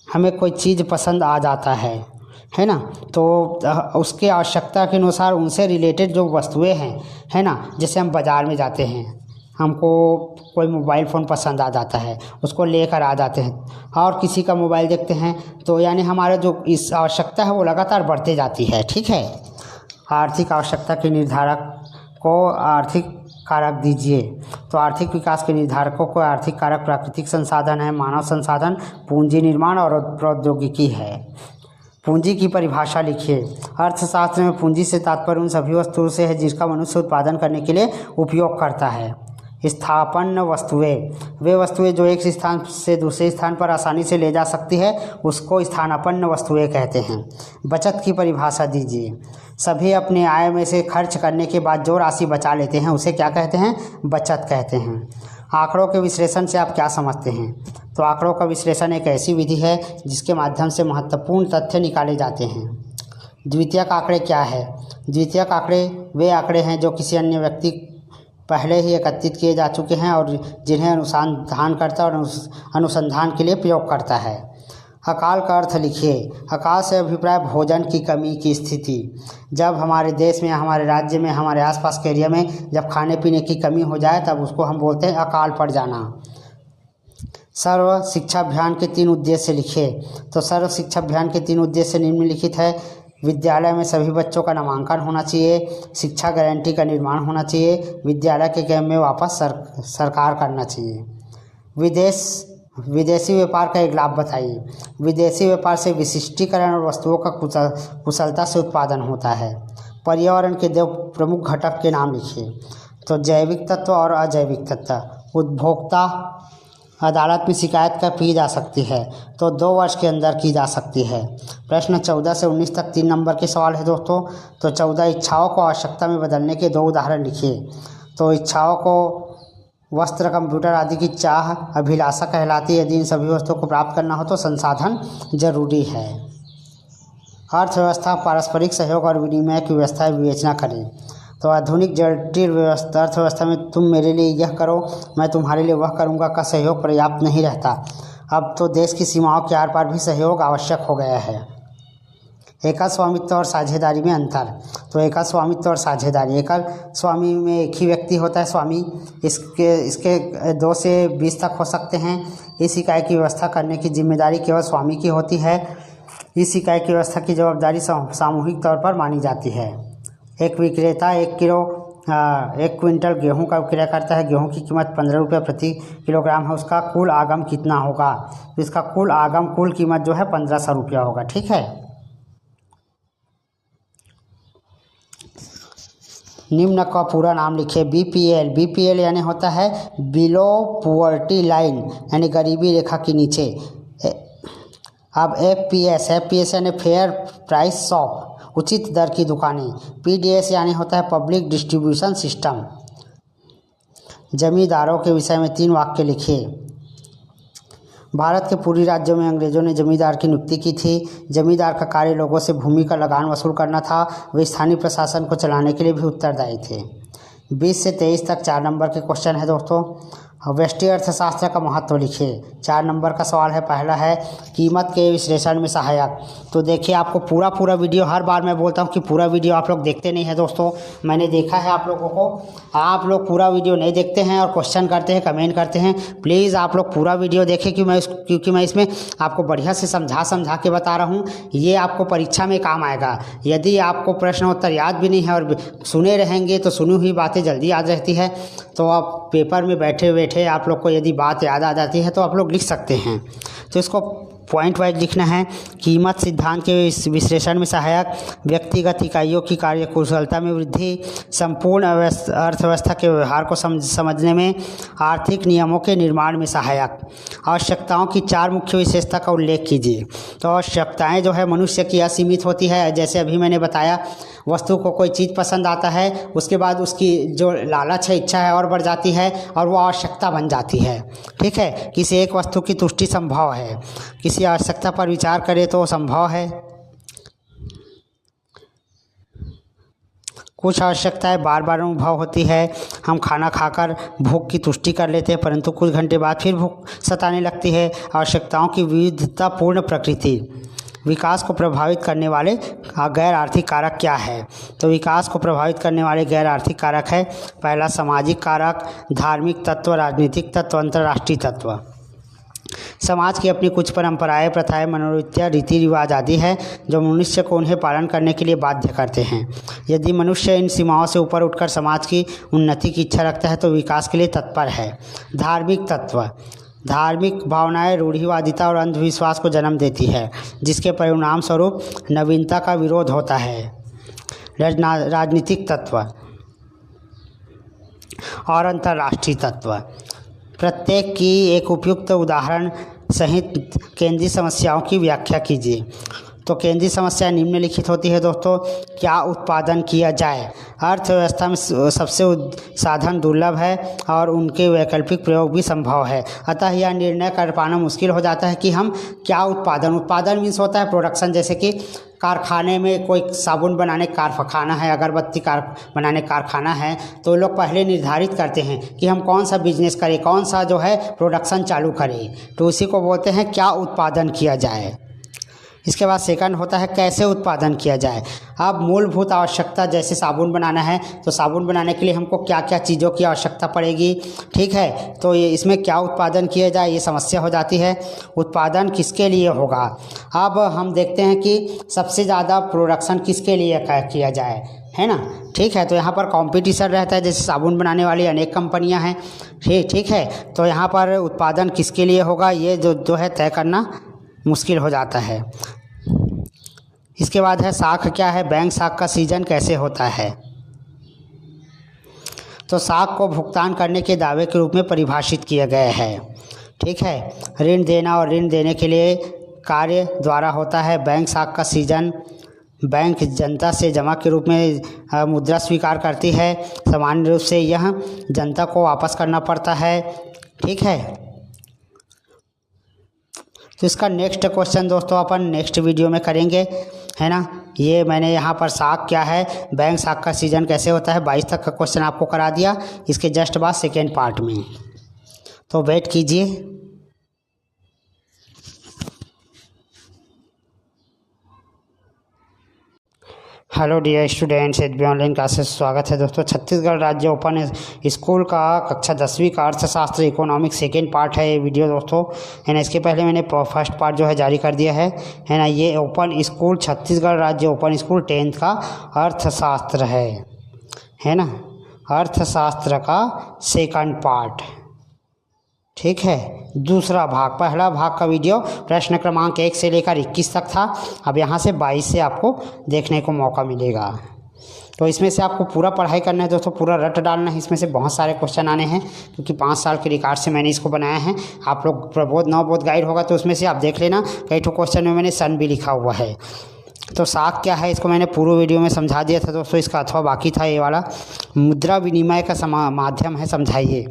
हमें कोई चीज़ पसंद आ जाता है ना, तो उसके आवश्यकता के अनुसार उनसे रिलेटेड जो वस्तुएं हैं, है ना, जैसे हम बाज़ार में जाते हैं, हमको कोई मोबाइल फ़ोन पसंद आ जाता है, उसको लेकर आ जाते हैं और किसी का मोबाइल देखते हैं, तो यानी हमारा जो इस आवश्यकता है वो लगातार बढ़ते जाती है। ठीक है। आर्थिक आवश्यकता के निर्धारक को आर्थिक कारक दीजिए। तो आर्थिक विकास के निर्धारकों को आर्थिक कारक प्राकृतिक संसाधन है, मानव संसाधन, पूंजी निर्माण और प्रौद्योगिकी है। पूंजी की परिभाषा लिखिए। अर्थशास्त्र में पूंजी से तात्पर्य उन सभी वस्तुओं से है जिसका मनुष्य उत्पादन करने के लिए उपयोग करता है। स्थापन्न वस्तुएं, वे वस्तुएं जो एक स्थान से दूसरे स्थान पर आसानी से ले जा सकती है उसको स्थानापन्न वस्तुएं कहते हैं। बचत की परिभाषा दीजिए। सभी अपने आय में से खर्च करने के बाद जो राशि बचा लेते हैं उसे क्या कहते हैं? बचत कहते हैं। आंकड़ों के विश्लेषण से आप क्या समझते हैं? तो आंकड़ों का विश्लेषण एक ऐसी विधि है जिसके माध्यम से महत्वपूर्ण तथ्य निकाले जाते हैं। द्वितीयक आंकड़े क्या है? द्वितीयक आंकड़े वे आंकड़े हैं जो किसी अन्य व्यक्ति पहले ही एकत्रित किए जा चुके हैं और जिन्हें अनुसंधान करता और अनुसंधान के लिए प्रयोग करता है। अकाल का अर्थ लिखिए। अकाल से अभिप्राय भोजन की कमी की स्थिति। जब हमारे देश में, हमारे राज्य में, हमारे आसपास के एरिया में जब खाने पीने की कमी हो जाए तब उसको हम बोलते हैं अकाल पड़ जाना। सर्व शिक्षा अभियान के 3 उद्देश्य लिखिए। तो सर्व शिक्षा अभियान के 3 उद्देश्य निम्नलिखित है। विद्यालय में सभी बच्चों का नामांकन होना चाहिए, शिक्षा गारंटी का निर्माण होना चाहिए, विद्यालय के कैंप में वापस सरकार करना चाहिए। विदेशी व्यापार का एक लाभ बताइए। विदेशी व्यापार से विशिष्टीकरण और वस्तुओं का कुशलता से उत्पादन होता है। पर्यावरण के 2 प्रमुख घटक के नाम लिखिए। तो जैविक तत्व और अजैविक तत्व। उपभोक्ता अदालत में शिकायत कब की जा सकती है? तो 2 वर्ष के अंदर की जा सकती है। प्रश्न 14 से 19 तक 3 नंबर के सवाल है दोस्तों। तो 14 इच्छाओं को आवश्यकता में बदलने के 2 उदाहरण लिखिए। तो इच्छाओं को वस्त्र, कंप्यूटर आदि की चाह अभिलाषा कहलाती है। यदि इन सभी वस्तुओं को प्राप्त करना हो तो संसाधन जरूरी है। अर्थव्यवस्था पारस्परिक सहयोग और विनिमय की व्यवस्था विवेचना करें। तो आधुनिक जटिल अर्थव्यवस्था में तुम मेरे लिए यह करो, मैं तुम्हारे लिए वह करूँगा का सहयोग पर्याप्त नहीं रहता। अब तो देश की सीमाओं के आर पार भी सहयोग आवश्यक हो गया है। एकल स्वामित्व और साझेदारी में अंतर। तो एकल स्वामित्व और साझेदारी। एकल स्वामी में एक ही व्यक्ति होता है स्वामी। इसके 2 से 20 तक हो सकते हैं। इस इकाई की व्यवस्था करने की जिम्मेदारी केवल स्वामी की होती है। इस इकाई की व्यवस्था की जवाबदारी सामूहिक तौर पर मानी जाती है। एक विक्रेता 1 क्विंटल गेहूं का विक्रय करता है। गेहूं की कीमत 15 रुपये प्रति किलोग्राम है। उसका कुल आगम कितना होगा? तो इसका कुल कीमत जो है 1500 रुपया होगा। ठीक है। निम्न का पूरा नाम लिखिए। बीपीएल यानी होता है बिलो पुअर्टी लाइन, यानी गरीबी रेखा के नीचे। अब एफपीएस यानी फेयर प्राइस शॉप, उचित दर की दुकानें। पीडीएस यानी होता है पब्लिक डिस्ट्रीब्यूशन सिस्टम। जमींदारों के विषय में 3 वाक्य लिखिए। भारत के पूर्वी राज्यों में अंग्रेजों ने जमींदार की नियुक्ति की थी। जमींदार का कार्य लोगों से भूमि का लगान वसूल करना था। वे स्थानीय प्रशासन को चलाने के लिए भी उत्तरदायी थे। 20 से 23 तक 4 नंबर के क्वेश्चन है दोस्तों। व्यष्टि अर्थशास्त्र का महत्व लिखिए। 4 नंबर का सवाल है। पहला है कीमत के विश्लेषण में सहायक। तो देखिए, आपको पूरा वीडियो, हर बार मैं बोलता हूँ कि पूरा वीडियो आप लोग देखते नहीं है दोस्तों। मैंने देखा है आप लोगों को, आप लोग पूरा वीडियो नहीं देखते हैं और क्वेश्चन करते हैं, कमेंट करते हैं। प्लीज़ आप लोग पूरा वीडियो देखें क्योंकि मैं इसमें आपको बढ़िया से समझा के बता रहा हूँ। ये आपको परीक्षा में काम आएगा। यदि आपको प्रश्न उत्तर याद भी नहीं है और सुने रहेंगे तो सुनी हुई बातें जल्दी याद रहती है। तो आप पेपर में बैठे आप लोग को यदि बात याद आ जाती है तो आप लोग लिख सकते हैं। तो इसको पॉइंट वाइज लिखना है। कीमत सिद्धांत के विश्लेषण में सहायक, व्यक्तिगत इकाइयों की कार्यकुशलता में वृद्धि, संपूर्ण अर्थव्यवस्था के व्यवहार को समझने में, आर्थिक नियमों के निर्माण में सहायक। आवश्यकताओं की 4 मुख्य विशेषता का उल्लेख कीजिए। तो आवश्यकताएं जो है मनुष्य की असीमित होती है। जैसे अभी मैंने बताया, वस्तु को कोई चीज़ पसंद आता है, उसके बाद उसकी जो लालच है, इच्छा है और बढ़ जाती है और वो आवश्यकता बन जाती है। ठीक है। किसी एक वस्तु की तुष्टि संभव है, किसी आवश्यकता पर विचार करें तो संभव है। कुछ आवश्यकताएं बार बार अनुभव होती है। हम खाना खाकर भूख की तुष्टि कर लेते हैं, परंतु कुछ घंटे बाद फिर भूख सताने लगती है। आवश्यकताओं की विविधतापूर्ण प्रकृति। विकास को प्रभावित करने वाले गैर आर्थिक कारक क्या है? तो विकास को प्रभावित करने वाले गैर आर्थिक कारक है। पहला सामाजिक कारक, धार्मिक तत्व, राजनीतिक तत्व, अंतर्राष्ट्रीय तत्व। समाज की अपनी कुछ परंपराएं, प्रथाएं, मनोवृत्तियाँ, रीति रिवाज आदि है जो मनुष्य को उन्हें पालन करने के लिए बाध्य करते हैं। यदि मनुष्य इन सीमाओं से ऊपर उठकर समाज की उन्नति की इच्छा रखता है तो विकास के लिए तत्पर है। धार्मिक तत्व। धार्मिक भावनाएं रूढ़िवादिता और अंधविश्वास को जन्म देती है, जिसके परिणाम स्वरूप नवीनता का विरोध होता है। राजनीतिक तत्व और अंतर्राष्ट्रीय तत्व। प्रत्येक की एक उपयुक्त उदाहरण सहित केंद्रीय समस्याओं की व्याख्या कीजिए। तो केंद्रीय समस्या निम्नलिखित होती है दोस्तों, क्या उत्पादन किया जाए। अर्थव्यवस्था में सबसे साधन दुर्लभ है और उनके वैकल्पिक प्रयोग भी संभव है, अतः यह निर्णय कर पाना मुश्किल हो जाता है कि हम क्या उत्पादन मीन्स होता है प्रोडक्शन। जैसे कि कारखाने में कोई साबुन बनाने कारखाना है, अगरबत्ती बनाने कारखाना है, तो लोग पहले निर्धारित करते हैं कि हम कौन सा बिजनेस करें, कौन सा जो है प्रोडक्शन चालू करें, तो उसी को बोलते हैं क्या उत्पादन किया जाए। इसके बाद सेकंड होता है कैसे उत्पादन किया जाए। अब मूलभूत आवश्यकता जैसे साबुन बनाना है तो साबुन बनाने के लिए हमको क्या क्या चीज़ों की आवश्यकता पड़ेगी, ठीक है। तो ये इसमें क्या उत्पादन किया जाए ये समस्या हो जाती है। उत्पादन किसके लिए होगा, अब हम देखते हैं कि सबसे ज़्यादा प्रोडक्शन किसके लिए किया जाए, है ना, ठीक है। तो यहाँ पर कंपटीशन रहता है, जैसे साबुन बनाने वाली अनेक कंपनियाँ हैं, ठीक है। तो यहाँ पर उत्पादन किसके लिए होगा ये जो है तय करना मुश्किल हो जाता है। इसके बाद है साख क्या है, बैंक साख का सीजन कैसे होता है। तो साख को भुगतान करने के दावे के रूप में परिभाषित किया गया है, ठीक है। ऋण देना और ऋण देने के लिए कार्य द्वारा होता है। बैंक साख का सीजन बैंक जनता से जमा के रूप में मुद्रा स्वीकार करती है, सामान्य रूप से यह जनता को वापस करना पड़ता है, ठीक है। तो इसका नेक्स्ट क्वेश्चन दोस्तों अपन नेक्स्ट वीडियो में करेंगे, है ना। ये मैंने यहाँ पर साख क्या है, बैंक साख का सीजन कैसे होता है 22 तक का क्वेश्चन आपको करा दिया, इसके जस्ट बाद सेकेंड पार्ट में, तो वेट कीजिए। Hello dear students, HB online classes स्वागत है दोस्तों। छत्तीसगढ़ राज्य ओपन स्कूल का कक्षा 10वीं का अर्थशास्त्र इकोनॉमिक्स सेकेंड पार्ट है ये वीडियो दोस्तों, है ना। इसके पहले मैंने फर्स्ट पार्ट जो है जारी कर दिया है ना। ये ओपन स्कूल छत्तीसगढ़ राज्य ओपन स्कूल 10th का अर्थशास्त्र है ना, अर्थशास्त्र का सेकंड पार्ट, ठीक है। दूसरा भाग, पहला भाग का वीडियो प्रश्न क्रमांक 1 से लेकर 21 तक था, अब यहाँ से 22 से आपको देखने को मौका मिलेगा। तो इसमें से आपको पूरा पढ़ाई करना है दोस्तों, पूरा रट डालना है। इसमें से बहुत सारे क्वेश्चन आने हैं क्योंकि 5 साल के रिकॉर्ड से मैंने इसको बनाया है। आप लोग प्रबोध नवबोध गाइड होगा तो उसमें से आप देख लेना, कई ठो क्वेश्चन में मैंने सन भी लिखा हुआ है। तो साख क्या है इसको मैंने पूर्व वीडियो में समझा दिया था दोस्तों, इसका अथवा बाकी था ये वाला। मुद्रा विनिमय का माध्यम है, समझाइए।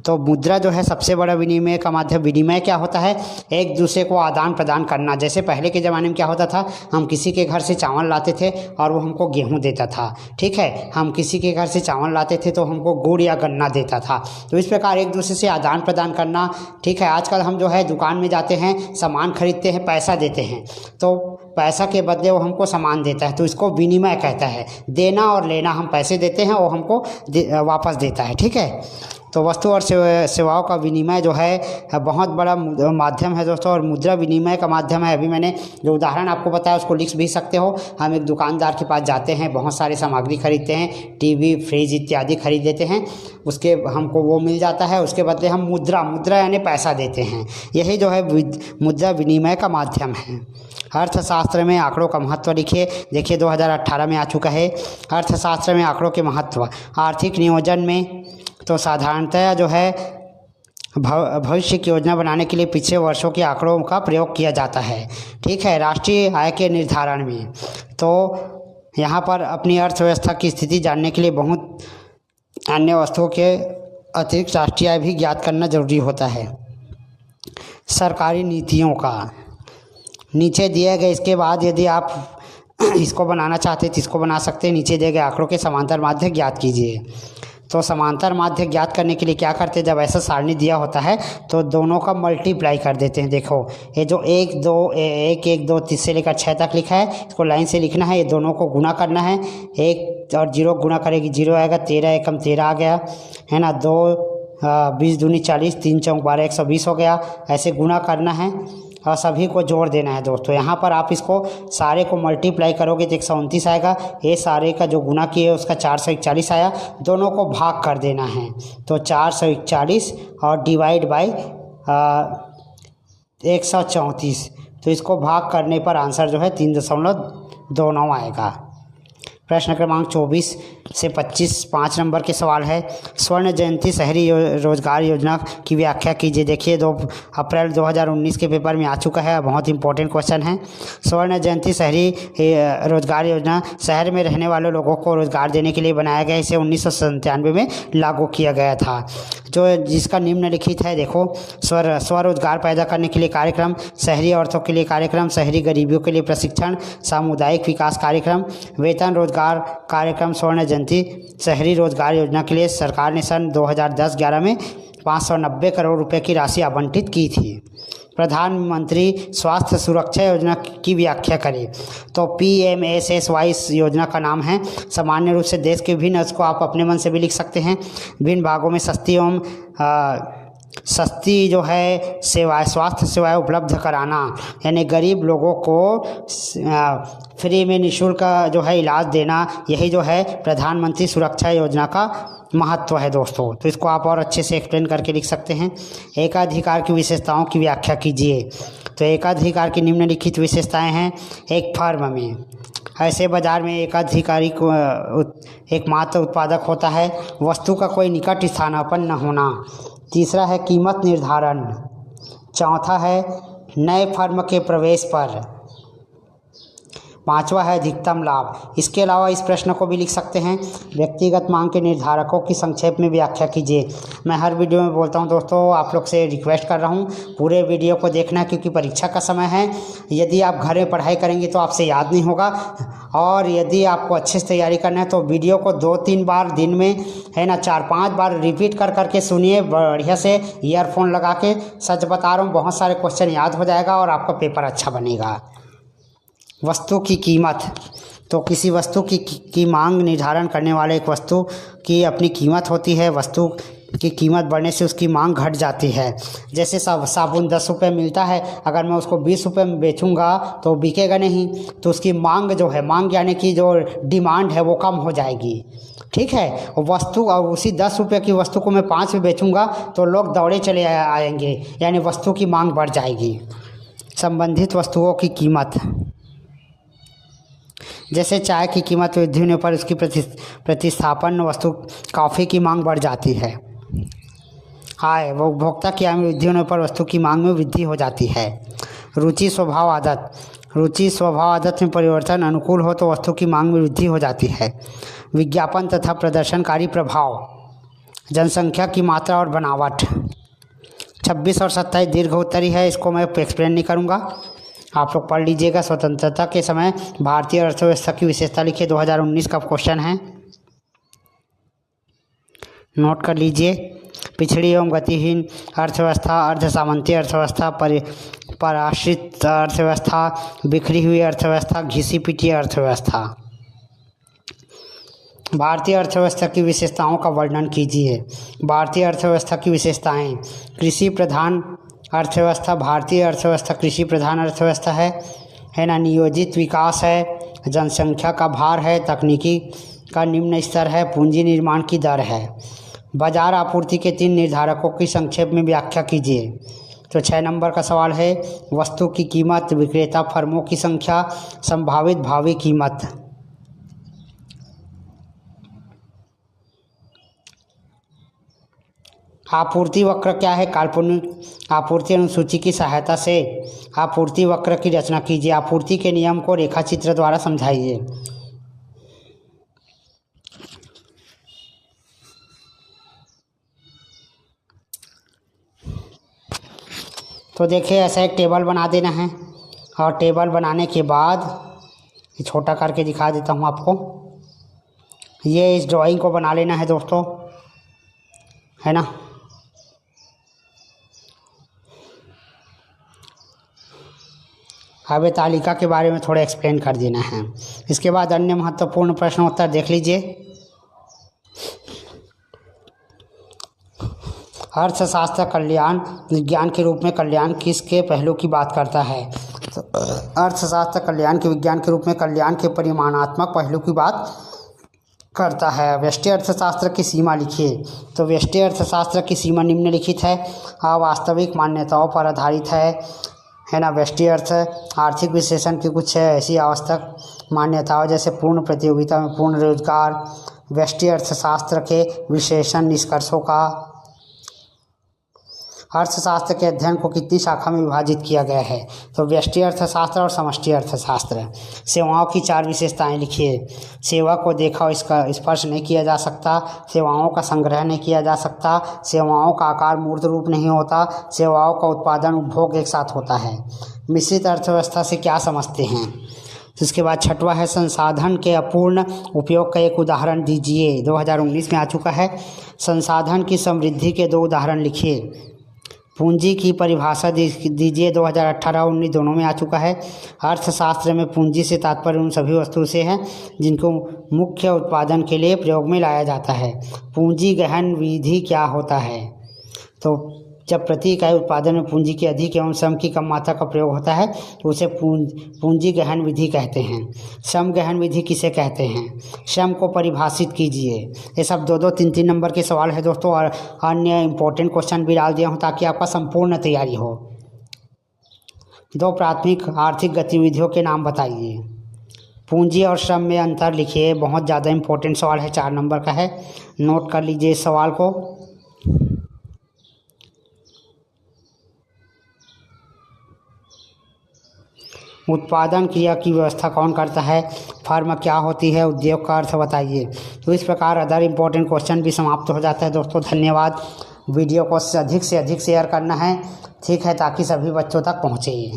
तो मुद्रा जो है सबसे बड़ा विनिमय का माध्यम। विनिमय क्या होता है, एक दूसरे को आदान प्रदान करना। जैसे पहले के ज़माने में क्या होता था, हम किसी के घर से चावल लाते थे और वो हमको गेहूँ देता था, ठीक है। हम किसी के घर से चावल लाते थे तो हमको गुड़ या गन्ना देता था। तो इस प्रकार एक दूसरे से आदान प्रदान करना, ठीक है। आजकल हम जो है दुकान में जाते हैं, सामान खरीदते हैं, पैसा देते हैं, तो पैसा के बदले वो हमको सामान देता है, तो इसको विनिमय कहता है। देना और लेना, हम पैसे देते हैं वो हमको वापस देता है, ठीक है। तो वस्तु और सेवाओं का विनिमय जो है बहुत बड़ा माध्यम है दोस्तों, और मुद्रा विनिमय का माध्यम है। अभी मैंने जो उदाहरण आपको बताया उसको लिख भी सकते हो। हम एक दुकानदार के पास जाते हैं, बहुत सारे सामग्री खरीदते हैं, टीवी फ्रिज इत्यादि खरीद देते हैं, उसके हमको वो मिल जाता है, उसके बदले हम मुद्रा यानी पैसा देते हैं। यही जो है मुद्रा विनिमय का माध्यम है। अर्थशास्त्र में आंकड़ों का महत्व लिखिए। देखिए 2018 में आ चुका है अर्थशास्त्र में आंकड़ों के महत्व। आर्थिक नियोजन में तो साधारणतः जो है भविष्य की योजना बनाने के लिए पिछले वर्षों के आंकड़ों का प्रयोग किया जाता है, ठीक है। राष्ट्रीय आय के निर्धारण में तो यहाँ पर अपनी अर्थव्यवस्था की स्थिति जानने के लिए बहुत अन्य वस्तुओं के अतिरिक्त राष्ट्रीय आय भी ज्ञात करना जरूरी होता है। सरकारी नीतियों का नीचे दिए गए, इसके बाद यदि आप इसको बनाना चाहते हैं तो इसको बना सकते हैं। नीचे दिए गए आंकड़ों के समांतर माध्य ज्ञात कीजिए। तो समांतर माध्य ज्ञात करने के लिए क्या करते हैं, जब ऐसा सारणी दिया होता है तो दोनों का मल्टीप्लाई कर देते हैं। देखो ये जो 1 2 3 से लेकर 6 तक लिखा है, इसको लाइन से लिखना है, ये दोनों को गुना करना है। 1 और 0 गुना करेगी 0 आएगा, 13 एकम 13 आ गया, है ना। 2 20 दूनी 40, 3 चौक 12, 120 हो गया। ऐसे गुना करना है और सभी को जोड़ देना है दोस्तों। यहाँ पर आप इसको सारे को मल्टीप्लाई करोगे तो 129 आएगा। ये सारे का जो गुना किए उसका 441 आया, दोनों को भाग कर देना है। तो 441 और डिवाइड बाई 134, तो इसको भाग करने पर आंसर जो है 3.29 आएगा। प्रश्न क्रमांक 24, से 5 नंबर के सवाल है। स्वर्ण जयंती शहरी रोजगार योजना की व्याख्या कीजिए। देखिए 2 अप्रैल 2019 के पेपर में आ चुका है, बहुत इंपॉर्टेंट क्वेश्चन है। स्वर्ण जयंती शहरी रोजगार योजना शहर में रहने वाले लोगों को रोजगार देने के लिए बनाया गया। इसे 1997 में लागू किया गया था। जो जिसका निम्नलिखित है, देखो, स्वरोजगार पैदा करने के लिए कार्यक्रम, शहरी औरतों के लिए कार्यक्रम, शहरी गरीबियों के लिए प्रशिक्षण, सामुदायिक विकास कार्यक्रम, वेतन रोजगार कार्यक्रम। स्वर्ण जयंती शहरी रोजगार योजना के लिए सरकार ने सन 2010-11 में 590 करोड़ रुपए की राशि आवंटित की थी। प्रधानमंत्री स्वास्थ्य सुरक्षा योजना की व्याख्या करें। तो PMSSY इस योजना का नाम है। सामान्य रूप से देश के विभिन्न अंश को आप अपने मन से भी लिख सकते हैं। विभिन्न भागों में सस्ती जो है सेवाएं, स्वास्थ्य सेवाएं उपलब्ध कराना, यानी गरीब लोगों को फ्री में निःशुल्क जो है इलाज देना, यही जो है प्रधानमंत्री सुरक्षा योजना का महत्व है दोस्तों। तो इसको आप और अच्छे से एक्सप्लेन करके लिख सकते हैं। एकाधिकार की विशेषताओं की व्याख्या कीजिए। तो एकाधिकार की निम्नलिखित विशेषताएं हैं। एक फर्म में, ऐसे बाजार में एकाधिकारी को एकमात्र उत्पादक होता है। वस्तु का कोई निकट स्थानापन्न न होना। तीसरा है कीमत निर्धारण। चौथा है नए फर्म के प्रवेश पर। पांचवा है अधिकतम लाभ। इसके अलावा इस प्रश्न को भी लिख सकते हैं। व्यक्तिगत मांग के निर्धारकों की संक्षेप में व्याख्या कीजिए। मैं हर वीडियो में बोलता हूं दोस्तों, आप लोग से रिक्वेस्ट कर रहा हूं पूरे वीडियो को देखना, क्योंकि परीक्षा का समय है। यदि आप घर में पढ़ाई करेंगे तो आपसे याद नहीं होगा, और यदि आपको अच्छे से तैयारी करना है तो वीडियो को 2-3 बार दिन में, है ना, 4-5 बार रिपीट कर करके सुनिए बढ़िया से, ईयरफोन लगा के। सच बता रहा हूँ, बहुत सारे क्वेश्चन याद हो जाएगा और आपका पेपर अच्छा बनेगा। वस्तु की कीमत। तो किसी वस्तु की मांग निर्धारण करने वाले एक वस्तु की अपनी कीमत होती है। वस्तु की कीमत बढ़ने से उसकी मांग घट जाती है। जैसे साबुन 10 रुपये मिलता है, अगर मैं उसको 20 रुपये में बेचूंगा तो बिकेगा नहीं, तो उसकी मांग जो है, मांग यानी कि जो डिमांड है वो कम हो जाएगी। ठीक है, वस्तु और उसी 10 रुपये की वस्तु को मैं 5 में बेचूंगा तो लोग दौड़े चले आएंगे, यानी वस्तु की मांग बढ़ जाएगी। संबंधित वस्तुओं की कीमत। जैसे चाय की कीमत वृद्धि होने पर उसकी प्रतिस्थापन वस्तु कॉफ़ी की मांग बढ़ जाती है। आय, वो उपभोक्ता की आय में वृद्धि होने पर वस्तु की मांग में वृद्धि हो जाती है। रुचि स्वभाव आदत। रुचि स्वभाव आदत में परिवर्तन अनुकूल हो तो वस्तु की मांग में वृद्धि हो जाती है। विज्ञापन तथा प्रदर्शनकारी प्रभाव। जनसंख्या की मात्रा और बनावट। 26 और 27 दीर्घ उत्तरी है, इसको मैं एक्सप्लेन नहीं करूँगा, आप लोग पढ़ लीजिएगा। स्वतंत्रता के समय भारतीय अर्थव्यवस्था की विशेषता लिखिए, 2019 का क्वेश्चन है, नोट कर लीजिए। पिछड़ी एवं गतिहीन अर्थव्यवस्था, अर्ध सामंती अर्थव्यवस्था, पराश्रित अर्थव्यवस्था, बिखरी हुई अर्थव्यवस्था, घिसी पिटी अर्थव्यवस्था। भारतीय अर्थव्यवस्था की विशेषताओं का वर्णन कीजिए। भारतीय अर्थव्यवस्था की विशेषताएं। कृषि प्रधान अर्थव्यवस्था। भारतीय अर्थव्यवस्था कृषि प्रधान अर्थव्यवस्था है ना। नियोजित विकास है। जनसंख्या का भार है। तकनीकी का निम्न स्तर है। पूंजी निर्माण की दर है। बाजार आपूर्ति के 3 निर्धारकों की संक्षेप में व्याख्या कीजिए। तो 6 नंबर का सवाल है, वस्तु की कीमत, विक्रेता फर्मों की संख्या, संभावित भावी कीमत। आपूर्ति वक्र क्या है? काल्पनिक आपूर्ति अनुसूची की सहायता से आपूर्ति वक्र की रचना कीजिए। आपूर्ति के नियम को रेखाचित्र द्वारा समझाइए। तो देखिए, ऐसा एक टेबल बना देना है, और टेबल बनाने के बाद ये छोटा करके दिखा देता हूँ आपको। ये इस ड्राइंग को बना लेना है दोस्तों, है ना। अब तालिका के बारे में थोड़ा एक्सप्लेन कर देना है। इसके बाद अन्य महत्वपूर्ण प्रश्नोत्तर देख लीजिए। अर्थशास्त्र कल्याण विज्ञान के रूप में कल्याण किसके पहलू की बात करता है? तो अर्थशास्त्र कल्याण के विज्ञान के रूप में कल्याण के परिमाणात्मक पहलू की बात करता है। व्यष्टि अर्थशास्त्र की सीमा लिखिए। तो व्यष्टि अर्थशास्त्र की सीमा निम्नलिखित है। अवास्तविक मान्यताओं पर आधारित है ना। व्यष्टि अर्थ आर्थिक विश्लेषण की कुछ ऐसी आवश्यक मान्यताओं, जैसे पूर्ण प्रतियोगिता में पूर्ण रोजगार, व्यष्टि अर्थशास्त्र के विश्लेषण निष्कर्षों का। अर्थशास्त्र के अध्ययन को कितनी शाखा में विभाजित किया गया है? तो व्यष्टि अर्थशास्त्र और समष्टि अर्थशास्त्र। सेवाओं की 4 विशेषताएं लिखिए। सेवा को देखा और इसका स्पर्श नहीं किया जा सकता, सेवाओं का संग्रह नहीं किया जा सकता, सेवाओं का आकार मूर्त रूप नहीं होता, सेवाओं का उत्पादन उपभोग एक साथ होता है। मिश्रित अर्थव्यवस्था से क्या समझते हैं? इसके बाद 6वां है संसाधन के अपूर्ण उपयोग का एक उदाहरण दीजिए। 2019 में आ चुका है। संसाधन की समृद्धि के 2 उदाहरण लिखिए। पूंजी की परिभाषा दीजिए। 2018-19 दोनों में आ चुका है। अर्थशास्त्र में पूंजी से तात्पर्य उन सभी वस्तुओं से है जिनको मुख्य उत्पादन के लिए प्रयोग में लाया जाता है। पूंजी गहन विधि क्या होता है? तो जब प्रति इकाई उत्पादन में पूंजी की अधिक एवं श्रम की कम मात्रा का प्रयोग होता है तो उसे पूंजी गहन विधि कहते हैं। श्रम गहन विधि किसे कहते हैं? श्रम को परिभाषित कीजिए। ये सब 2-2, 3-3 नंबर के सवाल है दोस्तों, और अन्य इंपॉर्टेंट क्वेश्चन भी डाल दिया हूँ ताकि आपका संपूर्ण तैयारी हो। 2 प्राथमिक आर्थिक गतिविधियों के नाम बताइए। पूंजी और श्रम में अंतर लिखिए। बहुत ज़्यादा इंपॉर्टेंट सवाल है, 4 नंबर का है, नोट कर लीजिए इस सवाल को। उत्पादन क्रिया की व्यवस्था कौन करता है? फर्म क्या होती है? उद्योग का अर्थ बताइए। तो इस प्रकार अदर इम्पोर्टेंट क्वेश्चन भी समाप्त हो जाता है दोस्तों। धन्यवाद। वीडियो को अधिक से अधिक शेयर करना है, ठीक है, ताकि सभी बच्चों तक पहुँचे।